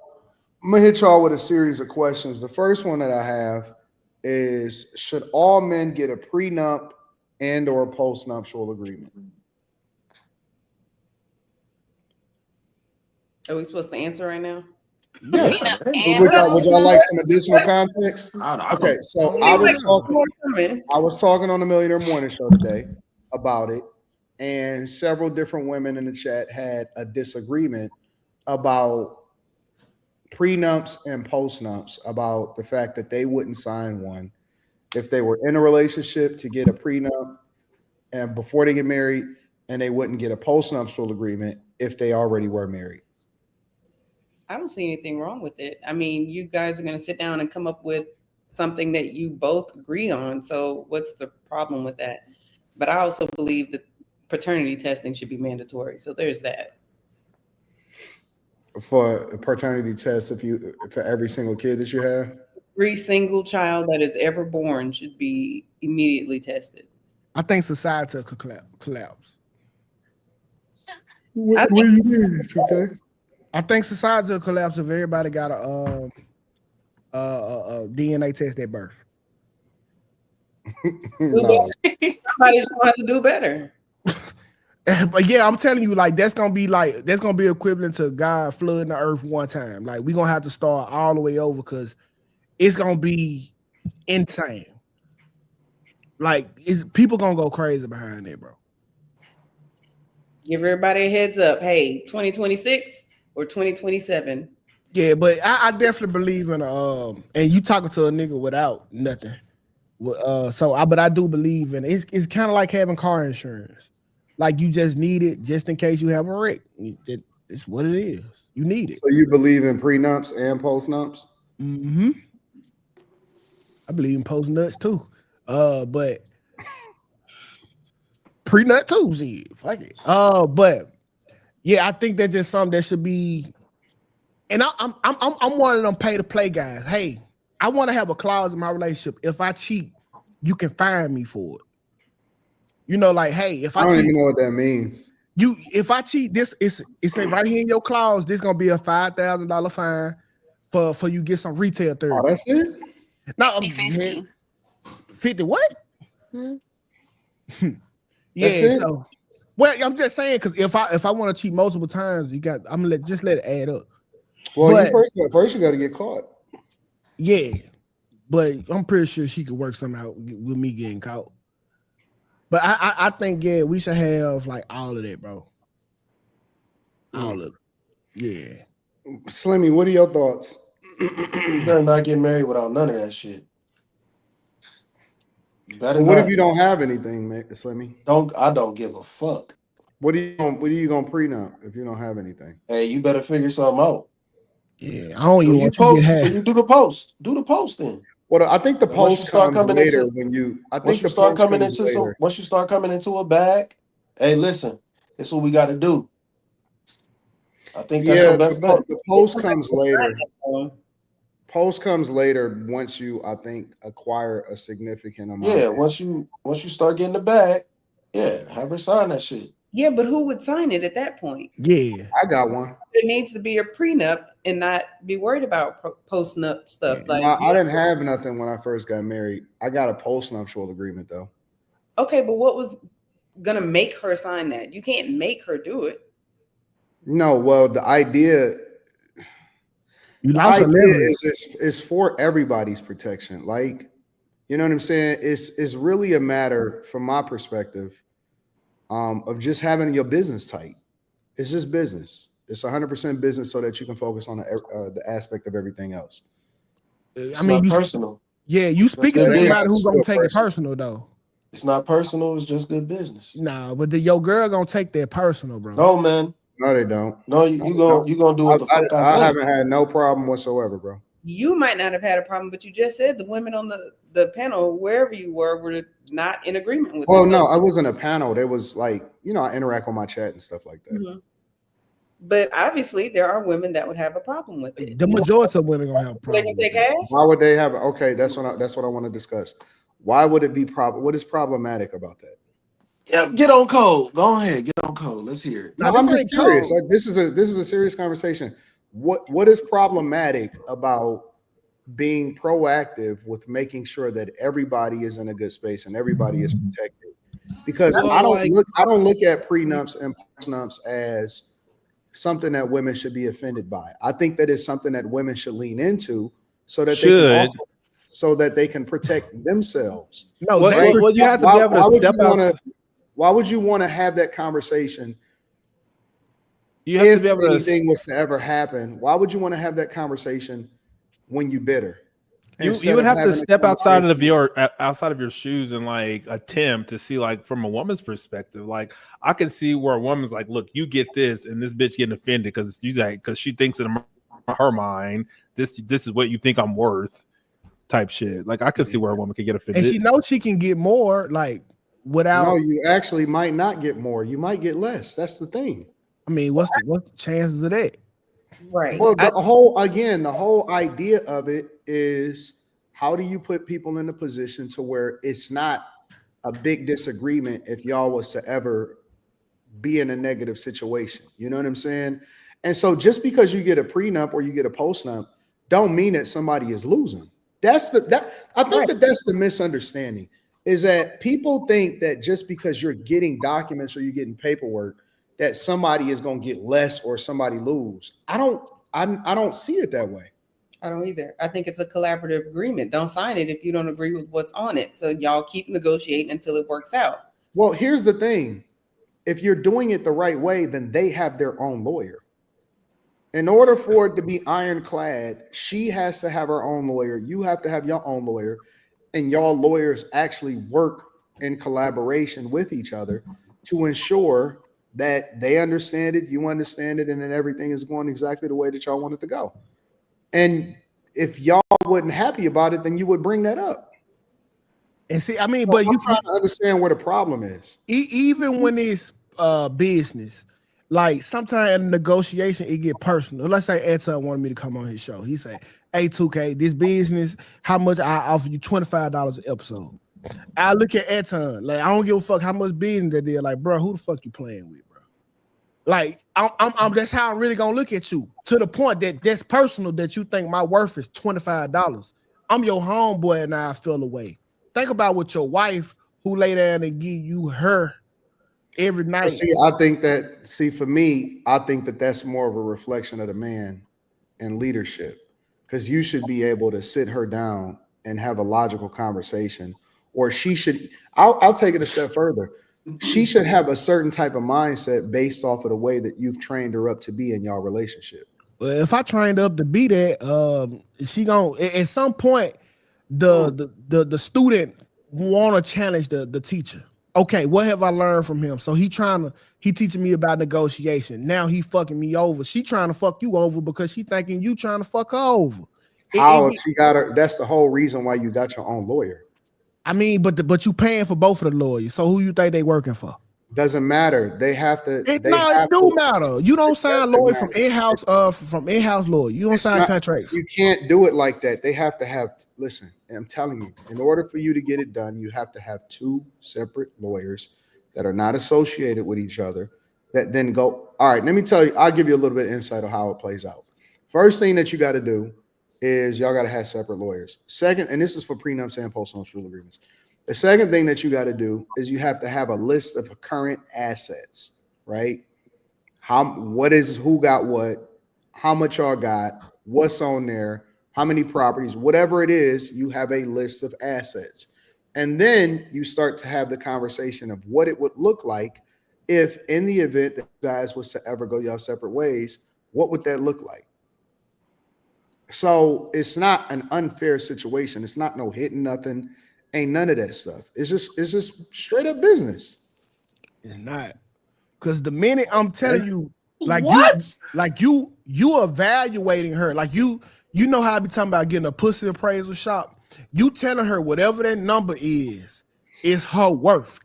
I'm gonna hit y'all with a series of questions. The first one that I have is: should all men get a prenup and or a postnuptial agreement? Are we supposed to answer right now? Yes. Would y'all like some additional context? Okay, so I was talking on the Millionaire Morning Show today about it, and several different women in the chat had a disagreement about prenups and postnups, about the fact that they wouldn't sign one if they were in a relationship to get a prenup and before they get married, and they wouldn't get a postnuptial agreement if they already were married. I don't see anything wrong with it. I mean, you guys are going to sit down and come up with something that you both agree on. So what's the problem with that? But I also believe that paternity testing should be mandatory. So there's that. For a paternity test, for every single kid that you have? Every single child that is ever born should be immediately tested. I think society could collapse. What do you mean? Okay. I think society will collapse if everybody got a DNA test at birth. No. Somebody just gonna have to do better. But yeah, I'm telling you, like that's gonna be equivalent to God flooding the earth one time. Like we're gonna have to start all the way over because it's gonna be insane. Like people gonna go crazy behind it, bro. Give everybody a heads up. Hey, 2026 or 2027. Yeah, but I definitely believe in and you talking to a nigga without nothing. But I do believe in it. It's kind of like having car insurance. Like you just need it just in case you have a wreck. It's what it is. You need it. So you believe in prenups and postnups? Mm-hmm. I believe in postnuts too. But prenut too, see, fuck it. But yeah, I think that's just something that should be. And I'm one of them pay to play guys. Hey, I want to have a clause in my relationship. If I cheat, you can fire me for it. You know, like, hey, if I don't cheat, even know what that means. If I cheat, it's right here in your clause. This gonna be a $5,000 fine for you get some retail therapy. Oh, that's it. No, 50. 50 what? Mm-hmm. Yeah. That's it? So, well, I'm just saying because if I want to cheat multiple times, I'm gonna let it add up. Well, but, you first you got to get caught. Yeah, but I'm pretty sure she could work something out with me getting caught. But I think we should have like all of that, bro. All of it. Yeah. Slimmy, what are your thoughts? You better not get married without none of that shit. But what if you don't have anything, Slimmy? I don't give a fuck. What are you gonna prenup if you don't have anything? Hey, you better figure something out. Yeah, I don't even want you do the post. Do the post then. Well, I think the post comes later once you start coming into a bag. Hey, listen, this is what we got to do. I think that's your best bet. The post comes later. Post comes later once you, I think, acquire a significant amount. Yeah, once you start getting the bag, have her sign that shit. Yeah, but who would sign it at that point? Yeah, I got one. It needs to be a prenup and not be worried about post-nup stuff. Yeah. Like I didn't have nothing when I first got married. I got a post-nuptial agreement though. Okay, but what was gonna make her sign that? You can't make her do it. No, well, the idea is for everybody's protection. Like, you know what I'm saying? It's really a matter, from my perspective, of just having your business tight. It's just business. It's 100% business so that you can focus on the aspect of everything else. It's not personal. Yeah, you speaking to somebody who's gonna take it personal though. It's not personal. It's just good business. Nah, but your girl gonna take that personal, bro. No, man. No, they don't. No, you gonna do what the fuck I say. I haven't had no problem whatsoever, bro. you might not have had a problem, but you just said the women on the panel, wherever you were not in agreement with it. Well, no, I wasn't a panel. There was like, I interact on my chat and stuff like that. Mm-hmm. But obviously, there are women that would have a problem with it. The majority of women gonna have a problem. They can take cash. Why would they have? Okay, that's what I want to discuss. Why would it be What is problematic about that? Yeah, get on code. Go ahead, get on code. Let's hear it. No, I'm just curious. Like, this is a serious conversation. What is problematic about being proactive with making sure that everybody is in a good space and everybody is protected? Because I don't look at prenups and postnups as something that women should be offended by. I think that is something that women should lean into so that they can protect themselves. No, well, you have to be able to step out. Why would you want to have that conversation? You have if to be able anything was to ever happen, why would you want to have that conversation when you bitter? You would have to step outside of your shoes and like attempt to see, like, from a woman's perspective. Like, I can see where a woman's like, look, you get this, and this bitch getting offended because she thinks in her mind this is what you think I'm worth, type shit. Like, I can see where a woman could get offended, and she knows she can get more. Like, without. No, you actually might not get more. You might get less. That's the thing. I mean, what's the chances of that? Right. Well, the whole idea of it is, how do you put people in a position to where it's not a big disagreement if y'all was to ever be in a negative situation? You know what I'm saying? And so just because you get a prenup or you get a postnup don't mean that somebody is losing. I think that's the misunderstanding, is that people think that just because you're getting documents or you're getting paperwork that somebody is going to get less or somebody lose. I don't see it that way. I don't either. I think it's a collaborative agreement. Don't sign it if you don't agree with what's on it. So y'all keep negotiating until it works out. Well, here's the thing. If you're doing it the right way, then they have their own lawyer. In order for it to be ironclad, she has to have her own lawyer. You have to have your own lawyer. And y'all lawyers actually work in collaboration with each other to ensure that they understand it, you understand it, and then everything is going exactly the way that y'all want it to go. And if y'all wasn't happy about it, then you would bring that up. And see, I mean, but you trying to understand where the problem is. Even when it's business, like sometimes in negotiation, it get personal. Let's say Anton wanted me to come on his show. He said, "Hey, 2K, this business, how much I offer you $25 an episode." I look at Anton, like, I don't give a fuck how much business they did. Like, bro, who the fuck you playing with, bro? Like, I'm that's how I'm really gonna look at you, to the point that that's personal, that you think my worth is $25. I'm your homeboy and I feel away. Think about what your wife, who lay down and give you her every night. For me, I think that that's more of a reflection of the man and leadership, because you should be able to sit her down and have a logical conversation. Or she should, I'll take it a step further. She should have a certain type of mindset based off of the way that you've trained her up to be in your relationship. Well, if I trained her up to be that, she gonna at some point the student want to challenge the teacher. Okay, what have I learned from him? So he teaching me about negotiation. Now he fucking me over. She trying to fuck you over because she thinking you trying to fuck her over. She got her. That's the whole reason why you got your own lawyer. I mean, but you paying for both of the lawyers. So who you think they working for? Doesn't matter. They have to. It do matter. You don't sign lawyers from in-house lawyer. You don't sign contracts. You can't do it like that. They have to have. Listen, I'm telling you, in order for you to get it done, you have to have two separate lawyers that are not associated with each other. That then go. All right. Let me tell you. I'll give you a little bit of insight on how it plays out. First thing that you got to do is y'all got to have separate lawyers. Second, and this is for prenups and postnuptial agreements. The second thing that you got to do is you have to have a list of current assets, right? Who got what, how much y'all got, what's on there, how many properties, whatever it is, you have a list of assets. And then you start to have the conversation of what it would look like if, in the event that you guys was to ever go your separate ways, what would that look like? So it's not an unfair situation. It's not no hitting nothing. Ain't none of that stuff. It's just straight up business. It's not. Because the minute I'm telling you, like what? You evaluating her, like you You know how I be talking about getting a pussy appraisal shop? You telling her whatever that number is her worth.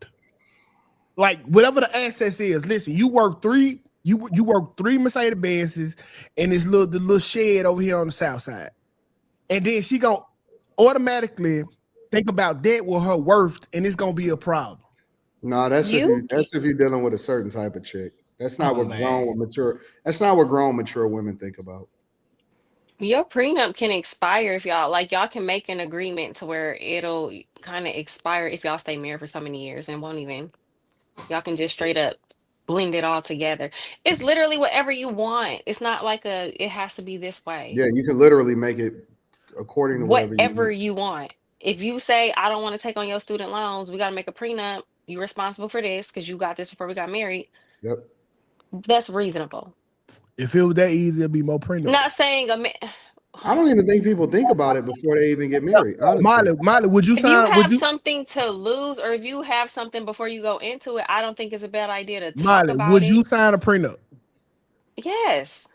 Like whatever the assets is. Listen, you work three Mercedes Benzes and the little shed over here on the south side, and then she gonna automatically think about that with her worth, and it's gonna be a problem. No, that's if you're dealing with a certain type of chick. That's not what grown mature women think about. Your prenup can expire if y'all can make an agreement to where it'll kind of expire if y'all stay married for so many years and won't even. Y'all can just straight up blend it all together. It's literally whatever you want. It's not like it has to be this way. Yeah, you can literally make it according to whatever you want. If you say, I don't want to take on your student loans, we got to make a prenup. You're responsible for this because you got this before we got married. Yep. That's reasonable. If it was that easy, it'd be more prenup. Not saying I don't even think people think about it before they even get married. Honestly. Molly, would you sign? If you have something to lose, or if you have something before you go into it, I don't think it's a bad idea to talk about would it. you sign a prenup? Yes.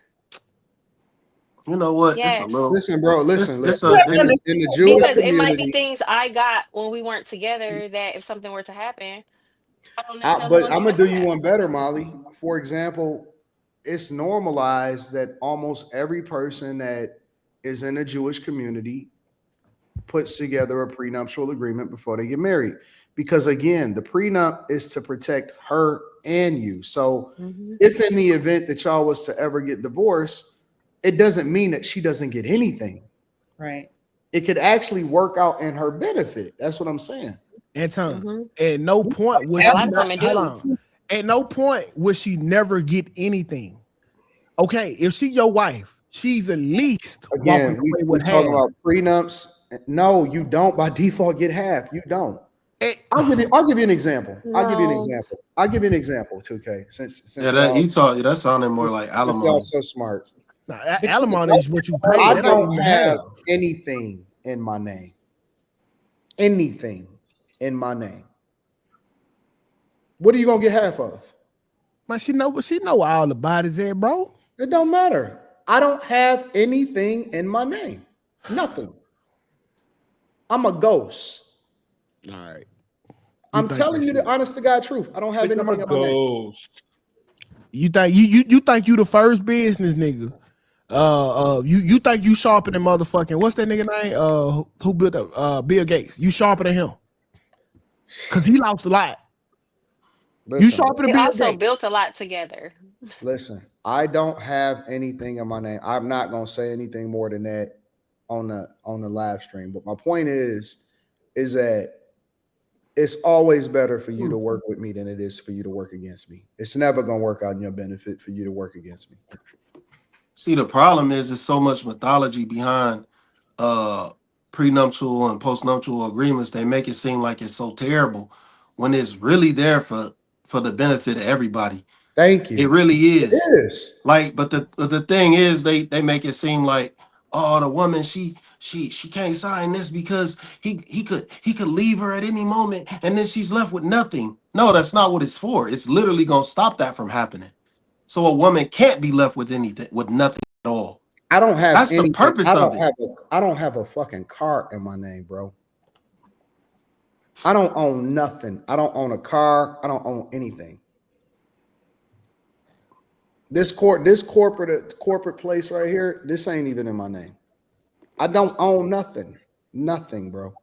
You know what? Yes. Listen, bro. Listen. Because it might be things I got when we weren't together that if something were to happen, I don't necessarily but I'm gonna do you one better, Molly. For example, it's normalized that almost every person that is in a Jewish community puts together a prenuptial agreement before they get married. Because again, the prenup is to protect her and you. So if in the event that y'all was to ever get divorced, it doesn't mean that she doesn't get anything. Right. It could actually work out in her benefit. That's what I'm saying. Anton, at no point would at no point would she never get anything. Okay, if she your wife, she's at least again. We're talking about prenups. No, you don't by default get half. You don't. I'll give you an example. I'll give you an example. 2K. Since that sounded more like alimony. Y'all so smart. Alimony is what you pay. I don't have anything in my name. Anything in my name. What are you gonna get half of? Man, she know all the bodies there, bro. It don't matter. I don't have anything in my name. Nothing. I'm a ghost. All right. I'm telling you the honest to God truth. I don't have anything in my name. You think you the first business nigga? You think you sharper than motherfucking what's that nigga name? Who built up Bill Gates? You sharper than him? Cause he lost a lot. Listen, you sharper than Bill also Gates. built a lot together. Listen, I don't have anything in my name. I'm not gonna say anything more than that on the live stream. But my point is that it's always better for you to work with me than it is for you to work against me. It's never gonna work out in your benefit for you to work against me. See, the problem is there's so much mythology behind prenuptial and postnuptial agreements. They make it seem like it's so terrible when it's really there for the benefit of everybody. Thank you. It really is. It is. Like, but the thing is, they make it seem like, oh, the woman she can't sign this because he could leave her at any moment and then she's left with nothing. No, that's not what it's for. It's literally gonna stop that from happening. So a woman can't be left with anything, with nothing at all. I don't have. That's the purpose of it. I don't have a fucking car in my name, bro. I don't own nothing. I don't own a car. I don't own anything. This corporate place right here, this ain't even in my name. I don't own nothing. Nothing, bro.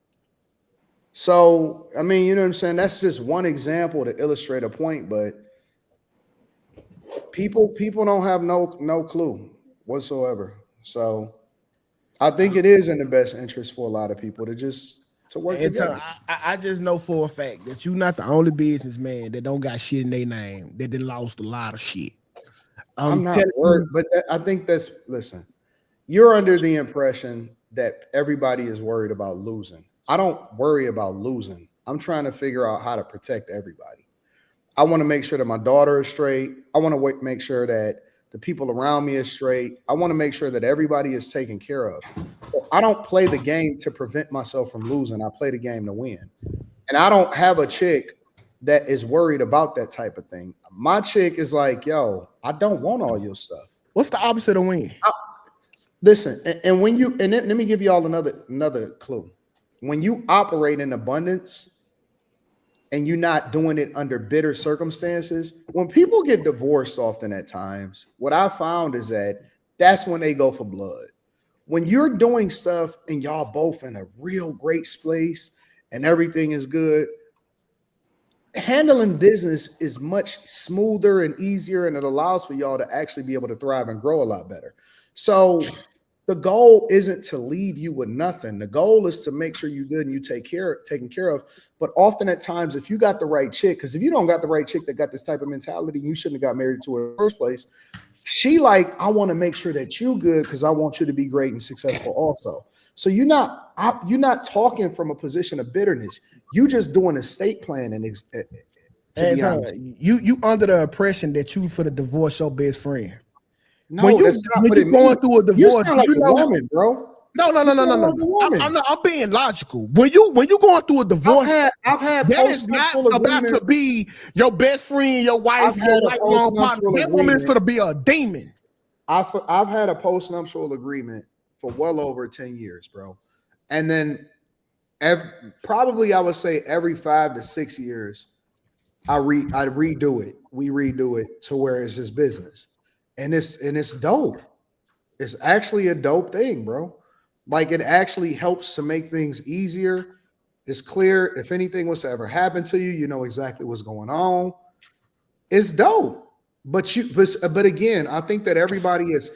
So, I mean, you know what I'm saying? That's just one example to illustrate a point, but people don't have no clue whatsoever. So I think it is in the best interest for a lot of people to work together. I just know for a fact that you're not the only businessman that don't got shit in their name, that they lost a lot of shit. I'm not worried, but I think listen, you're under the impression that everybody is worried about losing. I don't worry about losing. I'm trying to figure out how to protect everybody. I want to make sure that my daughter is straight. I want to make sure that the people around me is straight. I want to make sure that everybody is taken care of. So I don't play the game to prevent myself from losing. I play the game to win. And I don't have a chick that is worried about that type of thing. My chick is like, yo, I don't want all your stuff. What's the opposite of win? Listen, and when you and let me give you all another clue. When you operate in abundance and you're not doing it under bitter circumstances, when people get divorced often at times, what I found is that that's when they go for blood. When you're doing stuff and y'all both in a real great place and everything is good, handling business is much smoother and easier, and it allows for y'all to actually be able to thrive and grow a lot better. So the goal isn't to leave you with nothing. The goal is to make sure you're good and you taken care of. But often at times, if you got the right chick, because if you don't got the right chick that got this type of mentality, you shouldn't have got married to her in the first place. She like, I want to make sure that you good because I want you to be great and successful also. So you're not talking from a position of bitterness. You just doing estate planning. You under the impression that you for the divorce your best friend. No, when you going through a divorce, you sound like a woman, bro. No. I'm being logical. When you going through a divorce, I've had that is not about to be your best friend, your wife, your lifelong partner. That woman is going to be a demon. I've had a postnuptial agreement for well over 10 years, bro. And then probably I would say every 5 to 6 years, I redo it. We redo it to where it's just business. And it's dope. It's actually a dope thing, bro. Like it actually helps to make things easier. It's clear if anything was to ever happen to you, you know exactly what's going on. It's dope. But again, I think that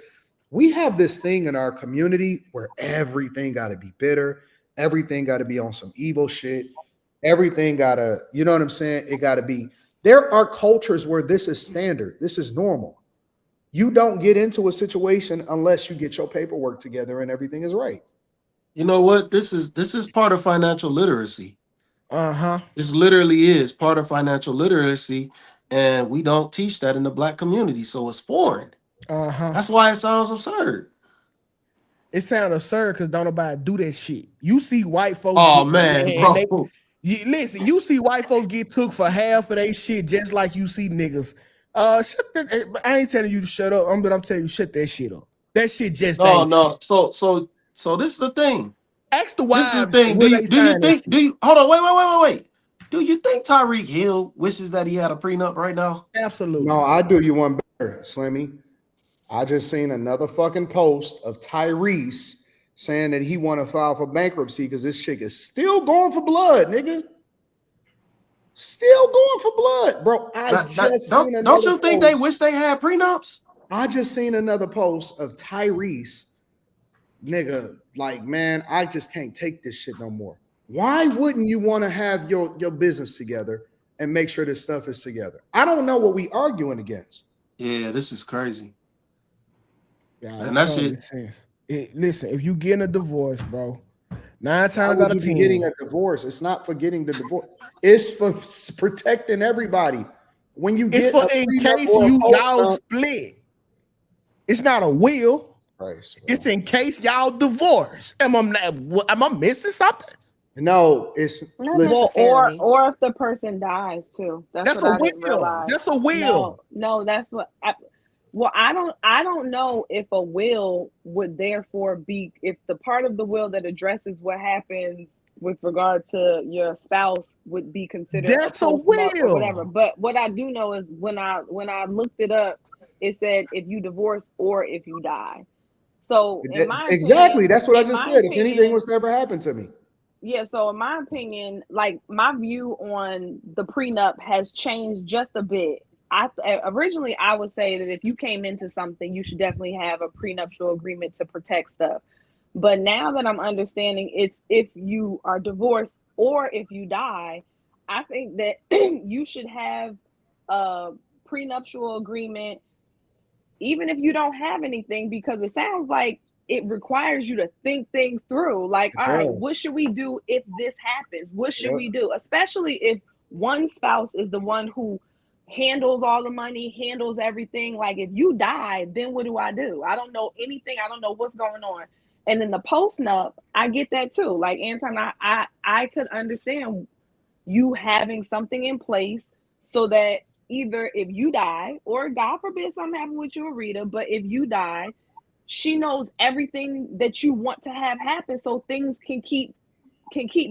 we have this thing in our community where everything got to be bitter. Everything got to be on some evil shit. Everything got to, you know what I'm saying? It got to be. There are cultures where this is standard. This is normal. You don't get into a situation unless you get your paperwork together and everything is right. You know what? This is part of financial literacy. This literally is part of financial literacy, and we don't teach that in the Black community, so it's foreign. That's why it sounds absurd. It sounds absurd because don't nobody do that shit. You see white folks. Oh man, bro. Listen, you see white folks get took for half of their shit, just like you see niggas. I ain't telling you to shut up. I'm telling you shut that shit up. That shit just ain't no. So this is the thing. Ask the wives. This is the thing. Do you think? Hold on. Wait. Do you think Tyreek Hill wishes that he had a prenup right now? Absolutely. No, I do you one better, Slimmy. I just seen another fucking post of Tyrese saying that he want to file for bankruptcy because this chick is still going for blood, nigga. Still going for blood, bro. Don't you think they wish they had prenups? I just seen another post of Tyrese, nigga. Like, man, I just can't take this shit no more. Why wouldn't you want to have your business together and make sure this stuff is together? I don't know what we arguing against. Yeah, this is crazy. Yeah, and that shit. Listen, if you getting a divorce, bro, 9 times out of 10, getting a divorce. It's not for getting the divorce. It's for protecting everybody. When you get in case y'all split. It's not a will. It's in case y'all divorce. Am I missing something? No, it's or if the person dies too. That's what I didn't realize. That's a will. No, that's what. I don't know if a will would therefore be, if the part of the will that addresses what happens with regard to your spouse would be considered that's a will or whatever. But what I do know is when I looked it up, it said if you divorce or if you die. So in my exactly, opinion, that's what I just said. If anything was to ever happen to me. Yeah, so in my opinion, like my view on the prenup has changed just a bit. Originally I would say that if you came into something, you should definitely have a prenuptial agreement to protect stuff. But now that I'm understanding it's if you are divorced or if you die, I think that you should have a prenuptial agreement even if you don't have anything, because it sounds like it requires you to think things through. Like, all right, what should we do if this happens? What should we do? Especially if one spouse is the one who handles all the money, handles everything. Like, if you die, then what do? I don't know anything. I don't know what's going on. And then the post-nup, I get that too. Like, Anton, I could understand you having something in place so that either if you die or God forbid something happened with you or Rita, but if you die, she knows everything that you want to have happen, so things can keep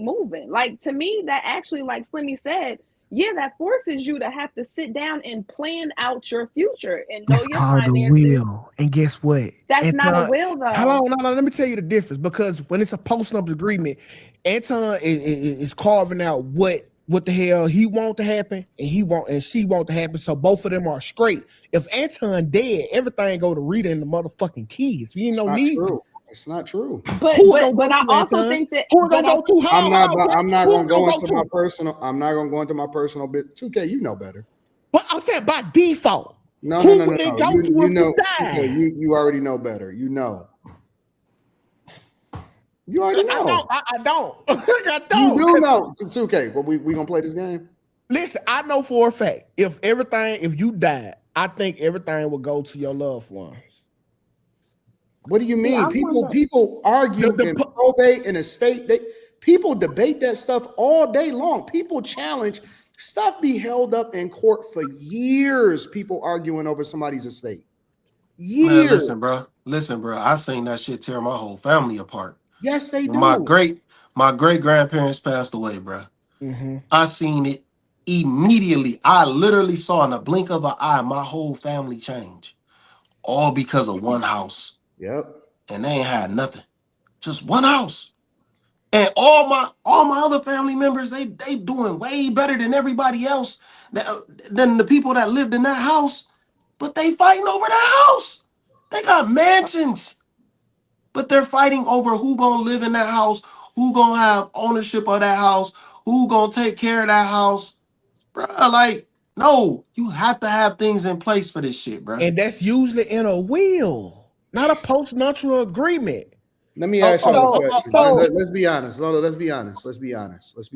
moving. Like, to me, that actually, like Slimmy said, yeah, that forces you to have to sit down and plan out your future and know It's your called a finances. will. And guess what? That's not a will, though. Hold on, no, let me tell you the difference. Because when it's a postnup agreement, Anton is carving out what the hell he want to happen and she want to happen. So both of them are straight. If Anton dead, everything go to Rita and the motherfucking kids. We ain't no need. It's not true. But I also think that I'm not gonna go into my personal bit. 2K, you know better. But I'm saying by default. No. You know, 2K, you already know better. You know. You already know. I don't. I don't. You do know. It's okay. But we gonna play this game. Listen, I know for a fact if you die, I think everything will go to your loved ones. What do you mean? People argue in probate and estate. People debate that stuff all day long. People challenge stuff be held up in court for years. People arguing over somebody's estate. Years. Man, listen, bro. I seen that shit tear my whole family apart. Yes, they do. My great grandparents passed away, bro. Mm-hmm. I seen it immediately. I literally saw in the blink of an eye my whole family change, all because of one house. Yep. And they ain't had nothing, just one house. And all my other family members, they doing way better than everybody else, than the people that lived in that house. But they fighting over that house. They got mansions, but they're fighting over who gonna live in that house, who gonna have ownership of that house, who gonna take care of that house, bro. Like, no, you have to have things in place for this shit, bro. And that's usually in a will, not a postnuptial agreement. Let me ask you a question. Let's be honest. Let's be honest. Let's be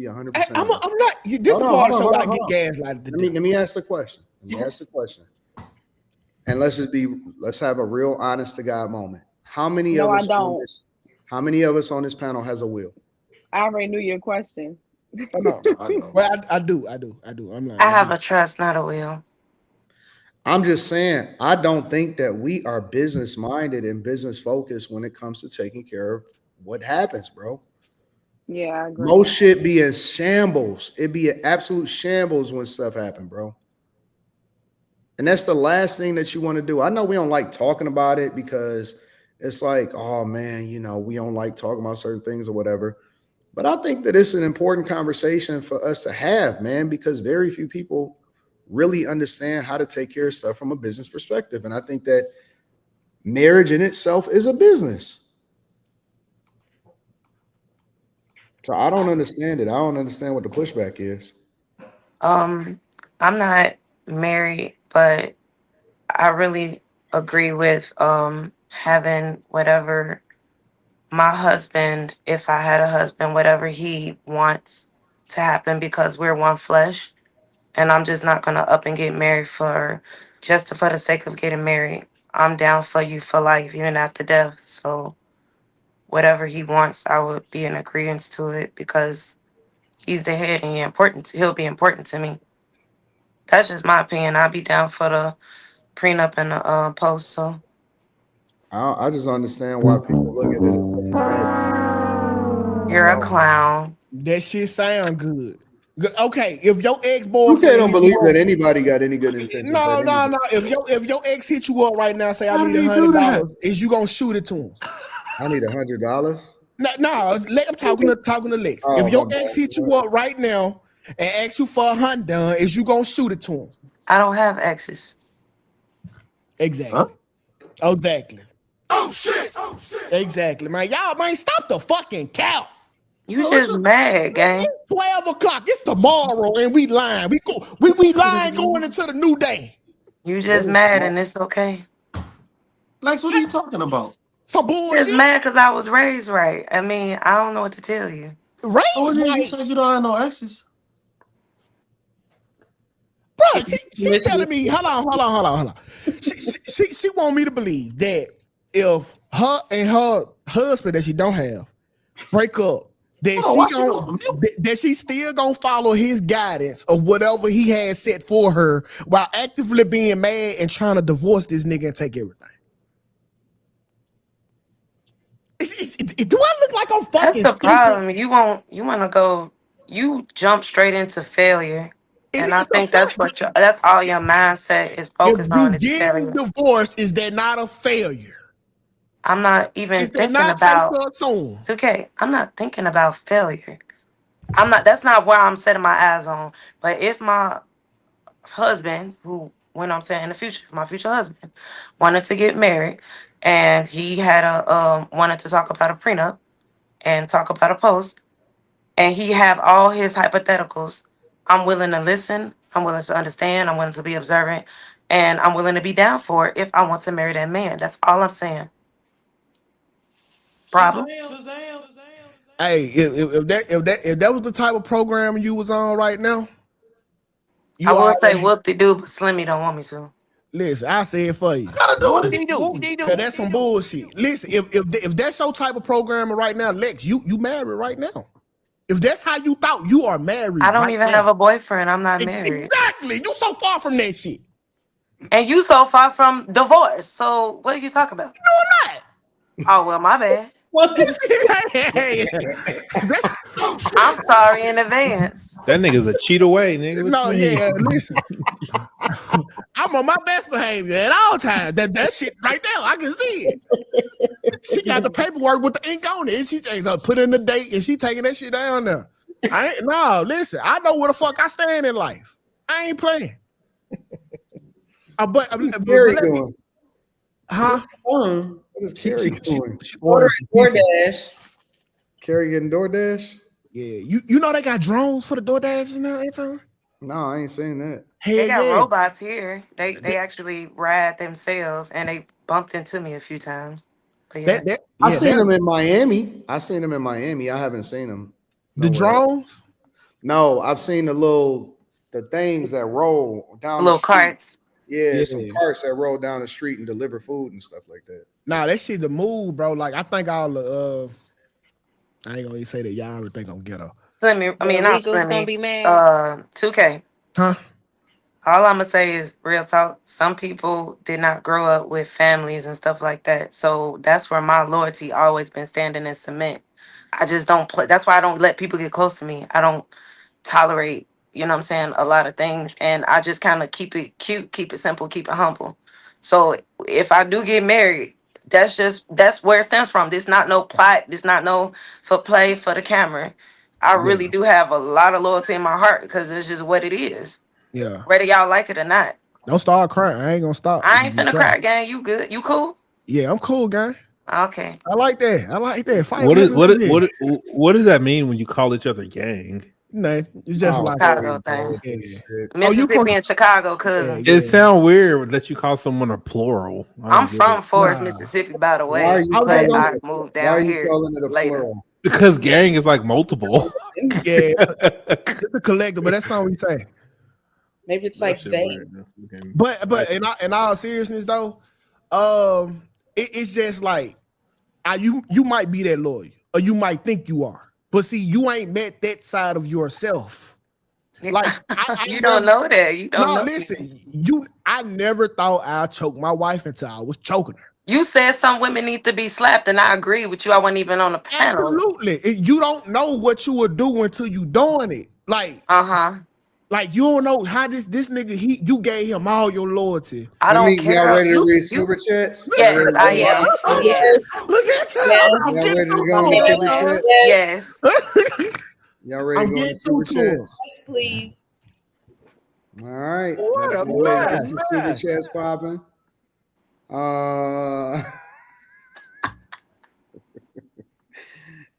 100%. I'm not. This part of the show I get gaslighted. Let me ask the question. And let's have a real honest to God moment. How many of us on this panel has a will? I already knew your question. I know. Well, I do. I'm like, I have a trust, not a will. I'm just saying, I don't think that we are business minded and business focused when it comes to taking care of what happens, bro. Yeah, I agree. Most shit be in shambles. It be an absolute shambles when stuff happen, bro. And that's the last thing that you want to do. I know we don't like talking about it because it's like, oh man, we don't like talking about certain things or whatever. But I think that it's an important conversation for us to have, man, because very few people really understand how to take care of stuff from a business perspective. And I think that marriage in itself is a business. So I don't understand it. I don't understand what the pushback is. I'm not married, but I really agree with having whatever my husband, if I had a husband, whatever he wants to happen, because we're one flesh. And I'm just not gonna up and get married for the sake of getting married. I'm down for you for life, even after death. So whatever he wants, I would be in agreement to it because he's the head and he'll be important to me. That's just my opinion. I'll be down for the prenup and the post. So I just understand why people look at it as you're a clown. That shit sound good. Okay, if your ex-boyfriend, you don't believe that anybody got any good intentions. No. If your ex hit you up right now, say I need $100, is you gonna shoot it to him? I need $100. No. I'm talking to Lex. If your ex hit you up right now and ask you for $100, is you gonna shoot it to him? I don't have exes. Exactly. Huh? Exactly. Oh shit. Exactly, man. Y'all, man, stop the fucking count. You just mad, gang. 12 o'clock. It's tomorrow, and we lying. We lying going into the new day. You just mad, and it's okay. Lex, what are you talking about? Some bullshit. Just mad because I was raised right. I mean, I don't know what to tell you. Raised right? You said you don't have no exes. Bro, she telling me, hold on. She want me to believe that if her and her husband that she don't have break up, that she still gonna follow his guidance of whatever he has set for her while actively being mad and trying to divorce this nigga and take everything. Do I look like I'm fucking? That's the problem. You want to go. You jump straight into failure, and I think that's that's all your mindset is focused on is failure. Divorced, is that not a failure? I'm not even thinking about. It's okay. I'm not thinking about failure. I'm not. That's not where I'm setting my eyes on. But if my husband, who when I'm saying in the future, my future husband, wanted to get married, and he had wanted to talk about a prenup and talk about a post, and he have all his hypotheticals, I'm willing to listen. I'm willing to understand. I'm willing to be observant, and I'm willing to be down for it if I want to marry that man. That's all I'm saying. Problem? Hey, if that was the type of program you was on right now, I will say whoop de doo, but Slimmy don't want me to. Listen, I say it for you. Gotta do what they do. Cause that's some bullshit. Listen, if that's your type of programming right now, Lex, you married right now. If that's how you thought, you are married. I don't even have a boyfriend. I'm not married. Exactly. You so far from that shit. And you so far from divorce. So what are you talking about? No, I'm not. Oh well, my bad. I'm sorry in advance. That nigga's a cheat away, nigga. No, yeah, listen. I'm on my best behavior at all times. That shit right there, I can see it. She got the paperwork with the ink on it. And she put in the date and she taking that shit down there. Listen, I know where the fuck I stand in life. I ain't playing. But doing? Huh? What is Carrie doing? She DoorDash. Carrie getting DoorDash? Yeah, you know they got drones for the DoorDash now, Anton? No, I ain't saying that. They got robots here. They actually ride themselves, and they bumped into me a few times. But yeah. I seen them in Miami. I haven't seen them. The drones? No, I've seen the things that roll down little the street. Carts. Yeah, some carts that roll down the street and deliver food and stuff like that. Nah, that shit the move, bro. Like I think all the I ain't gonna even say that y'all would think I'm ghetto. Slimmy, I mean not Slimmy. Gonna be mad. 2K. Huh? All I'm gonna say is real talk. Some people did not grow up with families and stuff like that, so that's where my loyalty always been standing in cement. I just don't play. That's why I don't let people get close to me. I don't tolerate, you know what I'm saying, a lot of things, and I just kind of keep it cute, keep it simple, keep it humble. So if I do get married, that's where it stems from. This not no plot. This not no for play for the camera. I really do have a lot of loyalty in my heart because it's just what it is. Yeah. Whether y'all like it or not. Don't start crying. I ain't gonna stop. I ain't finna cry, gang. You good? You cool? Yeah, I'm cool, gang. Okay. I like that. Fight what does that mean when you call each other gang? No, it's just like Chicago thing. Mississippi and Chicago cousins. It sounds weird that you call someone a plural. I'm from Forest, Mississippi, by the way. I moved down here later. Because gang is like multiple. Yeah, it's a collective, but that's all we say. Maybe it's like they. But in all seriousness though, it's just like you might be that loyal, or you might think you are, but see, you ain't met that side of yourself. Like you don't know that. You don't know. Listen, I never thought I'd choke my wife until I was choking her. You said some women need to be slapped, and I agree with you. I wasn't even on the panel. Absolutely. You don't know what you were doing until you doing it. Like, like you don't know how this nigga, you gave him all your loyalty. I don't care. Y'all ready to read super chats? Yes, I am. Yes. Look at you. Y'all ready to go into super chats? Yes. Y'all ready to go into super chats? Yes, please. All right. Let's go ahead and get the super chats popping.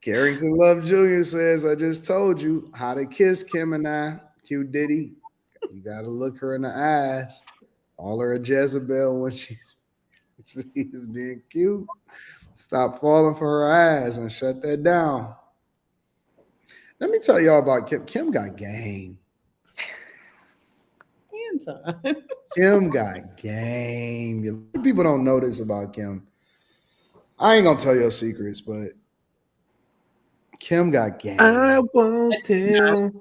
Carrington Love Jr. says, I just told you how to kiss Kim and I. Q Diddy. You gotta look her in the eyes. Call her a Jezebel when she's being cute. Stop falling for her eyes and shut that down. Let me tell y'all about Kim. Kim got game. Kim got game. People don't know this about Kim. I ain't gonna tell your secrets, but Kim got game. I won't tell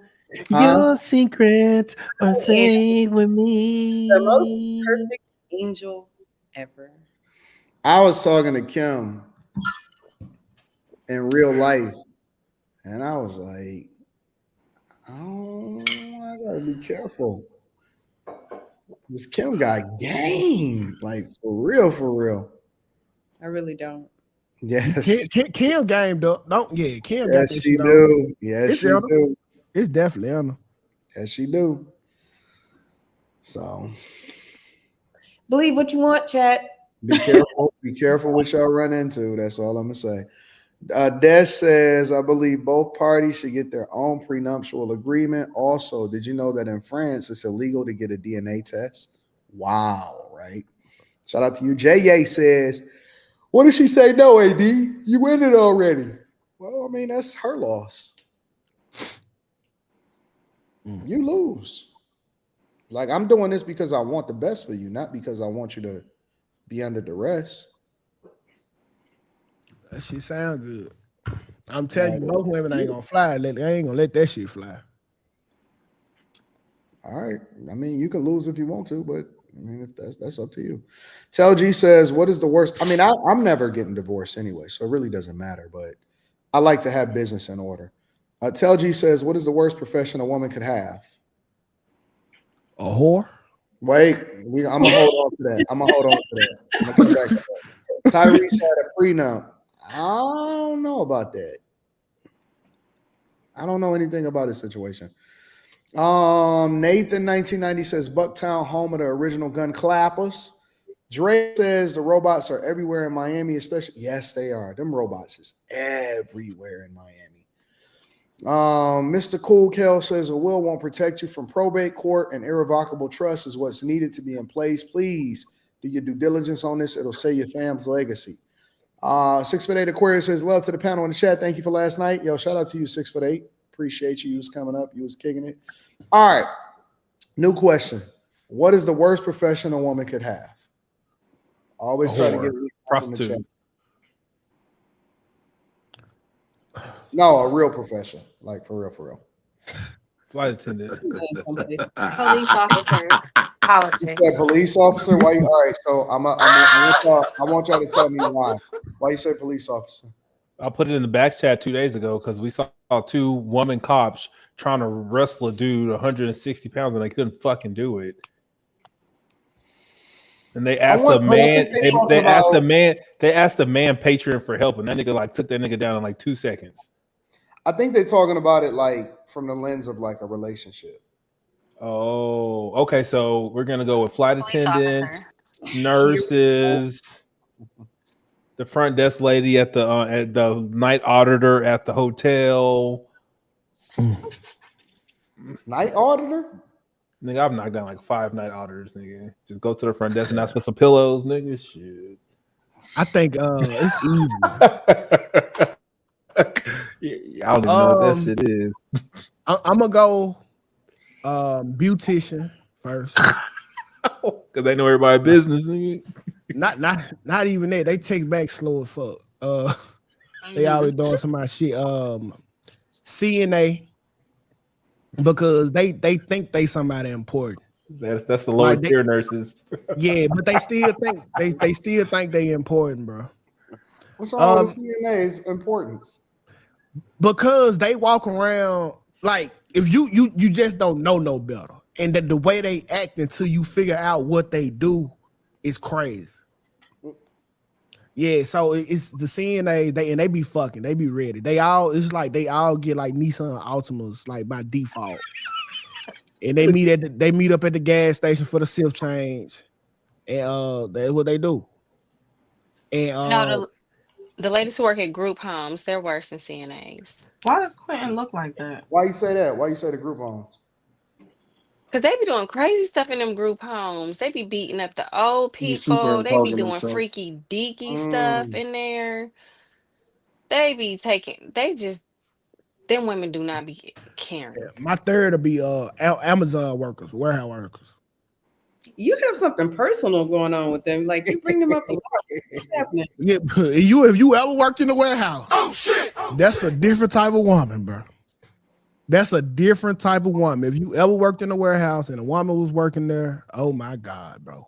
your secrets or say with me. The most perfect angel ever. I was talking to Kim in real life. And I was like, oh, I gotta be careful. This Kim got game. Like for real. I really don't. Yes. Kim game don't Kim got Yes, that she shit on. do. Yes, It's she on her. do. It's definitely on her. Yes, she do. So Believe what you want, chat. be careful. Be careful what y'all run into. That's all I'm gonna say. Des says, I believe both parties should get their own prenuptial agreement. Also, did you know that in France it's illegal to get a DNA test? Wow, right? Shout out to you. J.A. says, what did she say? No, AD, you win it already. Well, I mean, that's her loss. You lose. Like, I'm doing this because I want the best for you, not because I want you to be under duress. That shit sound good. I'm telling you, most women ain't gonna fly. They ain't gonna let that shit fly. All right. I mean, you can lose if you want to, but I mean, if that's up to you. Tell G says, what is the worst? I mean, I'm never getting divorced anyway, so it really doesn't matter, but I like to have business in order. Tell G says, what is the worst profession a woman could have? A whore? Wait, I'm gonna hold on to that. I'm gonna come back to that. Tyrese had a prenup. I don't know about that. I don't know anything about his situation. Nathan 1990 says Bucktown, home of the original gun clappers. Drake says the robots are everywhere in Miami, especially. Yes, they are. Them robots is everywhere in Miami. Mr. Cool Kel says a will won't protect you from probate court, and irrevocable trust is what's needed to be in place. Please do your due diligence on this. It'll save your family's legacy. 6'8" Aquarius says love to the panel in the chat. Thank you for last night. Yo, shout out to you, 6'8". Appreciate you. You was coming up. You was kicking it. All right. New question. What is the worst profession a woman could have? Always try to get prostitute. No, a real profession. Like for real. Flight attendant. Police officer. Politics. Yeah, police officer. Why? All right. So I want y'all to tell me why. Why you say police officer? I put it in the back chat 2 days ago because we saw 2 woman cops trying to wrestle a dude 160 pounds and they couldn't fucking do it. And they asked the man, they asked the man patron for help, and that nigga like took that nigga down in like 2 seconds. I think they're talking about it like from the lens of like a relationship. Oh, okay. So we're gonna go with flight attendants, nurses, the front desk lady at the night auditor at the hotel. Night auditor? Nigga, I've knocked down like 5 night auditors, nigga. Just go to the front desk and ask for some pillows, nigga. Shit. I think it's easy. I don't even know what that shit is. I'm gonna go beautician first. Because they know everybody's business, nigga. Not even that. They take back slow as fuck. They always doing some of my shit. CNA, because they think they somebody important. That's the lower tier nurses. Yeah, but they still think they still think they important, bro. What's wrong with CNA's importance? Because they walk around like if you just don't know no better, and that the way they act until you figure out what they do is crazy. Yeah, so it's the CNA. They be fucking. They be ready. It's like they all get like Nissan Altimas like by default, and they meet up at the gas station for the shift change, and that's what they do. And no, the ladies who work at group homes, they're worse than CNAs. Why does Quentin look like that? Why you say that? Why you say the group homes? Because they be doing crazy stuff in them group homes. They be beating up the old people. They be doing freaky deaky stuff in there. Them women do not be caring. Yeah, my third will be Amazon workers, warehouse workers. You have something personal going on with them. Like you bring them up a lot. What's happening? Yeah, if you ever worked in the warehouse, that's a different type of woman, bro. That's a different type of woman. If you ever worked in a warehouse and a woman was working there, oh my God, bro.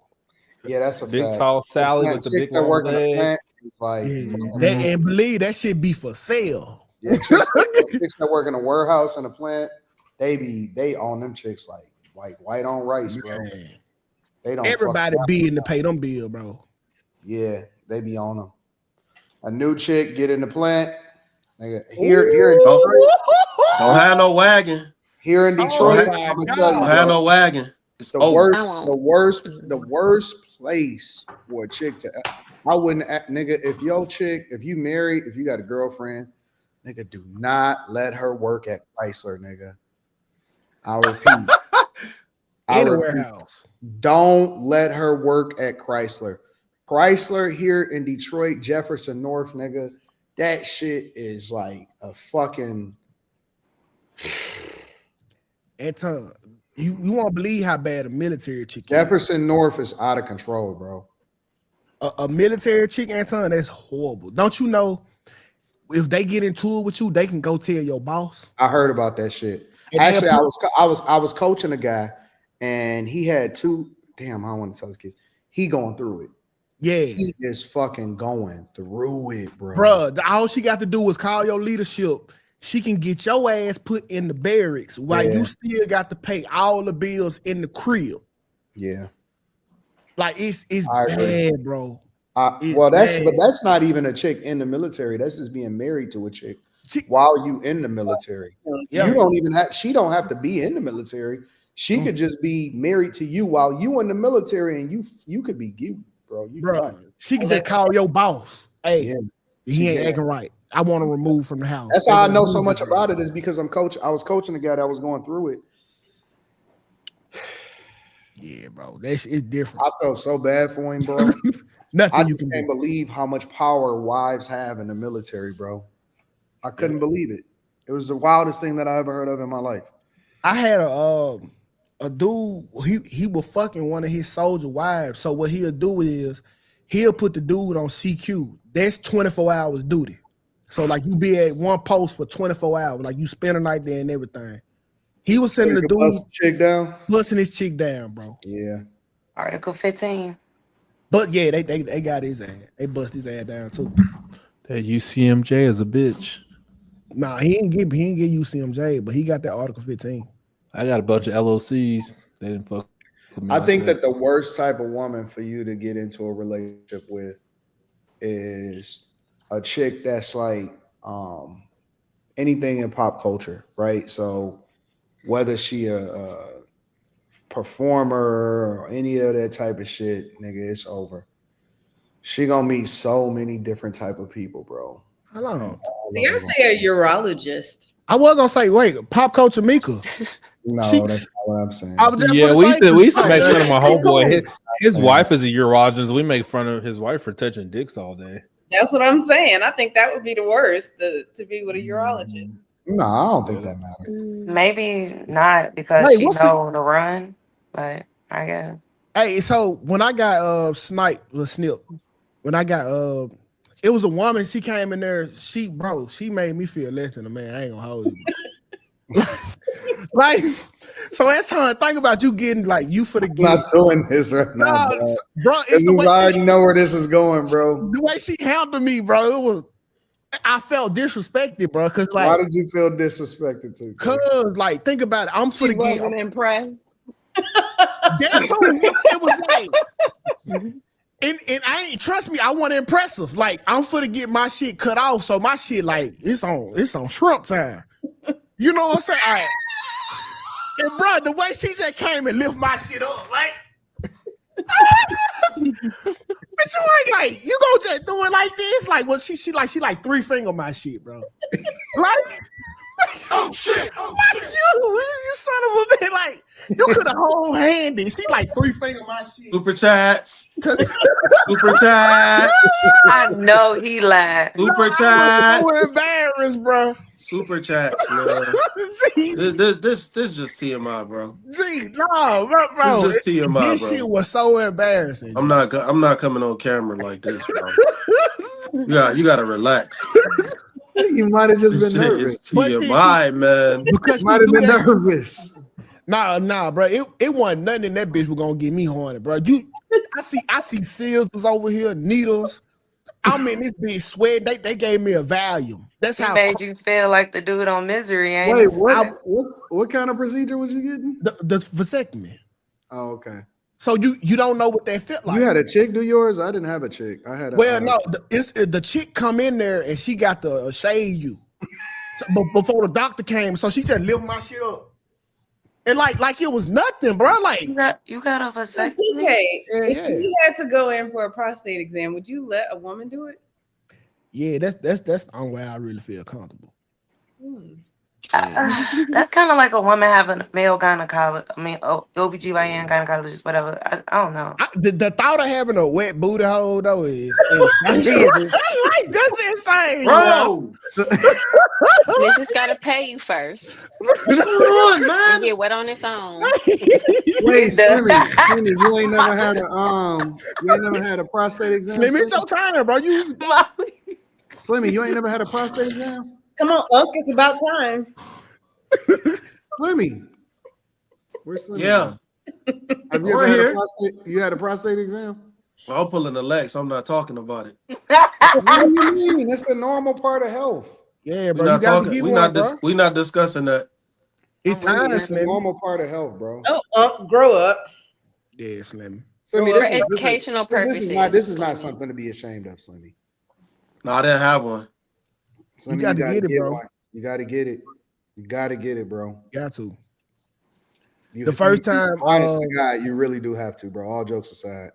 Yeah, that's a big fact. tall Sally with the big long legs. like, and believe that shit be for sale. Yeah, chicks that work in a warehouse and a plant, they own them chicks like white on rice, bro. They don't. Everybody be in to pay them bill, bro. Yeah, they be on them. A new chick get in the plant. Here in Detroit, don't have no wagon. Here in Detroit, I'm gonna tell you, don't have no wagon. It's the worst place for a chick to. I wouldn't, nigga. If you married, if you got a girlfriend, nigga, do not let her work at Chrysler, nigga. I repeat. Warehouse. Don't let her work at Chrysler. Chrysler here in Detroit, Jefferson North, nigga. That shit is like a fucking. Anton, you won't believe how bad a military chick is. Jefferson North is out of control, bro. A military chick, Anton, that's horrible. Don't you know if they get into it with you, they can go tell your boss? I heard about that shit. Actually, I was coaching a guy, and he had two. Damn, I don't want to tell his kids. He going through it. Yeah, he is fucking going through it, bro. Bro, all she got to do is call your leadership. She can get your ass put in the barracks while you still got to pay all the bills in the crib. Yeah, like it's bad, bro. Well, that's not even a chick in the military. That's just being married to a chick while you in the military. Yeah. You don't even have. She don't have to be in the military. She could just be married to you while you in the military, and you could be you, bro. She can just call your boss. Hey, he ain't acting right. I want to remove from the house. That's how I know so much about it, is because I was coaching a guy that was going through it. Yeah, bro. It's different. I felt so bad for him, bro. I just can't believe how much power wives have in the military, bro. I couldn't believe it. It was the wildest thing that I ever heard of in my life. I had a dude, he was fucking one of his soldier wives. So what he'll do is he'll put the dude on CQ. That's 24 hours duty. So like you be at one post for 24 hours, like you spend a night there and everything. He was sending the dude busting his chick down, bro. Yeah. Article 15. But yeah, they got his ass. They bust his ass down too. That UCMJ is a bitch. Nah, he didn't get UCMJ, but he got that Article 15. I got a bunch of LOCs. They didn't fuck with me. I think that the worst type of woman for you to get into a relationship with is a chick that's like anything in pop culture, right? So whether she a performer or any of that type of shit, nigga, it's over. She gonna meet so many different type of people, bro. I don't know. See, I say a urologist. I was gonna say, wait, pop culture Mika. No, that's not what I'm saying. Yeah, we used to make fun of my homeboy. His wife is a urologist. We make fun of his wife for touching dicks all day. That's what I'm saying. I think that would be the worst to be with a urologist. No, I don't think that matters. Maybe not because she know to run, but I guess. Hey, so when I got sniped with Snip, when I got it was a woman, she came in there, she made me feel less than a man. I ain't gonna hold you. Like, so that's how I think about you getting like you for the game. I'm not doing this right now, bro. I already know where this is going, bro. The way she handled me, bro, I felt disrespected, bro. Cause like, why did you feel disrespected to? Cause like, think about it. I'm for the game. Wasn't impressed. It was like, and I ain't, trust me, I want to impress her. Like, I'm for to get my shit cut off, so my shit like it's on shrimp time. You know what I'm saying? All right. And bro, the way she just came and lift my shit up, like, but you ain't like, you gonna just do it like this? Like, what she like 3 finger my shit, bro. Like, oh shit! Why you son of a bitch? Like, you could have whole handed. She like 3 finger my shit. Super chats. Super chats. I know he lied. Super chats. I'm so embarrassed, bro. Super chats, man. This just TMI, bro. Gee, no, bro. This just TMI, this bro. shit was so embarrassing. I'm not coming on camera like this, bro. You gotta relax. You might have just been nervous. It's TMI, man. Because might have been nervous. Nah, bro. It wasn't nothing in that bitch was gonna get me horny, bro. I see seals over here, needles. I'm in this bitch sweat. They gave me a Valium. That's how made you feel like the dude on Misery. Ain't Wait, it? what kind of procedure was you getting? The vasectomy. Oh, okay. So you don't know what that felt like. You had a chick do yours? I didn't have a chick. I had a no, the chick come in there and she got to shave you. But before the doctor came, so she just lift my shit up. And like it was nothing, bro. Like you got a vasectomy. If you had to go in for a prostate exam, would you let a woman do it? Yeah, that's the only way I really feel comfortable. That's kind of like a woman having a male gynecologist. I mean, OBGYN gynecologist, whatever. I don't know. The thought of having a wet booty hole though is insane. Like, that's insane, bro. They just gotta pay you first. What's going on, man? And get wet on its own. Wait, Slimmy, you ain't never had a prostate exam? Slimmy, it's your time, bro. Slimmy, you ain't never had a prostate exam? Come on, Unc, it's about time. Slimmy. Where's Slimmy? Yeah. Have you ever had a prostate? You had a prostate exam? Well, I'm pulling the leg, so I'm not talking about it. What do you mean? It's a normal part of health. Yeah, bro. You gotta get one, bro. We're not discussing that. It's time, It's a normal part of health, bro. Oh, Unc, grow up. Yeah, Slim. Slimmy, For educational purposes. This is not something to be ashamed of, Slimmy. No, I didn't have one. Slimmy, You gotta get it, bro. one. You gotta get it. You gotta get it, bro. Got to. The first time, honest to God, you really do have to, bro. All jokes aside.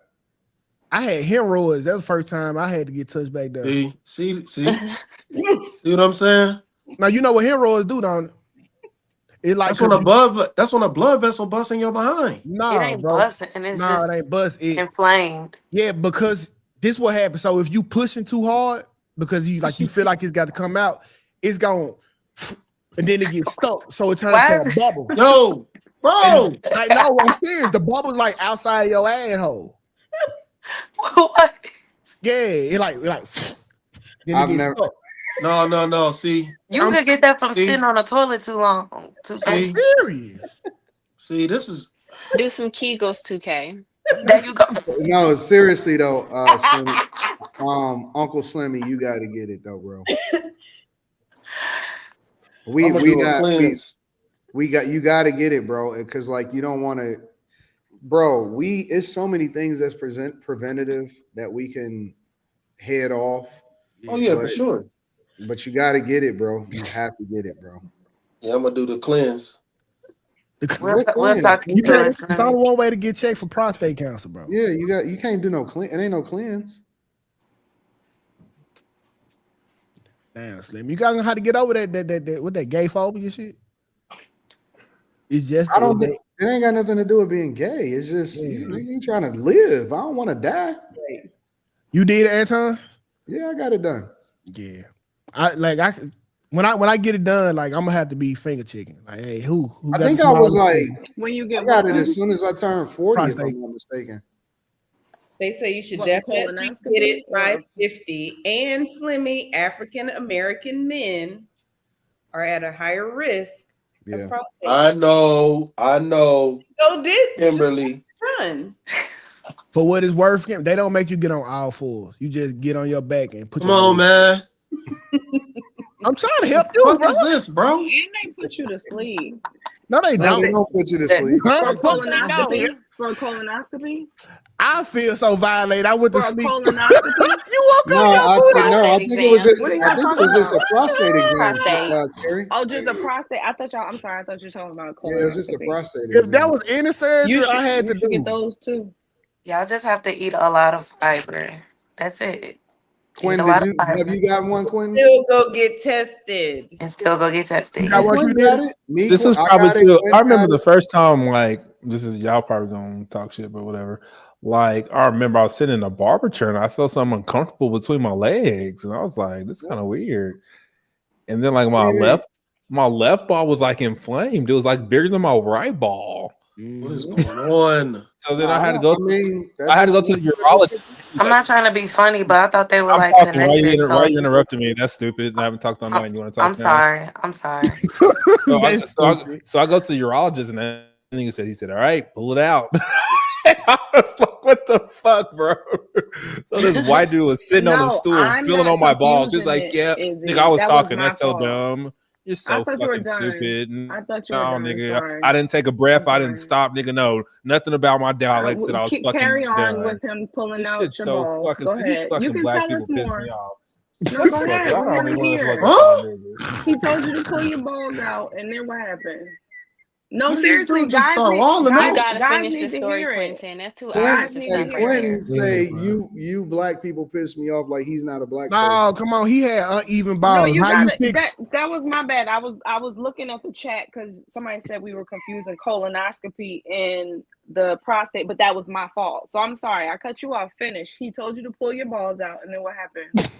I had hemorrhoids. That was the first time I had to get touched back there. See what I'm saying? Now you know what hemorrhoids do, don't it? It like that's when a blood vessel busts in your behind. No, it ain't bro. busting, and it's just it ain't bust. inflamed. Yeah, because this what happens. So if you pushing too hard, because you feel like it's got to come out, it's going, and then it gets stuck. So it turns into a bubble. Yo, bro. Like no, I'm serious. The bubble's like outside your asshole. What? Yeah, it like then it gets stuck. No. See, you could get that from sitting on a toilet too long. I'm serious. See, this is do some Kegels, 2K. There you go. No, seriously though, Slimmy, Uncle Slimmy, you got to get it though, bro. You got to get it, bro, because like you don't want to, bro. It's so many things that's preventative that we can head off. Oh yeah, for sure. But you got to get it, bro. You have to get it, bro. Yeah, I'm gonna do the cleanse. We'll talk. You can't. It's only one way to get checked for prostate cancer, bro. Yeah, you can't do no clean. It ain't no cleanse. Damn, Slim. You gotta know how to get over that with that gay phobia shit. It's just it ain't got nothing to do with being gay. It's just you trying to live. I don't want to die. You did it, Anton? Yeah, I got it done. Yeah. When I get it done, like I'm gonna have to be finger checking. Like, hey, who I think I was like, when you get I got it as soon as I turned 40, if I'm not mistaken. They say you should definitely get it by 50. And Slimmy, African American men are at a higher risk of prostate. I know. Go did Kimberly. Done. For what it's worth, they don't make you get on all fours. You just get on your back and put. Come on, man. I'm trying to help you. What is this, bro? And they put you to sleep. No, they don't. They don't put you to sleep. For a colonoscopy? I feel so violated. I went to sleep. You woke I think it was just a prostate exam. Oh, just a prostate. I'm sorry. I thought you were talking about colonoscopy. Yeah, it was just a prostate exam. If that was any surgery, I had to get those too. Y'all just have to eat a lot of fiber. That's it. Quinn, have you got one, Quinn? Still go get tested. This is probably too. I remember the first time, like, this is y'all probably gonna talk shit, but whatever. Like, I remember I was sitting in a barber chair and I felt something uncomfortable between my legs, and I was like, "This is kind of weird." And then, like, my left ball was like inflamed. It was like bigger than my right ball. What is going on? So then I had to go. I had to go to the urologist. I'm not trying to be funny, but I thought they were like talking. connected. Why you interrupting me? That's stupid. I haven't talked all night. You want to talk? I'm sorry. So I go to the urologist, and then he said, "All right, pull it out." I was like, what the fuck, bro? So this white dude was sitting on the stool, I'm feeling not on my balls. He's confusing like, it, yeah, Izzy. nigga, I was That was talking. my That's so fault. dumb. You're I so thought you were fucking done. stupid. I thought you No, were done. nigga, Sorry. I didn't take a breath. I I'm didn't sorry. stop, nigga. No, nothing about my dialect said I was fucking Carry on done. with him pulling This out shit's your so balls. fucking. Go You ahead. You fucking can black tell us people piss more. me off. No, go ahead. I We don't want to even hear it. want to niggas. He told you to pull your balls out, and then what happened? No, Why did this seriously, dude just guys start need, walling guys, You out? gotta guys finish need the to story, hear it. Quentin. That's 2 Quentin, hours to Guys hey, stop need to right hear Quentin it. say you black people piss me off like he's not a black person. No, come on. He had uneven No, balls. you How got you it. fix? That was my bad. I was looking at the chat because somebody said we were confusing colonoscopy and the prostate, but that was my fault. So I'm sorry. I cut you off. Finish. He told you to pull your balls out, and then what happened?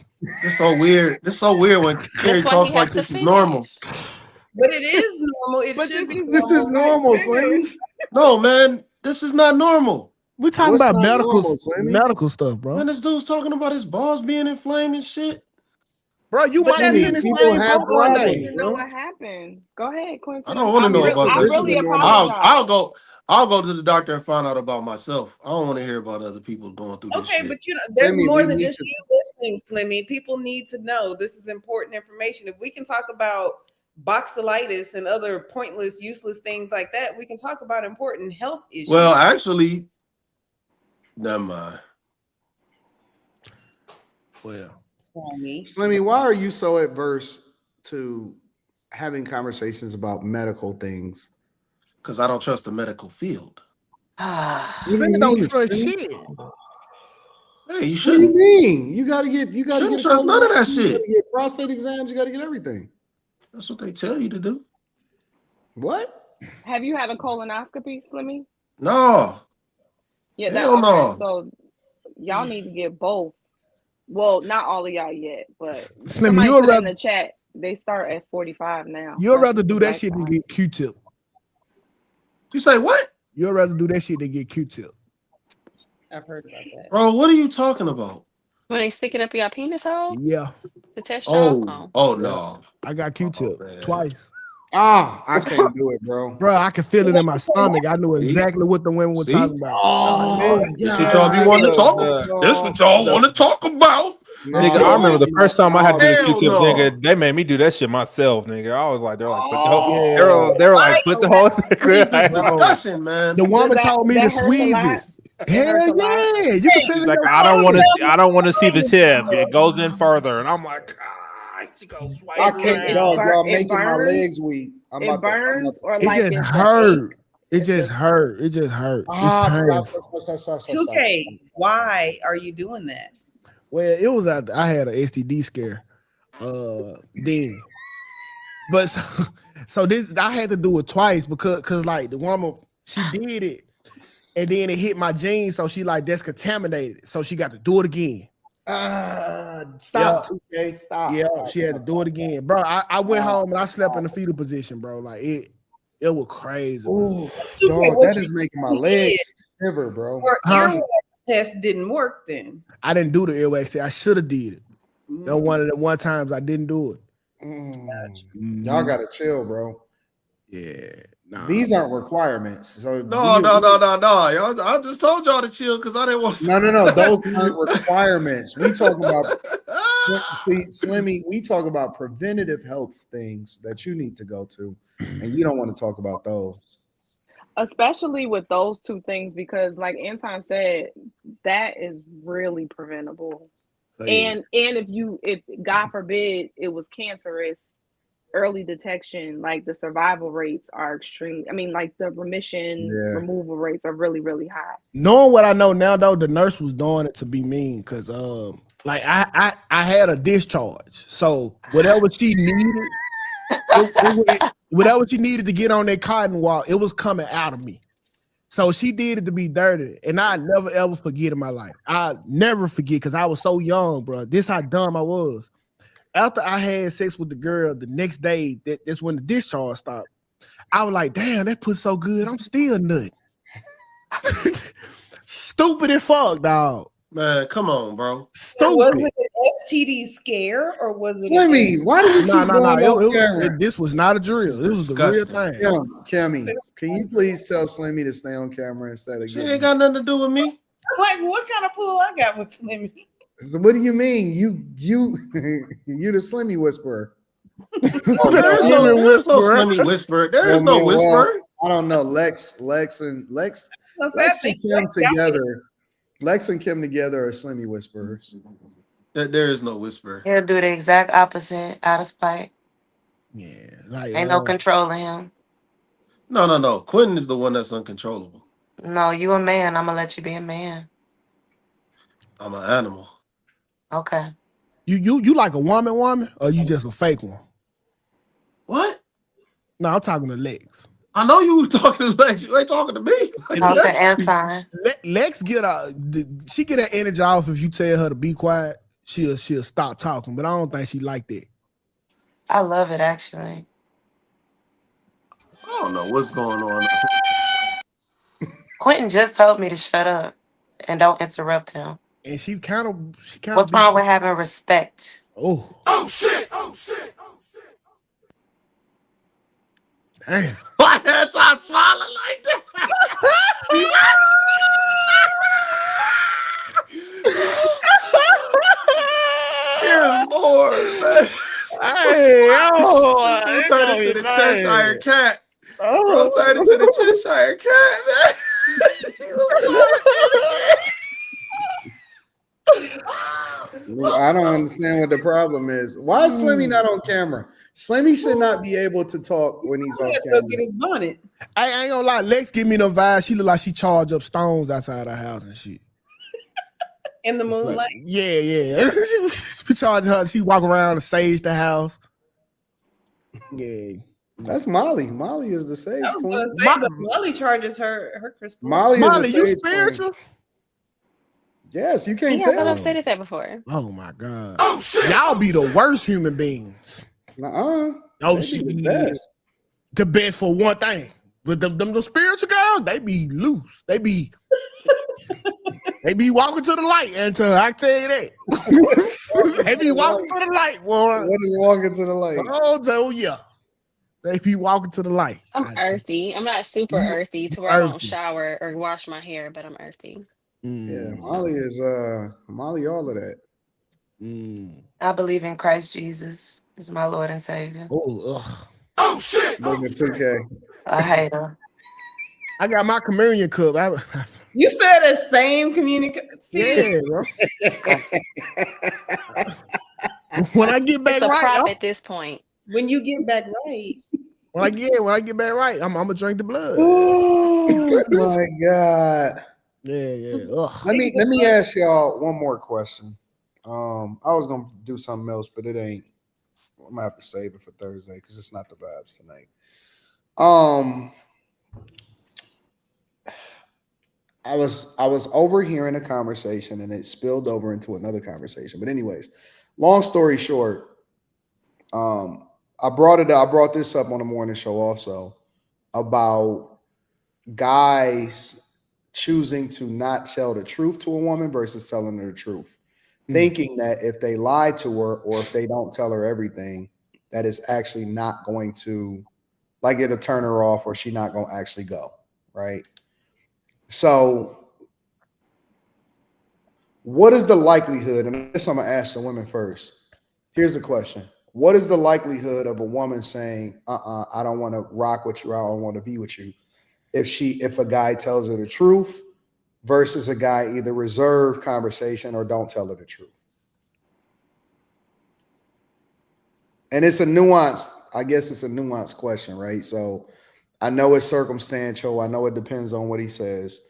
It's so weird. It's so weird when Carrie That's why he talks like has to this is normal. finish. But it is normal. It But should be This is normal, right? Slimmy. No, man, this is not normal. We talking What's about not normal, medical stuff, bro. Man, this dude's talking about his balls being inflamed and shit. Bro, you But might that be means in this people same have boat one I day. problems, need to know bro. what happened. Go ahead, Quentin. I don't want to know about I that. really shit. apologize. I'll go to the doctor and find out about myself. I don't want to hear about other people going through this Okay, shit. but there's Slimmy, more we than need just to- you listening, Slimmy. People need to know this is important information. If we can talk about boxylitis and other pointless, useless things like that, we can talk about important health issues. Well, actually, never mind. Well, Slimmy, why are you so adverse to having conversations about medical things? Because I don't trust the medical field. Slimmy don't trust shit. Hey, you What do you shouldn't. mean? You gotta get Shouldn't trust none of that You shit. gotta get prostate exams. You gotta get everything. That's what they tell you to do. What? Have you had a colonoscopy, Slimmy? No. Yeah, Hell no. So y'all need to get both. Well, not all of y'all yet, but Slimmy, somebody you'll put in rather the chat. They start at 45 now. you'll rather That's do the that black shit than side. get Q-tip. You say what? You'll rather do that shit than get Q-tip. I've heard about that. Bro, what are you talking about? When they stick it up your penis hole Yeah. to test y'all. Oh no. I got Q-tip twice. I can't do it, bro. Bro, I can feel it in my stomach. I knew exactly what the women were talking about. Oh, This what y'all be wanting to talk about. This what y'all want to talk about. Nigga, I remember the first time I had to do the Hell Q-tip, no. nigga, they made me do that shit myself, nigga. I was like, they're like, put the whole, yeah. they were like, put the whole What is this discussion, man? The woman told me to that hurts a squeeze lot? it. It Hell hurts a lot? yeah. You can feel She's it. like, I don't want to see the tip. It goes in further. And I'm like, she goes swipe I can't, It dog. Y'all it making my burns? legs weak. It burns or It like just it's hurt. It just hurt. It just hurt. Stop. 2K, why are you doing that? Well, it was after I had an STD scare. Then, but so this I had to do it twice because like the woman she did it and then it hit my jeans, so she like that's contaminated, so she got to do it again. Stop. 2K, stop. Yeah, stop, she had to do it again, bro. I went home and I slept in the fetal position, bro. Like it was crazy. Ooh, 2K, dog, what that you is making my did legs shiver, bro. Your Huh? earwax test didn't work then. I didn't do the earwax test. I should have did it. That one of the one times I didn't do it. Y'all gotta chill, bro. Yeah. Nah. These aren't requirements. So No. Y'all, I just told y'all to chill because I didn't want to. No. Those aren't requirements. We talk about Slimmy. We talk about preventative health things that you need to go to, and you don't want to talk about those. especially with those two things, because like Anton said, that is really preventable. And if God forbid it was cancerous, early detection, like the survival rates are extreme. I mean, like the remission removal rates are really, really high. Knowing what I know now, though, the nurse was doing it to be mean because like I had a discharge, so whatever she needed, whatever she needed to get on that cotton wall, it was coming out of me. So she did it to be dirty, and I never ever forget in my life. I never forget because I was so young, bro. This how dumb I was. After I had sex with the girl, the next day, that's when the discharge stopped. I was like, damn, that pussy so good, I'm still nutting. Stupid as fuck, dog. Man, come on, bro. So was it an STD scare or was it? Slimmy, why do you keep going off camera? This was not a drill. This was the real thing. Cammy, can you please tell Slimmy to stay on camera instead of She ain't got nothing to do with me. Like, what kind of pull I got with Slimmy? So what do you mean? You the Slimmy whisperer. There's no Slimmy whisperer. There is no whisperer. I don't know. Lex and Kim together. Lex and Kim together are Slimmy whisperers. There is no whisperer. He'll do the exact opposite out of spite. Yeah, ain't no controlling him. No. Quentin is the one that's uncontrollable. No, you a man. I'm gonna let you be a man. I'm an animal. Okay. You like a woman, or you just a fake one? What? No, I'm talking to Lex. I know you were talking to Lex. You ain't talking to me. Talk to Anton. Lex get her energy off if you tell her to be quiet. She'll stop talking, but I don't think she like that. I love it actually. I don't know what's going on. Quentin just told me to shut up and don't interrupt him. And she kind of. What's wrong with having respect? Oh shit! Damn. Why that's I swallow like that? Here's more, man. Hey, turn into the Cheshire cat. Bro, turn into the Cheshire cat, man. I don't understand what the problem is. Why is Slimmy not on camera? Slimmy should not be able to talk when he's off camera. Go get his bonnet. I ain't gonna lie, Lex give me no vibe. She look like she charge up stones outside her house and shit. In the moonlight. Yeah. She charge her. She walk around and sage the house. Yeah. That's Molly. Molly is the sage I was queen. gonna say, but Molly charges her crystal. Molly, you spiritual? Queen. Yes, you can't Yeah, tell. I thought I've said that before. Oh my god. Oh shit. Y'all be the worst human beings. Oh, she the best for one thing. But them spiritual girls, they be loose. They be walking to the light, Anton. I tell you that. They be walking to the light, boy. What is walking to the light? Oh yeah. They be walking to the light. I'm earthy. I'm not super earthy to where I don't shower or wash my hair, but I'm earthy. Yeah, Molly is Molly all of that. I believe in Christ Jesus as my Lord and Savior. Oh shit! Bring the 2K. I hate her. I got my communion cup. You said the same communication. Yeah, bro. When I get back It's a right, prop at this point. When you get back right. When I get back right, I'm gonna drink the blood. Oh my god. Yeah. Ugh. Let me ask y'all one more question. I was gonna do something else, but it ain't. I'm gonna have to save it for Thursday because it's not the vibes tonight. I was overhearing a conversation and it spilled over into another conversation. But anyways, long story short, I brought this up on the morning show also about guys choosing to not tell the truth to a woman versus telling her the truth, thinking that if they lie to her or if they don't tell her everything, that is actually not going to, like, it'll turn her off or she's not going to actually go, right? So what is the likelihood, and I guess I'm going to ask the women first. Here's the question. What is the likelihood of a woman saying, I don't want to rock with you, I don't want to be with you, if a guy tells her the truth versus a guy either reserve conversation or don't tell her the truth? And it's a nuanced, I guess it's a nuanced question, right? So I know it's circumstantial. I know it depends on what he says.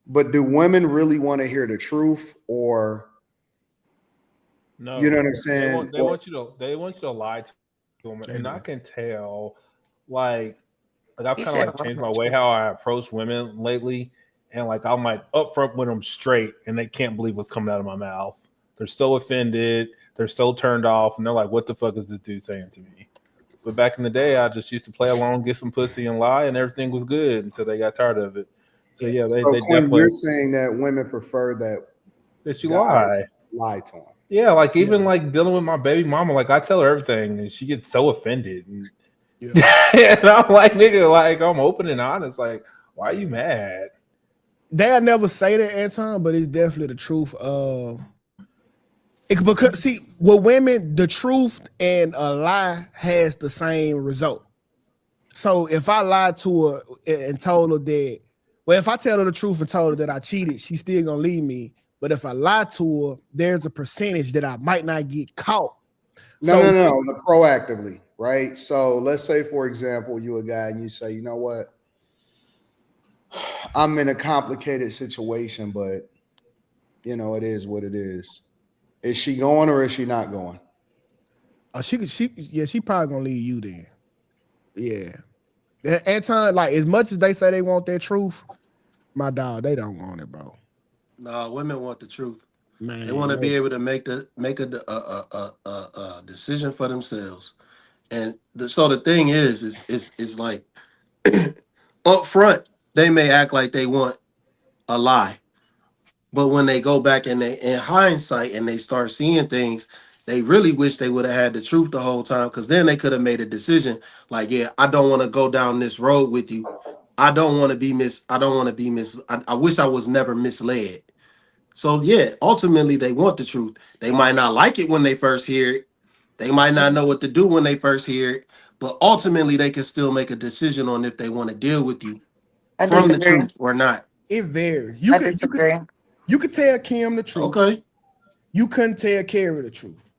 But do women really want to hear the truth, or no? You know what I'm saying? They want you to lie to them, and I can tell. Like I've kind of like changed my way how I approach women lately, and like I'm like upfront with them straight, and they can't believe what's coming out of my mouth. They're so offended, they're so turned off, and they're like, "What the fuck is this dude saying to me?" But back in the day, I just used to play along, get some pussy, and lie, and everything was good until they got tired of it. So yeah, they Quinn, definitely. You're saying that women prefer that that you guys lie. lie to them. Yeah, like even like dealing with my baby mama, like I tell her everything, and she gets so offended. And, and I'm like, nigga, like I'm open and honest. Like, why are you mad? They'll never say that, Anton, but it's definitely the truth. Because see, with women, the truth and a lie has the same result. So if I lied to her and told her that, well, if I tell her the truth and told her that I cheated, she's still gonna leave me. But if I lie to her, there's a percentage that I might not get caught. No, proactively, right? So let's say, for example, you a guy and you say, you know what? I'm in a complicated situation, but you know, it is what it is. Is she going or is she not going? Oh, she probably gonna leave you then. Yeah. Anton, like as much as they say they want that truth, my dog, they don't want it, bro. No, women want the truth. Man, they want to be able to make a decision for themselves. And so the thing is like up front, they may act like they want a lie. But when they go back and they in hindsight and they start seeing things, they really wish they would have had the truth the whole time, because then they could have made a decision like, yeah, I don't want to go down this road with you. I don't want to be I wish I was never misled. So yeah, ultimately they want the truth. They might not like it when they first hear it. They might not know what to do when they first hear it, but ultimately they can still make a decision on if they want to deal with you from the truth or not. It varies. I disagree. You could tell Kim the truth. Okay. You couldn't tell Carrie the truth.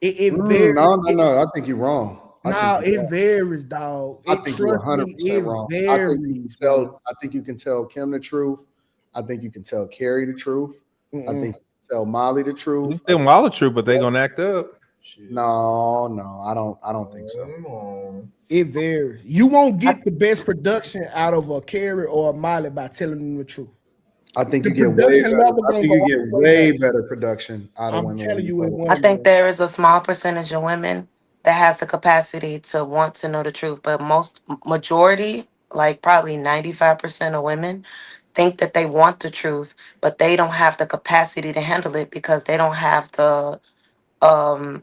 It varies. No. I think you're wrong. It varies, dog. I think you're 100% wrong. I think you can tell Kim the truth. I think you can tell Carrie the truth. I think you can tell Molly the truth. You tell them all the truth, but they gonna act up. No, I don't think so. It varies. You won't get the best production out of a Carrie or a Molly by telling them the truth. I think you get way better production out of women. I'm telling you, I think there is a small percentage of women that has the capacity to want to know the truth, but majority, like probably 95% of women, think that they want the truth, but they don't have the capacity to handle it because they don't have the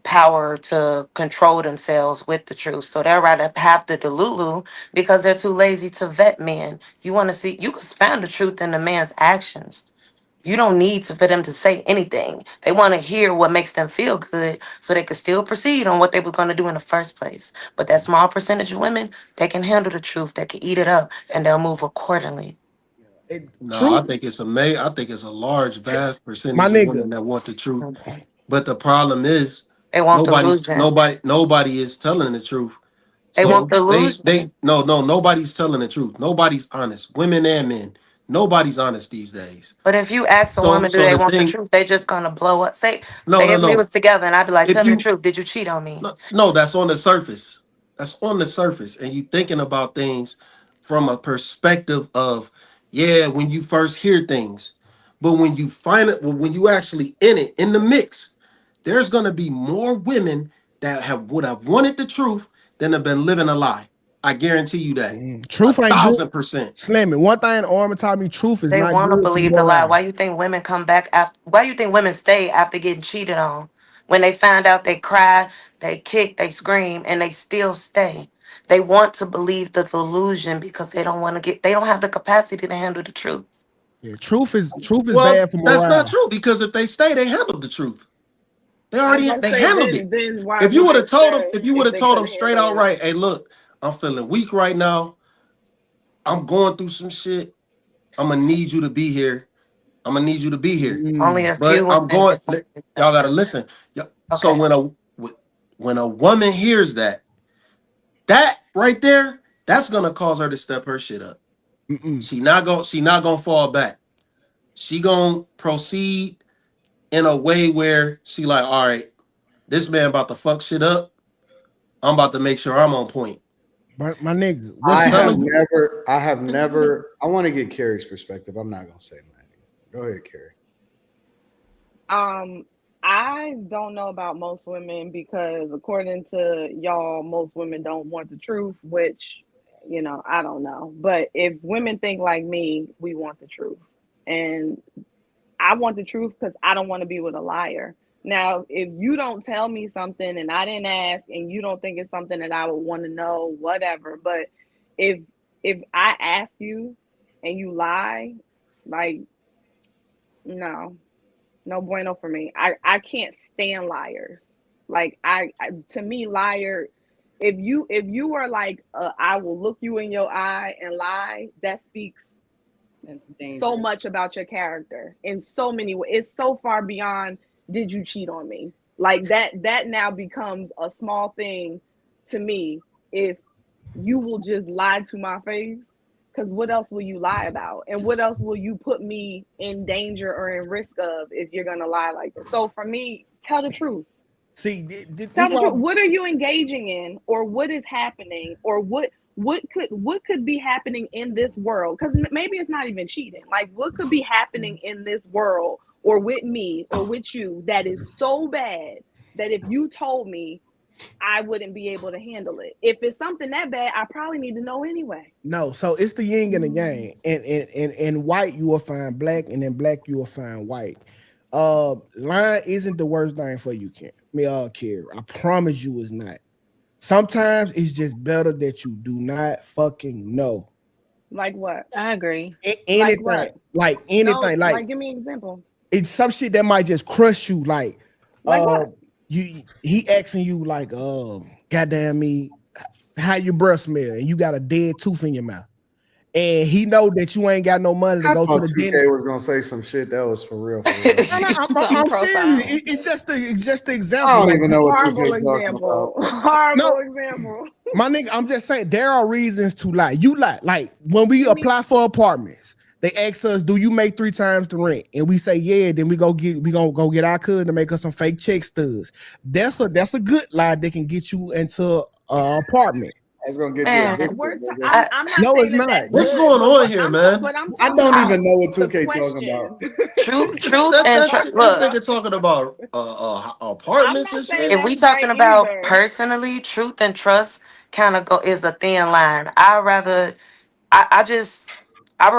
power to control themselves with the truth. So they'd rather have the delulu because they're too lazy to vet men. You want to see, you can find the truth in the man's actions. You don't need for them to say anything. They want to hear what makes them feel good so they can still proceed on what they were going to do in the first place. But that small percentage of women, they can handle the truth, they can eat it up, and they'll move accordingly. I think it's a large, vast percentage of women that want the truth. But the problem is they want delusion. Nobody is telling the truth. They want delusion. Nobody's telling the truth. Nobody's honest. Women and men. Nobody's honest these days. But if you ask a woman, do they want the truth? They just gonna blow up. Say if we was together and I'd be like, tell me the truth. Did you cheat on me? No, that's on the surface. That's on the surface. And you thinking about things from a perspective of, when you first hear things. But when you find it, when you actually in the mix, there's gonna be more women that would have wanted the truth than have been living a lie. I guarantee you that. Truth ain't 1,000%. Slam it. One thing Armin taught me: truth is they not want to good believe the lie. Why you think women come back after? Why you think women stay after getting cheated on? When they find out, they cry, they kick, they scream, and they still stay. They want to believe the delusion because they don't want to they don't have the capacity to handle the truth. Yeah, truth is bad for morale. That's not true, because if they stay, they handled the truth. They handled it. If you would have told them straight out right, hey, look, I'm feeling weak right now. I'm going through some shit. I'm gonna need you to be here. Only a But few. I'm going. Y'all gotta listen. So when a woman hears that right there, that's gonna cause her to step her shit up. She not gonna fall back. She gonna proceed in a way where she like, all right, this man about to fuck shit up. I'm about to make sure I'm on point. My nigga, I have never. I want to get Carrie's perspective. I'm not gonna say that. Go ahead, Carrie. I don't know about most women because according to y'all, most women don't want the truth, which, I don't know. But if women think like me, we want the truth. And I want the truth because I don't want to be with a liar. Now, if you don't tell me something and I didn't ask and you don't think it's something that I would want to know, whatever. But if I ask you and you lie, like, no bueno for me. I can't stand liars. Like to me, liar, if you are like, I will look you in your eye and lie, that speaks so much about your character in so many ways. It's so far beyond, did you cheat on me? Like that now becomes a small thing to me if you will just lie to my face. Because what else will you lie about? And what else will you put me in danger or in risk of if you're going to lie like this? So for me, tell the truth. See, tell the truth. What are you engaging in, or what is happening, or what could be happening in this world? Because maybe it's not even cheating. Like, what could be happening in this world or with me or with you that is so bad that if you told me, I wouldn't be able to handle it. If it's something that bad, I probably need to know anyway. No, so it's the yin and the yang. And white you will find black, and in black you will find white. Lying isn't the worst thing for you, Carrie. I promise you it's not. Sometimes it's just better that you do not fucking know. Like what? I agree. Anything. Like anything. No, like give me an example. It's some shit that might just crush you. Like what? He asking you like, goddamn me, how your breath smell, and you got a dead tooth in your mouth, and he know that you ain't got no money to go to the dentist. was gonna say some shit that was for real. I'm serious. It's just the example. I don't even know what Horrible example. Horrible example. My nigga, I'm just saying there are reasons to lie. You lie. Like when we apply for apartments, they ask us, "Do you make 3 times the rent?" And we say, "Yeah." Then we gonna go get our cousin to make us some fake check stubs. That's a good lie that can get you into an apartment. That's gonna get you. I'm not no, saying it's not. What's going on here, man? I don't even know what 2K talking about. Truth and trust. This nigga talking about apartments and shit. If we talking about personally, truth and trust kind of is a thin line. I would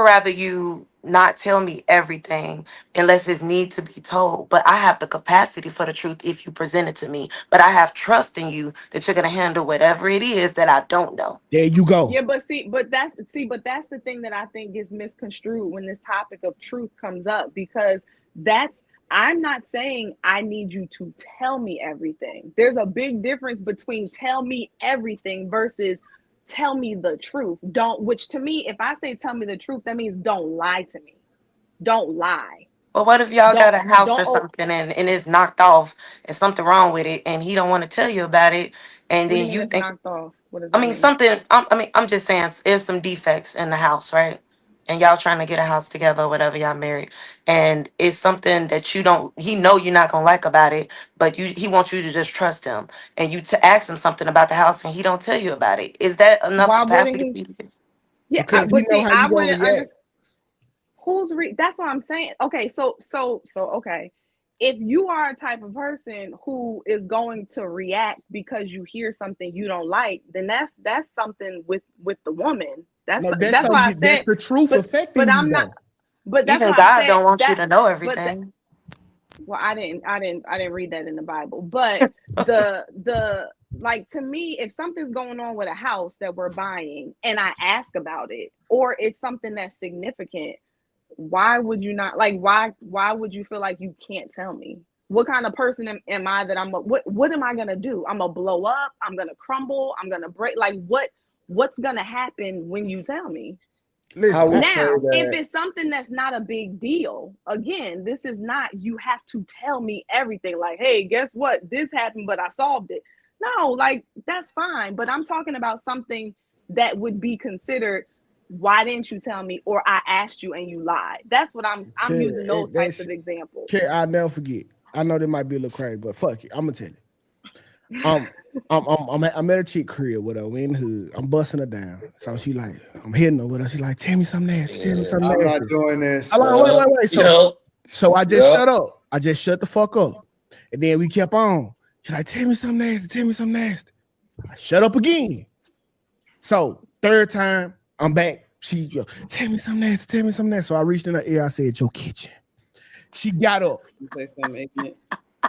rather you not tell me everything unless it's need to be told. But I have the capacity for the truth if you present it to me. But I have trust in you that you're gonna handle whatever it is that I don't know. There you go. Yeah, but that's the thing that I think gets misconstrued when this topic of truth comes up, because I'm not saying I need you to tell me everything. There's a big difference between tell me everything versus tell me the truth. Which to me, if I say tell me the truth, that means don't lie to me. Don't lie. But what if y'all got a house or something and it's knocked off and something wrong with it and he don't want to tell you about it, and then you think knocked off? I'm just saying there's some defects in the house, right? And y'all trying to get a house together or whatever, y'all married, and it's something that he know you're not gonna like about it, but he wants you to just trust him, and you to ask him something about the house and he don't tell you about it. Is that enough capacity for you to get? Yeah, but see, I wouldn't understand. That's what I'm saying. Okay, so okay. If you are a type of person who is going to react because you hear something you don't like, then that's something with the woman. That's why I said that's the truth affecting you. I'm not. But that's even God don't want you to know everything. Well, I didn't read that in the Bible. But the like, to me, if something's going on with a house that we're buying and I ask about it, or it's something that's significant, why would you not, like, why would you feel like you can't tell me? What kind of person am I that what am I gonna do? I'm gonna blow up, I'm gonna crumble, I'm gonna break. Like, what's gonna happen when you tell me? Listen, now, if it's something that's not a big deal, again, this is not, you have to tell me everything. Like, hey, guess what? This happened, but I solved it. No, like, that's fine. But I'm talking about something that would be considered, why didn't you tell me? Or I asked you and you lied. That's what I'm using those types of examples. Carrie, I'll never forget. I know that might be a little crazy, but fuck it. I'm gonna tell you. I'm at a chick crib with her. We in the hood. I'm busting her down. So she like, I'm hitting her with her. She like, tell me something nasty. Tell me something nasty. I'm not doing this. I'm like, wait. So I just shut up. I just shut the fuck up. And then we kept on. She's like, tell me something nasty. Tell me something nasty. I shut up again. So 3rd time, I'm back. She go, tell me something nasty. Tell me something nasty. So I reached in her ear. I said, your kitchen. She got up. Say something ignorant.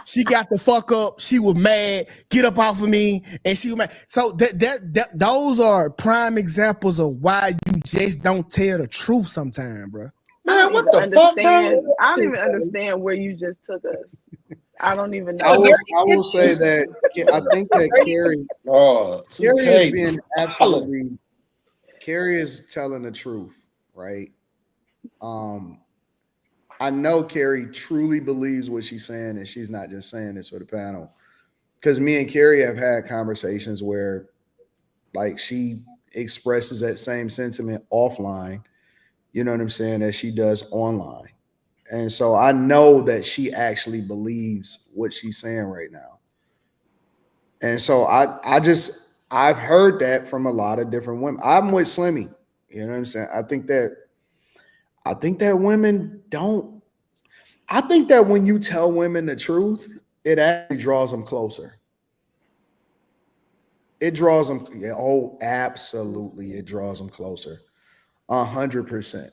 She got the fuck up. She was mad. Get up off of me, and she was mad. So those are prime examples of why you just don't tell the truth sometimes, bro. Man, what the fuck, bro? I don't even understand where you just took us. I don't even know. I will say that I think that Carrie is being absolutely. Carrie is telling the truth, right? I know Carrie truly believes what she's saying, and she's not just saying this for the panel. Because me and Carrie have had conversations where, like, she expresses that same sentiment offline, you know what I'm saying, as she does online. And so I know that she actually believes what she's saying right now. And so I've heard that from a lot of different women. I'm with Slimmy. You know what I'm saying? I think that women don't. I think that when you tell women the truth, it actually draws them closer. It draws them. Yeah, oh, absolutely. It draws them closer. 100%.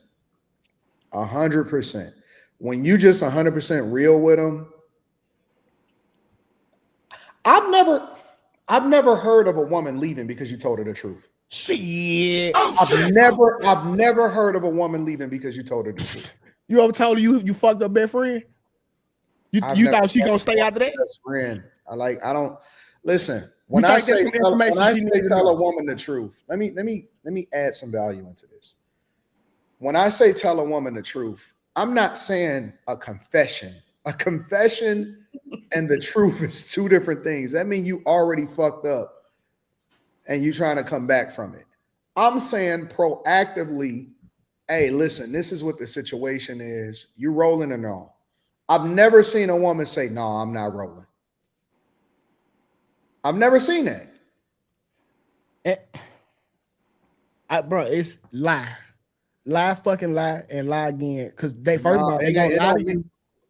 100%. When you just 100% real with them, I've never heard of a woman leaving because you told her the truth. Shit. I've never heard of a woman leaving because you told her the truth. You ever told her you fucked up best friend? You thought she gonna stay after that? Best friend. I don't listen. When I say tell a woman the truth, let me add some value into this. When I say tell a woman the truth, I'm not saying a confession. A confession and the truth is two different things. That means you already fucked up and you trying to come back from it. I'm saying proactively, hey, listen, this is what the situation is. You rolling or no? I've never seen a woman say, no, I'm not rolling. I've never seen that. Bro, it's lie. Lie, fucking lie, and lie again. Because they first of all, they gonna lie to you.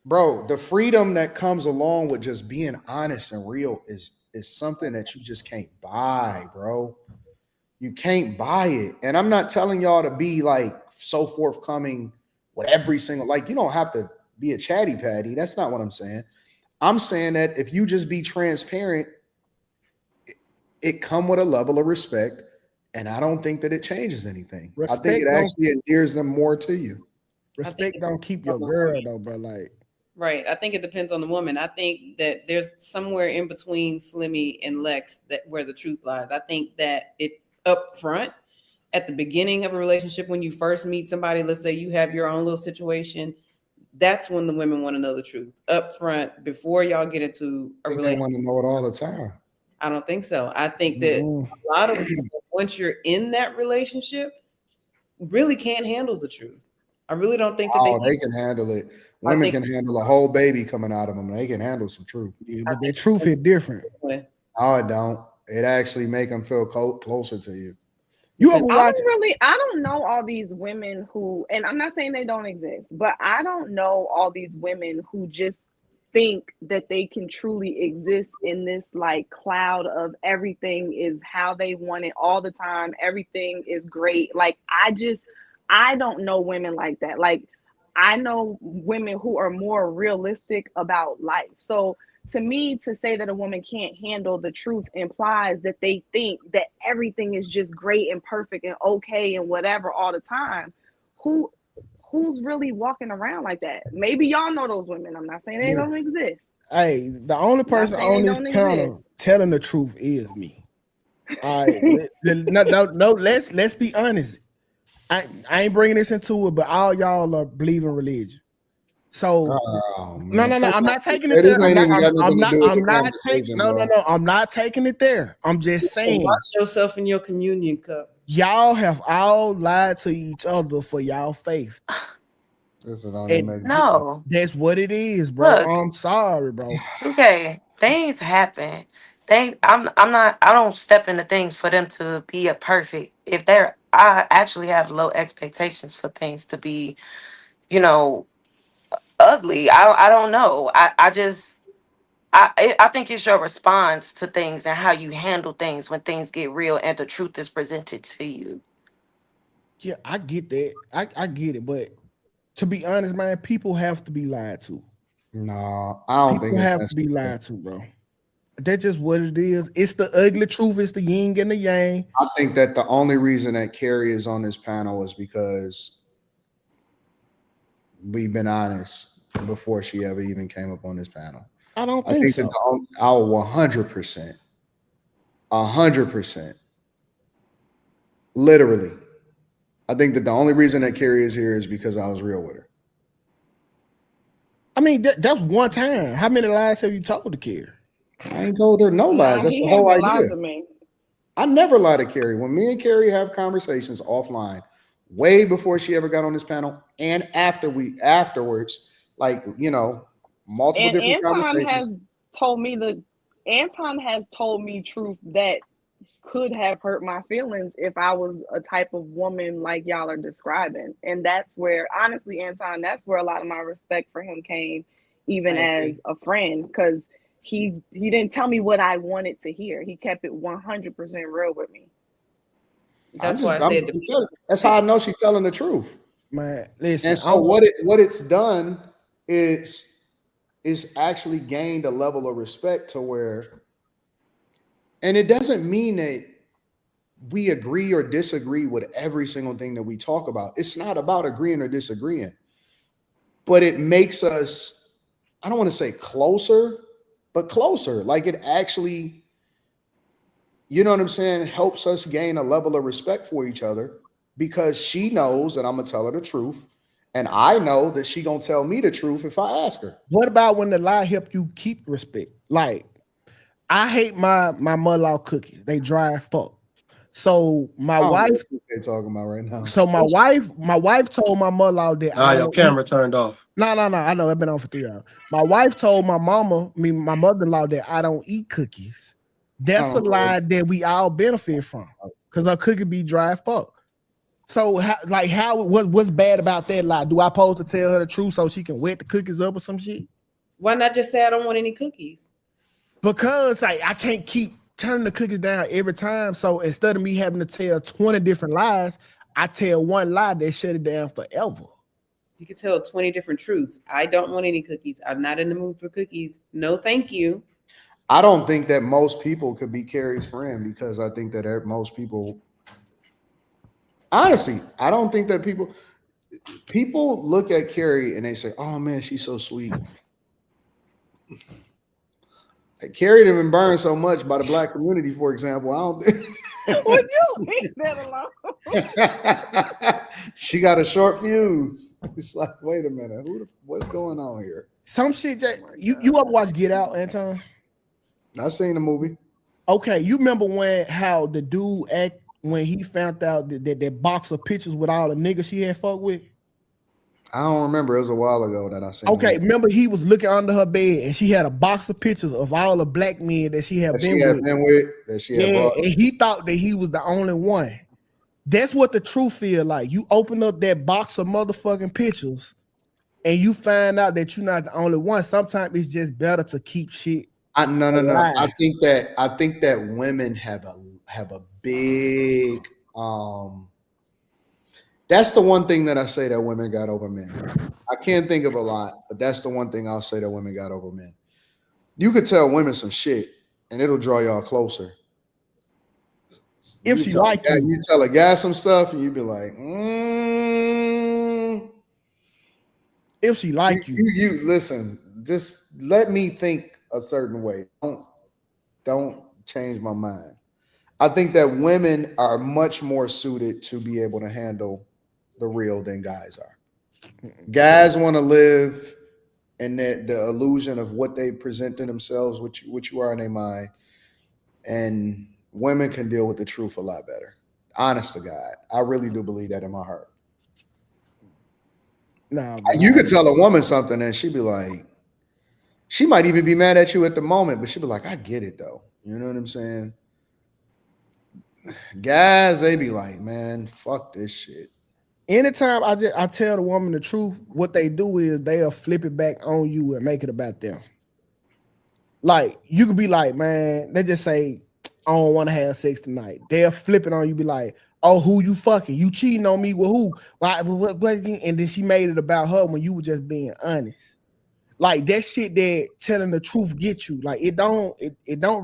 Bro, the freedom that comes along with just being honest and real is something that you just can't buy, bro. You can't buy it. And I'm not telling y'all to be like so forthcoming with every single, like, you don't have to be a chatty patty. That's not what I'm saying. I'm saying that if you just be transparent, it come with a level of respect. And I don't think that it changes anything. I think it actually endears them more to you. Respect don't keep your girl though, bro. Like, right. I think it depends on the woman. I think that there's somewhere in between Slimmy and Lex that where the truth lies. I think that it up front at the beginning of a relationship, when you first meet somebody, let's say you have your own little situation, that's when the women want to know the truth up front before y'all get into a relationship. They want to know it all the time. I don't think so. I think that a lot of people, once you're in that relationship, really can't handle the truth. I really don't think that they can handle it. Women can handle a whole baby coming out of them. They can handle some truth. Yeah, but their truth is different. No, it don't. It actually make them feel closer to you. I don't know all these women who, and I'm not saying they don't exist, but I don't know all these women who just think that they can truly exist in this like cloud of everything is how they want it all the time. Everything is great. Like, I don't know women like that. Like, I know women who are more realistic about life. So to me, to say that a woman can't handle the truth implies that they think that everything is just great and perfect and okay and whatever all the time. Who's really walking around like that? Maybe y'all know those women. I'm not saying they don't exist. Hey, the only person on this panel telling the truth is me. All right, no. Let's be honest. I ain't bringing this into it, but all y'all are believing religion. So no. I'm not taking it there. I'm not taking it there. I'm just saying. Watch yourself in your communion cup. Y'all have all lied to each other for y'all faith. No, that's what it is, bro. Look, I'm sorry, bro. Okay, things happen. I don't step into things for them to be a perfect. I actually have low expectations for things to be, ugly. I don't know. I think it's your response to things and how you handle things when things get real and the truth is presented to you. Yeah, I get that. I get it, but to be honest, man, people have to be lied to. No, I don't think people have to be lied to, bro. That's just what it is. It's the ugly truth. It's the yin and the yang. I think that the only reason that Carrie is on this panel is because we've been honest before she ever even came up on this panel. I don't think so. That I'll 100%. 100%. Literally. I think that the only reason that Carrie is here is because I was real with her. I mean, that's one time. How many lies have you told to Carrie? I ain't told her no lies. That's the whole idea. I never lie to Carrie. When me and Carrie have conversations offline, way before she ever got on this panel, and afterwards, like, you know, multiple different conversations. Anton has told me truth that could have hurt my feelings if I was a type of woman like y'all are describing. And that's where, honestly, Anton, that's where a lot of my respect for him came, even as a friend, because he didn't tell me what I wanted to hear. He kept it 100% real with me. That's why I said that's how I know she's telling the truth. Man, listen. And so what it's done is actually gained a level of respect to where, and it doesn't mean that we agree or disagree with every single thing that we talk about. It's not about agreeing or disagreeing, but it makes us, I don't want to say closer, but closer. Like it actually, you know what I'm saying, helps us gain a level of respect for each other because she knows that I'm going to tell her the truth. And I know that she going to tell me the truth if I ask her. What about when the lie help you keep respect? Like, I hate my mother-in-law cookies. They dry as fuck. So my wife, what they're talking about right now. So my wife told my mother-in-law that your camera turned off. No. I know it's been on for 3 hours. My wife told my mother-in-law that I don't eat cookies. That's a lie that we all benefit from because our cookie be dry as fuck. So what's bad about that lie? Do I supposed to tell her the truth so she can wet the cookies up or some shit? Why not just say I don't want any cookies? Because I can't keep turning the cookies down every time. So instead of me having to tell 20 different lies, I tell one lie that shut it down forever. You can tell 20 different truths. I don't want any cookies. I'm not in the mood for cookies. No, thank you. I don't think that most people could be Carrie's friend because I think that most people, honestly, I don't think that people look at Carrie and they say, oh man, she's so sweet. Carrie had been burned so much by the black community, for example. I don't think would you leave that alone? She got a short fuse. It's like, wait a minute, what's going on here? Some shit that you ever watch Get Out, Anton? I seen the movie. Okay, you remember how the dude act when he found out that box of pictures with all the niggas she had fucked with? I don't remember. It was a while ago that I seen. Okay, remember he was looking under her bed and she had a box of pictures of all the black men that she had been with. And he thought that he was the only one. That's what the truth feel like. You open up that box of motherfucking pictures and you find out that you're not the only one. Sometimes it's just better to keep shit. No. I think that women have a big that's the one thing that I say that women got over men. I can't think of a lot, but that's the one thing I'll say that women got over men. You could tell women some shit and it'll draw y'all closer. If she like you. You tell a guy some stuff and you be like, If she like you. You listen, just let me think a certain way. Don't change my mind. I think that women are much more suited to be able to handle the real than guys are. Guys want to live in the illusion of what they present to themselves, which you are in their mind, and women can deal with the truth a lot better. Honest to God, I really do believe that in my heart. No, you could tell a woman something and she'd be like, she might even be mad at you at the moment, but she'd be like, I get it though. You know what I'm saying? Guys, they be like, man, fuck this shit. Anytime I tell the woman the truth, what they do is they'll flip it back on you and make it about them. Like, you could be like, man, they just say, I don't want to have sex tonight. They'll flip it on you, be like, oh, who you fucking? You cheating on me with who? Why? And then she made it about her when you were just being honest. Like that shit that telling the truth get you. Like it don't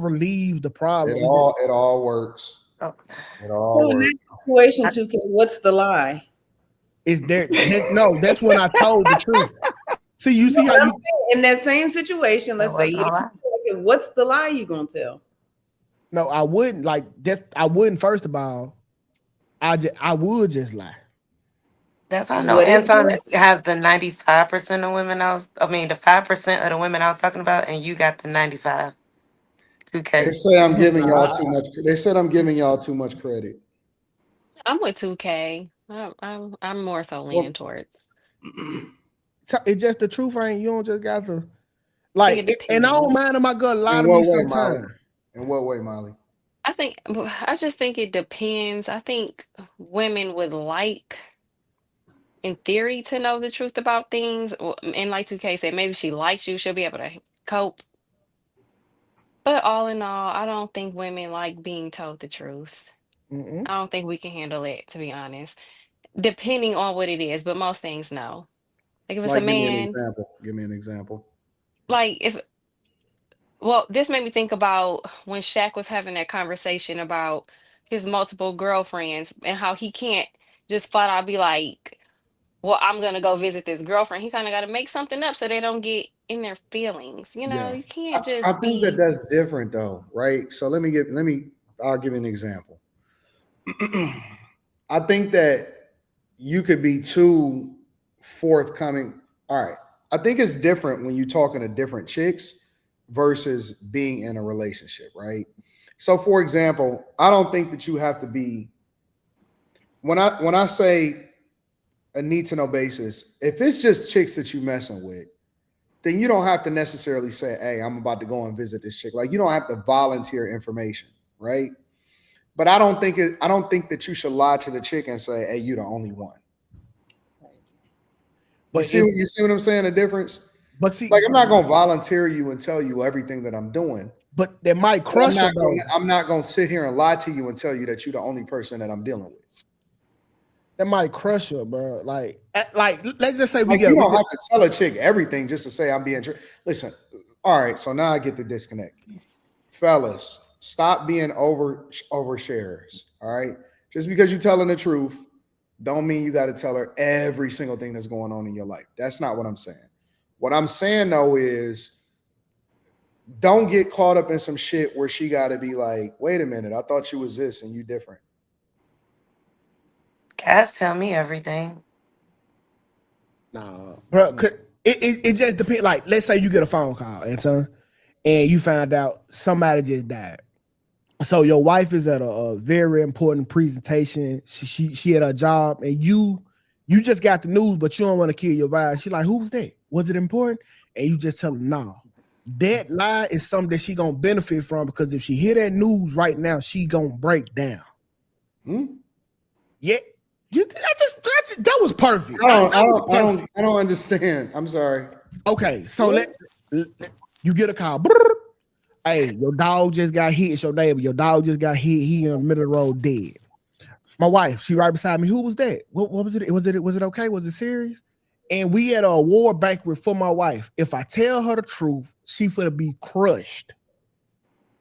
relieve the problem. It all works. Oh. It all So in works. that situation, 2K, what's the lie? Is there? No, that's when I told the truth. See, you see how you in that same situation. Let's say, what's the lie you gonna tell? No, I wouldn't like that. I wouldn't. First of all, I would just lie. That's how I know Anton has the 95% of women the 5% of the women I was talking about, and you got the 95. 2K. They say I'm giving y'all too much. They said I'm giving y'all too much credit. I'm with 2K. I'm more so leaning towards. It's just the truth, ain't you? Don't just got to like. And I don't mind if my girl lie to me sometimes. In what way, Molly? I just think it depends. I think women would like, in theory, to know the truth about things. And like 2K said, maybe she likes you, she'll be able to cope. But all in all, I don't think women like being told the truth. I don't think we can handle it, to be honest. Depending on what it is, but most things no. Like if it's a man. Give me an example. Like this made me think about when Shaq was having that conversation about his multiple girlfriends and how he can't just flat out be like, well, I'm gonna go visit this girlfriend. He kind of got to make something up so they don't get in their feelings. You know, you can't just. I think that's different though, right? So I'll give you an example. I think that you could be too forthcoming. All right. I think it's different when you're talking to different chicks versus being in a relationship, right? So for example, I don't think that you have to be, when I say a need to know basis, if it's just chicks that you messing with, then you don't have to necessarily say, hey, I'm about to go and visit this chick. Like you don't have to volunteer information, right? But I don't think that you should lie to the chick and say, hey, you're the only one. But you see what I'm saying? The difference? But see, like I'm not gonna volunteer you and tell you everything that I'm doing. But that might crush you. I'm not gonna sit here and lie to you and tell you that you're the only person that I'm dealing with. That might crush her, bro. Like let's just say you don't have to tell a chick everything just to say I'm being true. Listen, all right. So now I get the disconnect, fellas. Stop being oversharers. All right, just because you're telling the truth, don't mean you got to tell her every single thing that's going on in your life. That's not what I'm saying. What I'm saying though is, don't get caught up in some shit where she got to be like, wait a minute, I thought you was this and you different. Cass tell me everything. Nah, bro. It just depends. Like, let's say you get a phone call, Anton, and you find out somebody just died. So your wife is at a very important presentation. She at her job, and you just got the news, but you don't want to kill your wife. She's like, "Who was that? Was it important?" And you just tell her, "No." That lie is something that she gonna benefit from, because if she hear that news right now, she gonna break down. Yeah. That was perfect. I don't understand. I'm sorry. Okay, so let you get a call. Hey, your dog just got hit. It's your neighbor. Your dog just got hit. He in the middle of the road dead. My wife, she right beside me. Who was that? What was it? Was it okay? Was it serious? And we at a award banquet for my wife. If I tell her the truth, she finna be crushed.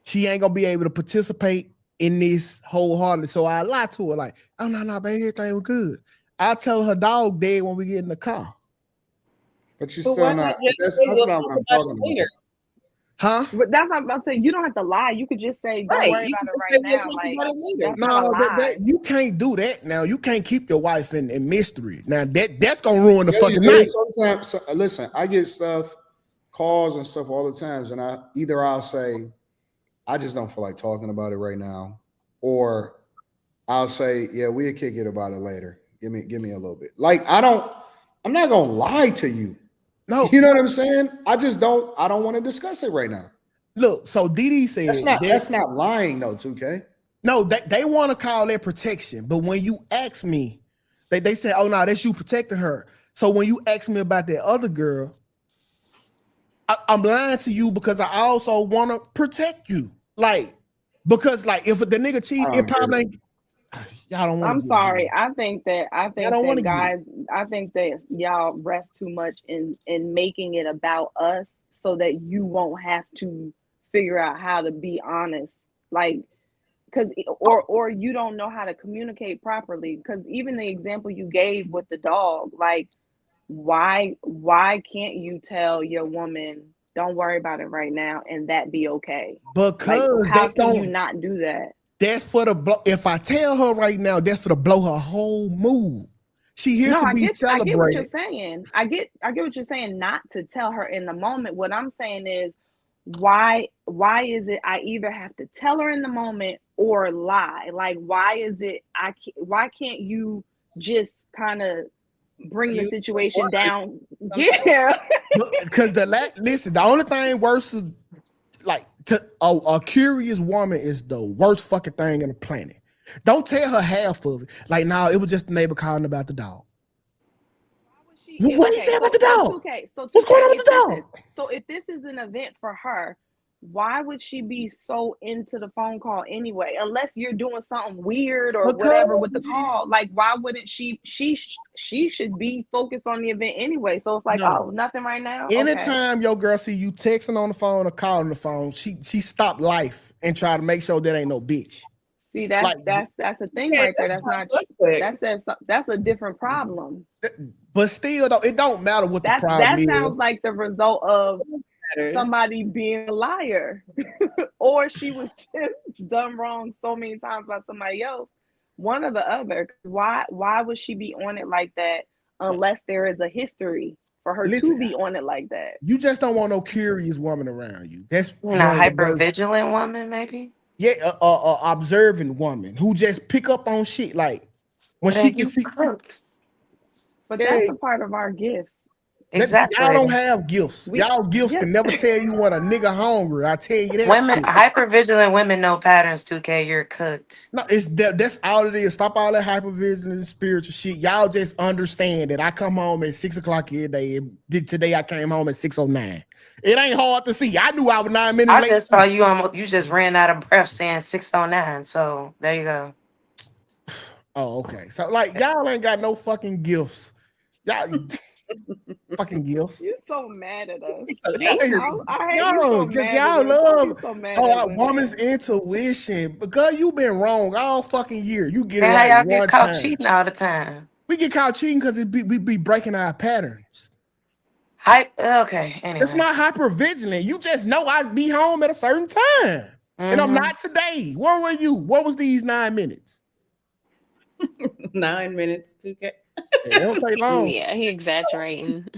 She ain't gonna be able to participate in this wholeheartedly. So I lie to her like, oh no, baby, everything was good. I tell her dog dead when we get in the car. But you still not. That's not what I'm talking about. Huh? But that's what I'm about to say. You don't have to lie. You could just say, don't worry about it right now. Like, that's not a lie. You can't do that now. You can't keep your wife in mystery. Now that's gonna ruin the fucking night. Sometimes, listen, I get calls and stuff all the times, and I'll say, I just don't feel like talking about it right now, or I'll say, yeah, we'll kick it about it later. Give me a little bit. Like I'm not gonna lie to you. No, you know what I'm saying? I don't want to discuss it right now. Look, so Didi said that's not lying though, 2K. No, they want to call that protection, but when you ask me, they say, oh no, that's you protecting her. So when you ask me about that other girl, I'm lying to you because I also want to protect you. Like, Because like if the nigga cheat, it probably ain't. Y'all don't want. I'm sorry. I think that guys. I think that y'all rest too much in making it about us, so that you won't have to figure out how to be honest. Like, because or you don't know how to communicate properly. Because even the example you gave with the dog, like, why can't you tell your woman, don't worry about it right now, and that be okay? Because like, how can you not do that? That's for the blow. If I tell her right now, that's for to blow her whole mood. She here to be celebrated. I get what you're saying. I get what you're saying. Not to tell her in the moment. What I'm saying is, why is it I either have to tell her in the moment or lie? Like, why is it why can't you just kind of bring the situation down? Yeah. Because listen, the only thing worse is like a curious woman is the worst fucking thing in the planet. Don't tell her half of it. Like, no, it was just the neighbor calling about the dog. What do you say about the dog? What's going on with the dog? So if this is an event for her, why would she be so into the phone call anyway? Unless you're doing something weird or whatever with the call. Like, why wouldn't she should be focused on the event anyway? So it's like, oh, nothing right now. Anytime your girl see you texting on the phone or calling the phone, she stop life and try to make sure that ain't no bitch. See, that's a thing right there. That's not that's a different problem. But still, though, it don't matter what the problem is. That sounds like the result of somebody being a liar, or she was just done wrong so many times by somebody else. One or the other. Why would she be on it like that unless there is a history for her to be on it like that? You just don't want no curious woman around you. That's a hyper vigilant woman, maybe. Yeah, observant woman who just pick up on shit like when she can see. But that's a part of our gifts. Exactly. Y'all don't have gifts. Y'all gifts can never tell you when a nigga hungry. I tell you that. Women, hypervigilant women know patterns. 2K, you're cooked. No, it's that's all it is. Stop all that hypervigilant spiritual shit. Y'all just understand that I come home at 6 o'clock every day. Today I came home at 6:09. It ain't hard to see. I knew I was 9 minutes late. I just saw you you just ran out of breath saying 6:09. So there you go. Oh, okay. So like y'all ain't got no fucking gifts. Y'all fucking gifts. You're so mad at us. Y'all love woman's intuition. But girl, you been wrong all fucking year. You get it right. Y'all get caught cheating all the time. We get caught cheating because we be breaking our patterns. Okay. Anyway. It's not hypervigilant. You just know I'd be home at a certain time. And I'm not today. Where were you? What was these 9 minutes? 9 minutes, 2K. It don't take long. Yeah, he exaggerating.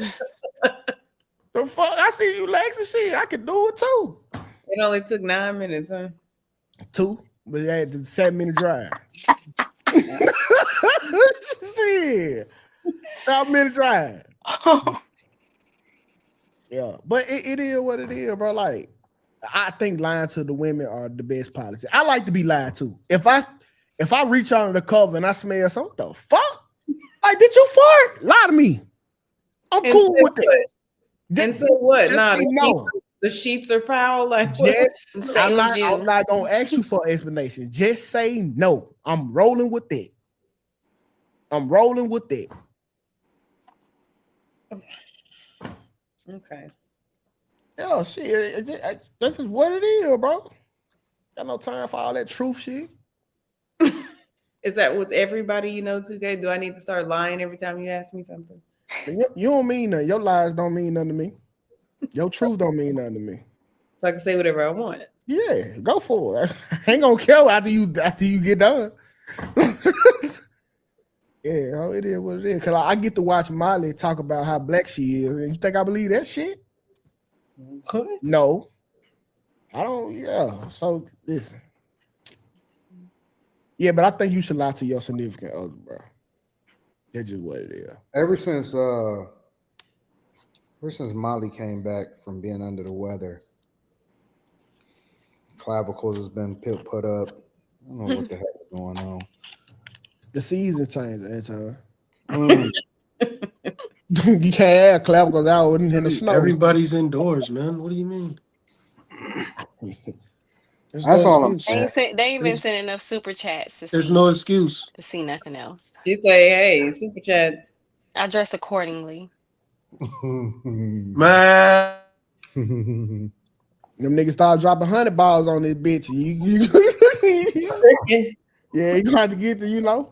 The fuck? I see you legs and shit. I could do it too. It only took 9 minutes, huh? 2, but it had the 7-minute drive. Shit. 7-minute drive. Yeah, but it is what it is, bro. Like, I think lying to the women are the best policy. I like to be lied to. If I reach under the cover and I smell something, what the fuck? Like, did you fart? Lie to me. I'm cool with it. And say what? Nah, the sheets are foul. Like, I'm not gonna ask you for an explanation. Just say no. I'm rolling with that. Okay. Yeah, shit. This is what it is, bro. Got no time for all that truth shit. Is that with everybody you know, 2K? Do I need to start lying every time you ask me something? You don't mean nothing. Your lies don't mean nothing to me. Your truth don't mean nothing to me. So I can say whatever I want. Yeah, go for it. I ain't gonna kill after you get done. Yeah, it is what it is. Cause I get to watch Molly talk about how black she is, and you think I believe that shit? What? No, I don't. Yeah. So listen. Yeah, but I think you should lie to your significant other, bro. That's just what it is. Ever since Molly came back from being under the weather, clavicles has been put up. I don't know what the heck is going on. The season changed, Anton. You can't have clavicles out in the snow. Everybody's indoors, man. What do you mean? That's all I'm saying. They ain't been sending enough super chats to There's see. no excuse to see nothing else. You say, hey, super chats. I dress accordingly. man. Them niggas start dropping 100 balls on this bitch. Yeah, you gonna have to get to,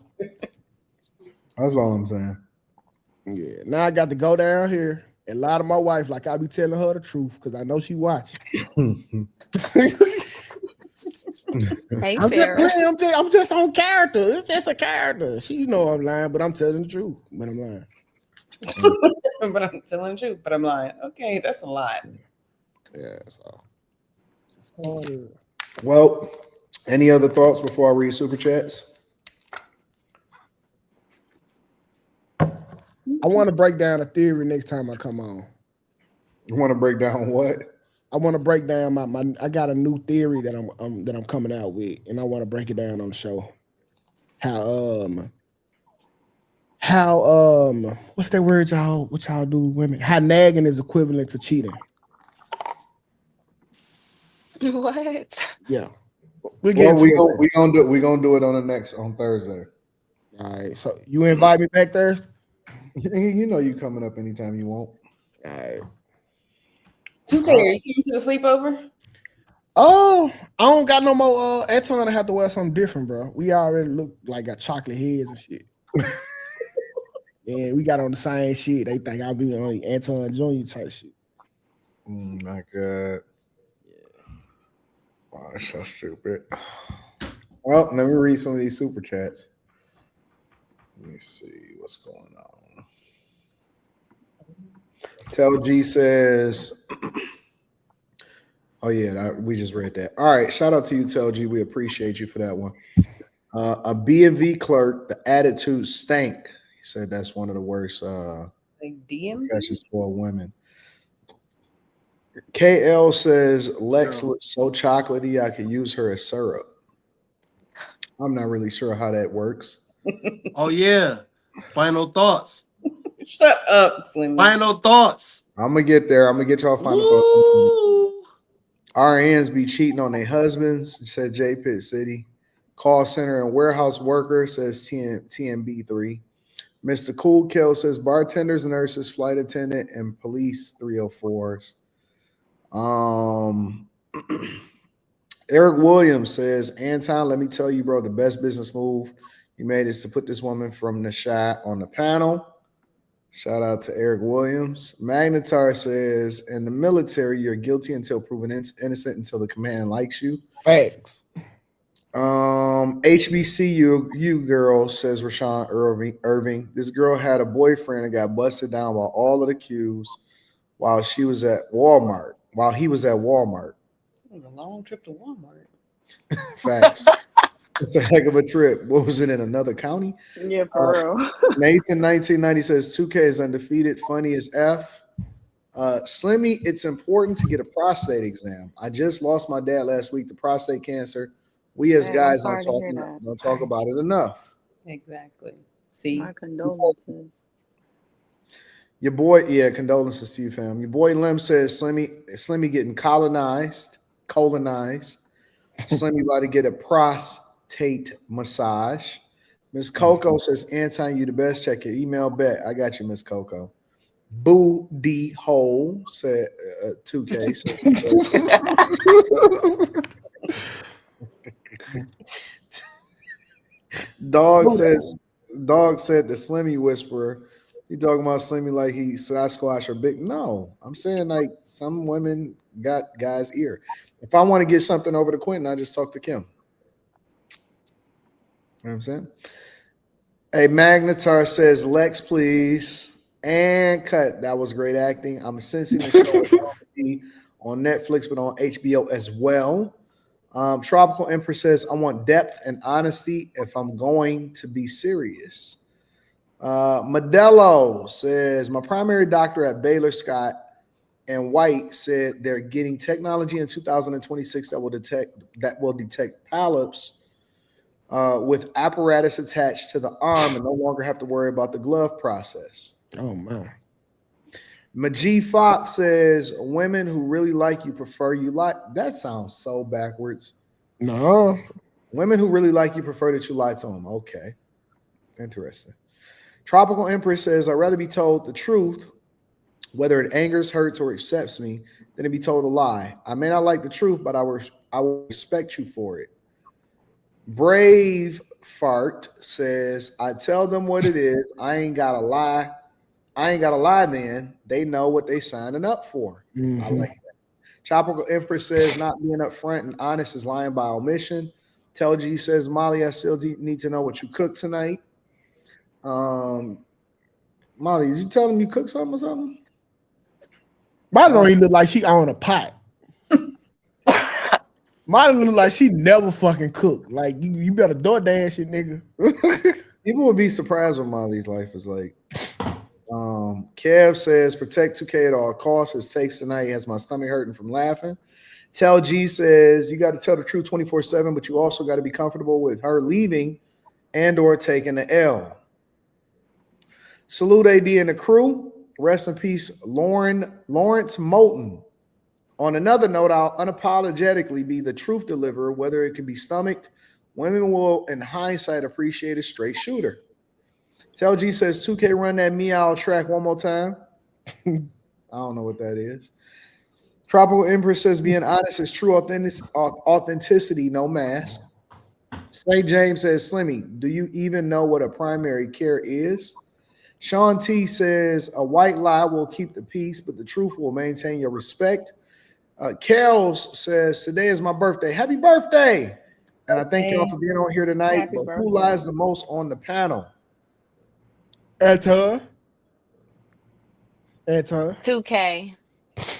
That's all I'm saying. Yeah, now I got to go down here and lie to my wife like I be telling her the truth because I know she watching. Hey, I'm Sarah. just playing. I'm just on character. It's just a character. She know I'm lying, but I'm telling the truth. But I'm lying. But I'm telling the truth. But I'm lying. Okay, that's a lot. Yeah. So. Well, any other thoughts before I read super chats? I want to break down a theory next time I come on. You want to break down what? I want to break down my I got a new theory that I'm coming out with, and I want to break it down on the show. How what's that word what y'all do women? How nagging is equivalent to cheating. What? Yeah. We gonna do it on Thursday. All right. So you invite me back Thursday? You know you coming up anytime you want. All right. 2K, are you coming to the sleepover? Oh, I don't got no more Anton. I have to wear something different, bro. We already look like got chocolate heads and shit. Yeah, we got on the same shit. They think I'll be on Anton Jr. type shit. My God. Wow, that's so stupid. Well, let me read some of these super chats. Let me see what's going on. Tell G says, oh yeah, we just read that. All right, shout out to you, Tell G. We appreciate you for that one. A B&V clerk, the attitude stank. He said that's one of the worst professions for women. KL says Lex looks so chocolatey, I could use her as syrup. I'm not really sure how that works. Oh yeah. Final thoughts. Shut up, Slim. Final thoughts. I'm gonna get there. I'm gonna get y'all final thoughts. RNs be cheating on their husbands, said J Pitt City. Call center and warehouse worker, says TMB3. Mr. Cool Kill says bartenders, nurses, flight attendant, and police 304s. Eric Williams says, Anton, let me tell you, bro, the best business move you made is to put this woman from the shot on the panel. Shout out to Eric Williams. Magnetar says, in the military, you're guilty until proven innocent until the command likes you. Thanks. HBCU girl, says Rashawn Irving. This girl had a boyfriend and got busted down by all of the Qs while he was at Walmart. A long trip to Walmart. Facts. It's a heck of a trip. What was it, in another county? Yeah, for real. Nathan 1990 says 2K is undefeated, funny as F. Slimmy, it's important to get a prostate exam. I just lost my dad last week to prostate cancer. We as guys don't talk about it enough. Exactly. See, my condolences. Your boy, condolences to you, fam. Your boy Lim says Slimmy getting colonized. Slimmy about to get a prostate massage. Miss Coco says, Anton, you the best. Check your email. Bet. I got you, Miss Coco. Boo D hole said 2K. Dog said the Slimmy whisperer. He talking about Slimmy like he Sasquatch or big. No, I'm saying like some women got guys' ear. If I want to get something over to Quentin, I just talk to Kim. You know what I'm saying? A Magnetar says, Lex, please. And cut. That was great acting. I'm sensing the show on Netflix, but on HBO as well. Tropical Empress says, I want depth and honesty if I'm going to be serious. Modelo says, my primary doctor at Baylor, Scott and White, said they're getting technology in 2026 that will detect polyps with apparatus attached to the arm and no longer have to worry about the glove process. Oh man. Majee Fox says, women who really like you prefer you like. That sounds so backwards. No. Women who really like you prefer that you lie to them. Okay. Interesting. Tropical Empress says, I'd rather be told the truth, whether it angers, hurts, or accepts me, than to be told a lie. I may not like the truth, but I will respect you for it. Brave Fart says, I tell them what it is. I ain't got to lie. Then. They know what they signing up for. Mm-hmm. I like that. Tropical Empress says, not being upfront and honest is lying by omission. Tell G says, Molly, I still need to know what you cooked tonight. Molly, did you tell them you cooked something or something? Molly don't even look like she own a pot. Molly look like she never fucking cooked. Like you better DoorDash it, nigga. People would be surprised what Molly's life is like. Kev says, protect 2K at all costs. His takes tonight has my stomach hurting from laughing. Tell G says, you got to tell the truth 24/7, but you also got to be comfortable with her leaving and or taking the L. Salute AD and the crew. Rest in peace, Lawrence Moulton. On another note, I'll unapologetically be the truth deliverer, whether it can be stomached. Women will, in hindsight, appreciate a straight shooter. Tell G says 2K run that meow track one more time. I don't know what that is. Tropical Empress says being honest is true authenticity, no mask. St. James says, Slimmy, do you even know what a primary care is? Sean T says a white lie will keep the peace, but the truth will maintain your respect. Kels says, today is my birthday. Happy birthday. And I thank y'all for being on here tonight. Happy But birthday. who lies the most on the panel? Anton. 2K.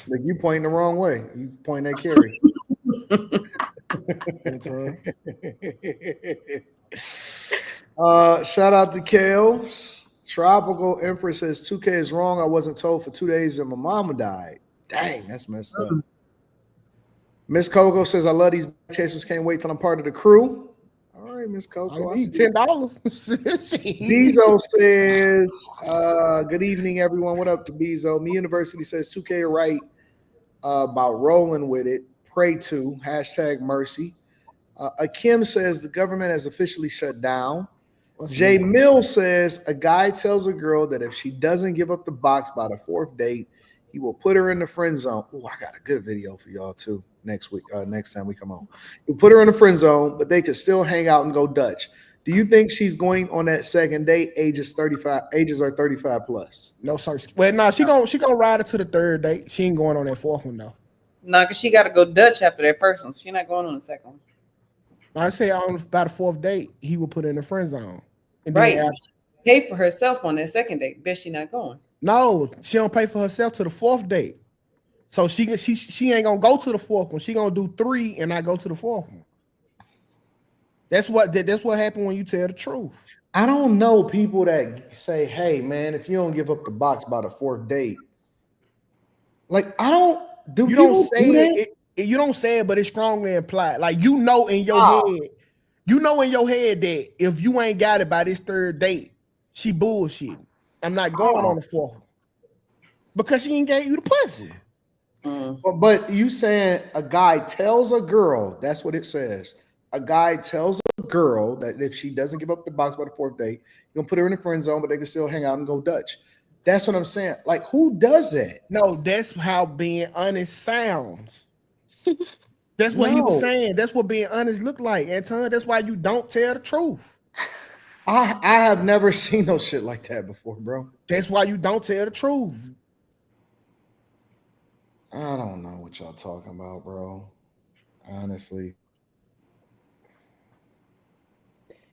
Like you pointing the wrong way. You point at Carrie. Shout out to Kales. Tropical Empress says 2K is wrong. I wasn't told for 2 days and my mama died. Dang, that's messed up. Miss Coco says, I love these chasers. Can't wait till I'm part of the crew. All right, Miss Coco. I need $10. Bezo says, good evening, everyone. What up to Bezo? Me University says 2K are right about rolling with it. Pray to. #mercy. Akim says the government has officially shut down. Jay Mills says a guy tells a girl that if she doesn't give up the box by the 4th date, he will put her in the friend zone. Oh, I got a good video for y'all too next week. Next time we come on, he'll put her in the friend zone, but they could still hang out and go Dutch. Do you think she's going on that second date? Ages are 35 plus. No, sir. Well, no, she gonna ride it to the 3rd date. She ain't going on that 4th one though. No, because she got to go Dutch after that first one. She's not going on the second one. I say on about the 4th date, he will put her in the friend zone. And Right. then Pay for herself on that second date. Bet she not going. no, she don't pay for herself to the 4th date. So she ain't gonna go to the 4th one. She gonna do 3 and not go to the 4th one. That's what happened when you tell the truth. I don't know people that say, hey man, if you don't give up the box by the 4th date, like I don't do You people don't say do that? it, you don't say it, but it's strongly implied. Like you know in your head that if you ain't got it by this 3rd date, she bullshit. I'm not going on the 4th one. Because she ain't gave you the pussy. But you saying a guy tells a girl, that's what it says. A guy tells a girl that if she doesn't give up the box by the 4th date, you're gonna put her in the friend zone, but they can still hang out and go Dutch. That's what I'm saying. Like, who does that? No, that's how being honest sounds. That's what he was saying. That's what being honest look like, Anton. That's why you don't tell the truth. I have never seen no shit like that before, bro. That's why you don't tell the truth. I don't know what y'all talking about, bro. Honestly.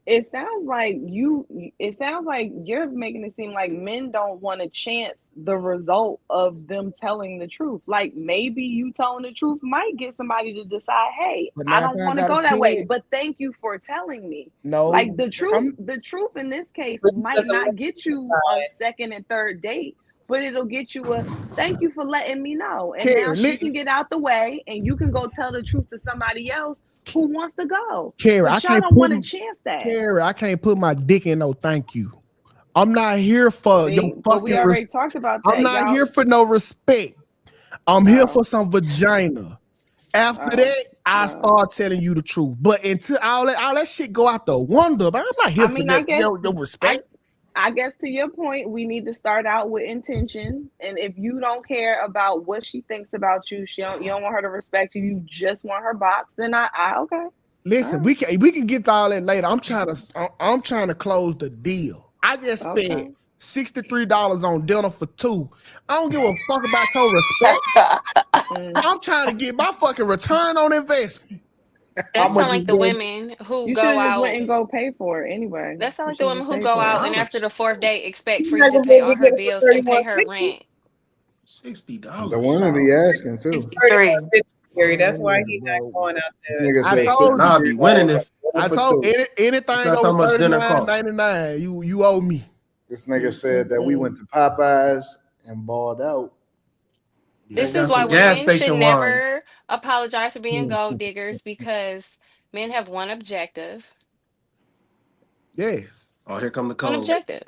It sounds like you're making it seem like men don't want to chance the result of them telling the truth. Like maybe you telling the truth might get somebody to decide, hey, I don't want to go that way, but thank you for telling me. No, like the truth in this case might not get you a 2nd and 3rd date, but it'll get you a thank you for letting me know. And now she can get out the way and you can go tell the truth to somebody else who wants to go. Carrie, I don't want to chance that. Carrie, I can't put my dick in no thank you. I'm not here for your fucking. We already talked about that. I'm not here for no respect. I'm here for some vagina. After that, I start telling you the truth. But until all that shit go out the window, but I'm not here for that. No respect. I guess to your point, we need to start out with intention. And if you don't care about what she thinks about you, you don't want her to respect you, you just want her box, then okay. Listen, we can get to all that later. I'm trying to close the deal. I just spent $63 on dinner for two. I don't give a fuck about your respect. I'm trying to get my fucking return on investment. That sound like the women who go out and go pay for it anyway. That sound like the women who go out and after the fourth date expect for you to pay all her bills and pay her rent. $60. The women be asking too. That's why he's not going out there. Nigga I say told you. I'll be winning if I told anything that's how much dinner costs. $39.99. You owe me. This nigga said that we went to Popeyes and balled out. This is why women should never apologize for being gold diggers, because men have one objective. Yes. Oh, here come the code. One objective.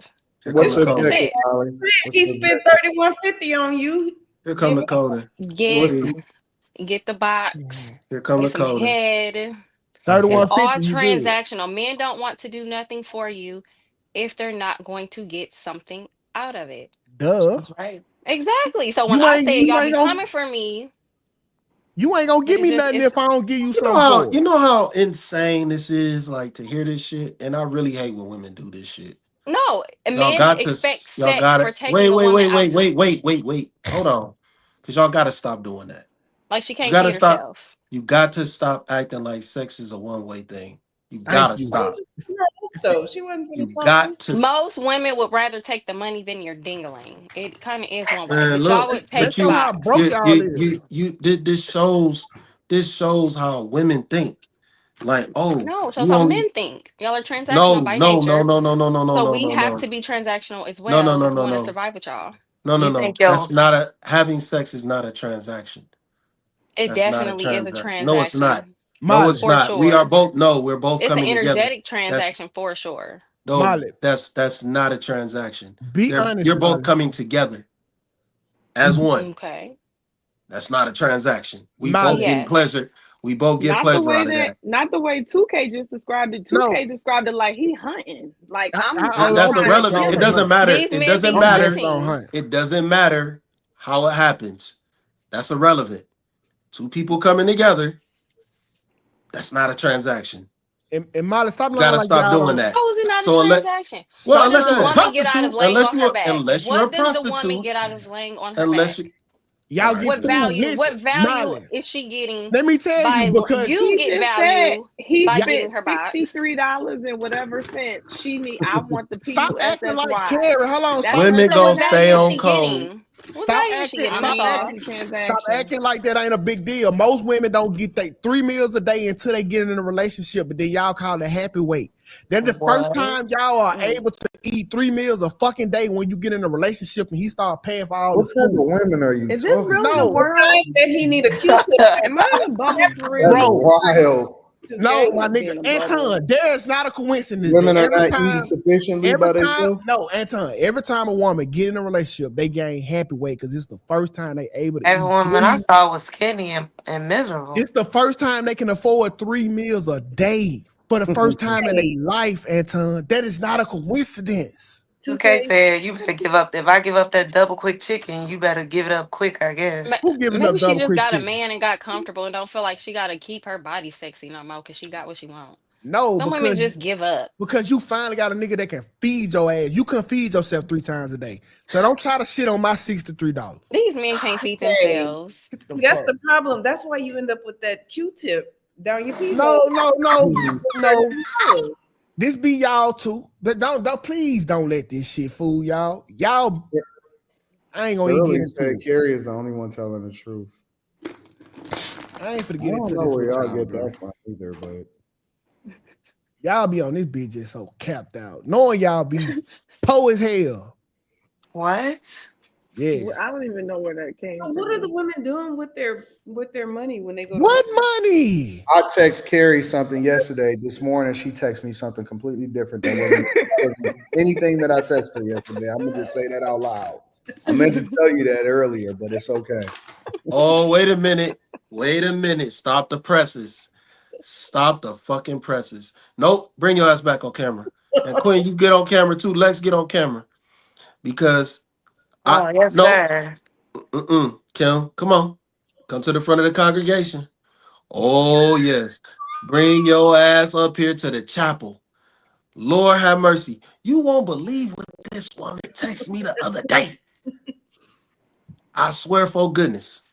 What's the objective, it. Molly? He spent $31.50 on you. Here come the code. Get the box. Here come the code. Head. It's all transactional. Men don't want to do nothing for you if they're not going to get something out of it. Duh. That's right. Exactly. So when I say y'all be coming for me, you ain't gonna give me nothing if I don't give you something. You know how insane this is, like, to hear this shit, and I really hate when women do this shit. No, y'all men got expect to, y'all sex got for it. taking a woman out. Wait. Hold on, because y'all got to stop doing that. Like she can't feed herself. You got to stop acting like sex is a one-way thing. You gotta stop. So she wasn't. You got to. Most women would rather take the money than your dingling. It kind of is one way. But Look, y'all would take the box. This shows how women think. Like, oh no, it shows how men think. Y'all are transactional by nature. So we have to be transactional as well if we want to survive with y'all. No. That's not having sex is not a transaction. It definitely is a transaction. No, it's not. No, it's not. Sure. We are both. No, we're both it's coming together. It's an energetic transaction for sure. No, that's not a transaction. Be honest. You're both coming together as one. Okay. That's not a transaction. We both get pleasure. We both get pleasure out of that. Not the way 2K just described it. 2K described it like he hunting. Like that's irrelevant. It doesn't matter. It doesn't matter. It doesn't matter how it happens. That's irrelevant. Two people coming together. That's not a transaction. And Molly, stop. You gotta stop doing that. How is it not a transaction? Well, unless you're a prostitute, unless you're what a does the prostitute, woman get out of laying on her back? Y'all what value? What value is she getting? Let me tell you, because you get value by getting her box. $63 and whatever cents she need. I want the people. Stop acting like Carrie. Hold on. Women gonna stay on code. Stop acting like that ain't a big deal. Most women don't get 3 meals a day until they get in a relationship, but then y'all call it happy weight. Then the first time y'all are able to eat 3 meals a fucking day when you get in a relationship and he start paying for all what type of women are you? Is this really the world that he need a Q-tip? Am I in a bubble for real? That's wild. No, my nigga, Anton, there's not a coincidence. Women are not eating sufficiently by themselves. No, Anton, every time a woman get in a relationship, they gain happy weight because it's the first time they able to. Every woman I saw was skinny and miserable. It's the first time they can afford 3 meals a day for the first time in their life, Anton. That is not a coincidence. 2K said you better give up. If I give up that double quick chicken, you better give it up quick, I guess. Maybe she just got a man and got comfortable and don't feel like she got to keep her body sexy no more because she got what she wants. No, some women just give up. Because you finally got a nigga that can feed your ass. You can feed yourself 3 times a day. So don't try to shit on my $63. These men can't feed themselves. That's the problem. That's why you end up with that Q-tip down your pee. No. This be y'all too. But don't please don't let this shit fool y'all. Y'all, I ain't gonna even say Carrie is the only one telling the truth. I ain't finna get into this. I don't know where y'all get that from either, but y'all be on this bitch just so capped out. Knowing y'all be po as hell. What? Yeah. I don't even know where that came from. What are the women doing with their money when they go? What money? I text Carrie something yesterday. This morning, she texted me something completely different than anything that I texted her yesterday. I'm gonna just say that out loud. I meant to tell you that earlier, but it's okay. Oh, wait a minute. Wait a minute. Stop the presses. Stop the fucking presses. Nope. Bring your ass back on camera. And Quinn, you get on camera too. Lex, get on camera. Because yes, sir. Kim, come on. Come to the front of the congregation. Oh, yes. Bring your ass up here to the chapel. Lord have mercy. You won't believe what this woman texted me the other day. I swear for goodness.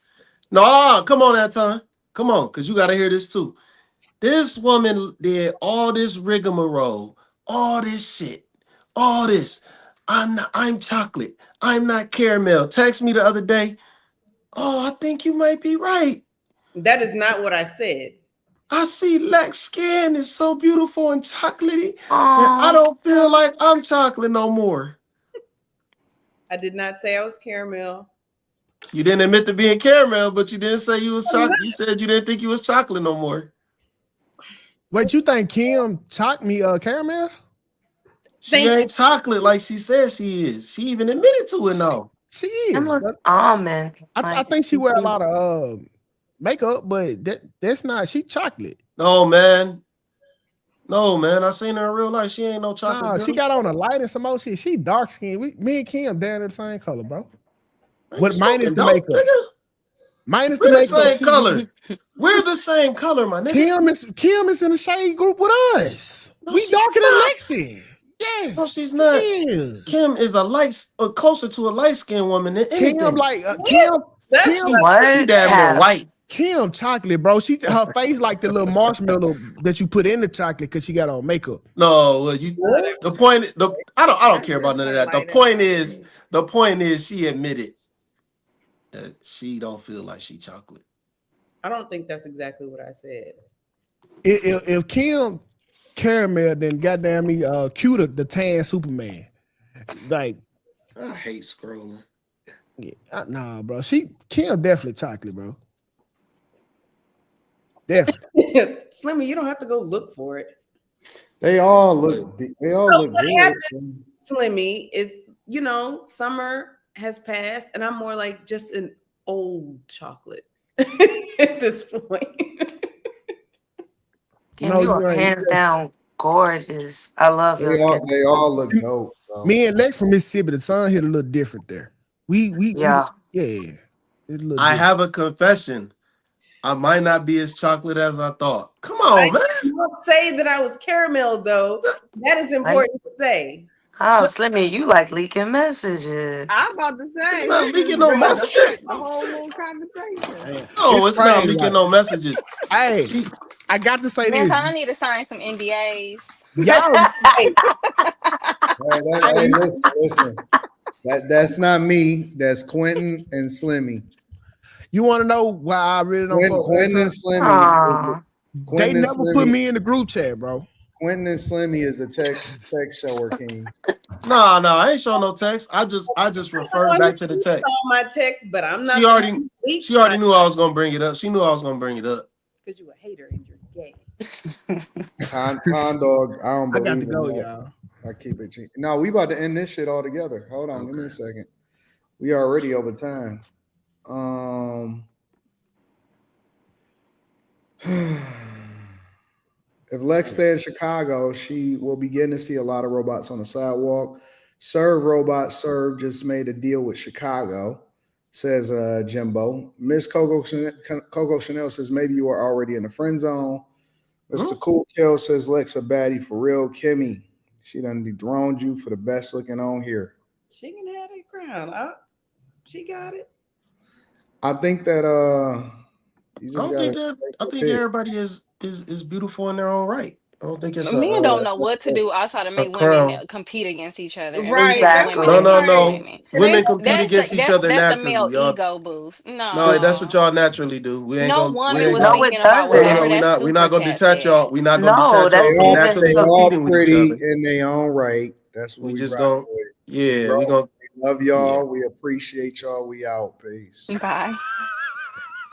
No, come on, Anton. Come on, because you got to hear this too. This woman did all this rigmarole, all this shit, all this. I'm chocolate. I'm not caramel. Text me the other day. Oh, I think you might be right. That is not what I said. I see Lex skin is so beautiful and chocolatey. And I don't feel like I'm chocolate no more. I did not say I was caramel. You didn't admit to being caramel, but you didn't say you was chocolate. You said you didn't think you was chocolate no more. Wait, you think Kim caramel? She ain't chocolate like she says she is. She even admitted to it now. She is. Almond. I think she wear a lot of makeup, but that's not. She chocolate. No, man. I seen her in real life. She ain't no chocolate. Nah, she got on a light and some more shit. She dark skinned. Me and Kim down the same color, bro. What minus the makeup? Nigga? Minus We're the makeup. the same color. We're the same color, my nigga. Kim is in the shade group with us. No, we darker than Lexi. Yes. No, she's not. Is. Kim is closer to a light-skinned woman than anything. Kim Kim she damn near white. Kim chocolate, bro. Her face like the little marshmallow that you put in the chocolate because she got on makeup. No, I don't care about none of that. The point is she admitted that she don't feel like she chocolate. I don't think that's exactly what I said. If Kim caramel, then goddamn me cuter the tan Superman. Like I hate scrolling. Yeah, nah, bro. Kim definitely chocolate, bro. Definitely. Slimmy, you don't have to go look for it. They all look good. Slimmy, is summer has passed and I'm more like just an old chocolate at this point. Kim, you are hands down gorgeous. I love your skin. They all look dope. Bro. Me and Lex from Mississippi, the sun hit a little different there. I have a confession. I might not be as chocolate as I thought. Come on, man. You don't say that I was caramel, though. That is important to say. Oh, Slimmy, you like leaking messages. I'm about to say. It's not leaking no messages. The whole little conversation. No, it's not leaking no messages. Hey, I got to say this. I need to sign some NDAs. Hey, listen. That's not me. That's Quentin and Slimmy. You want to know why I really don't fuck Quentin and Slimmy. They never put me in the group chat, bro. Quentin and Slimmy is the text shower king. No, I ain't showing no text. I just referred back to the text. Saw my text, but I'm not. She already knew I was gonna bring it up. She knew I was gonna bring it up. Because you a hater and you're gay. Con dog, I don't believe I got to go, that. y'all. I keep it cheap. No, we about to end this shit all together. Hold on, give me a second. We already over time. If Lex stay in Chicago, she will begin to see a lot of robots on the sidewalk. Serve just made a deal with Chicago, says Jimbo. Miss Coco Chanel says maybe you are already in the friend zone. Mr. Cool Kill says Lex a baddie for real. Kimmy, she done dethroned you for the best looking on here. She can have that crown. She got it. I think that I think everybody is beautiful in their own right. I don't think it's men don't know what to do outside of make women compete against each other. Right. Exactly. No. Women compete against each other that's naturally. the male Y'all. ego boost. No, that's what y'all naturally do. We ain't no gonna. woman was thinking about whatever We're not gonna detach y'all. We're not gonna detach y'all from naturally competing with each other. in their own right. That's what we just don't. Yeah, we gonna love y'all. Yeah. We appreciate y'all. We out. Peace. Bye.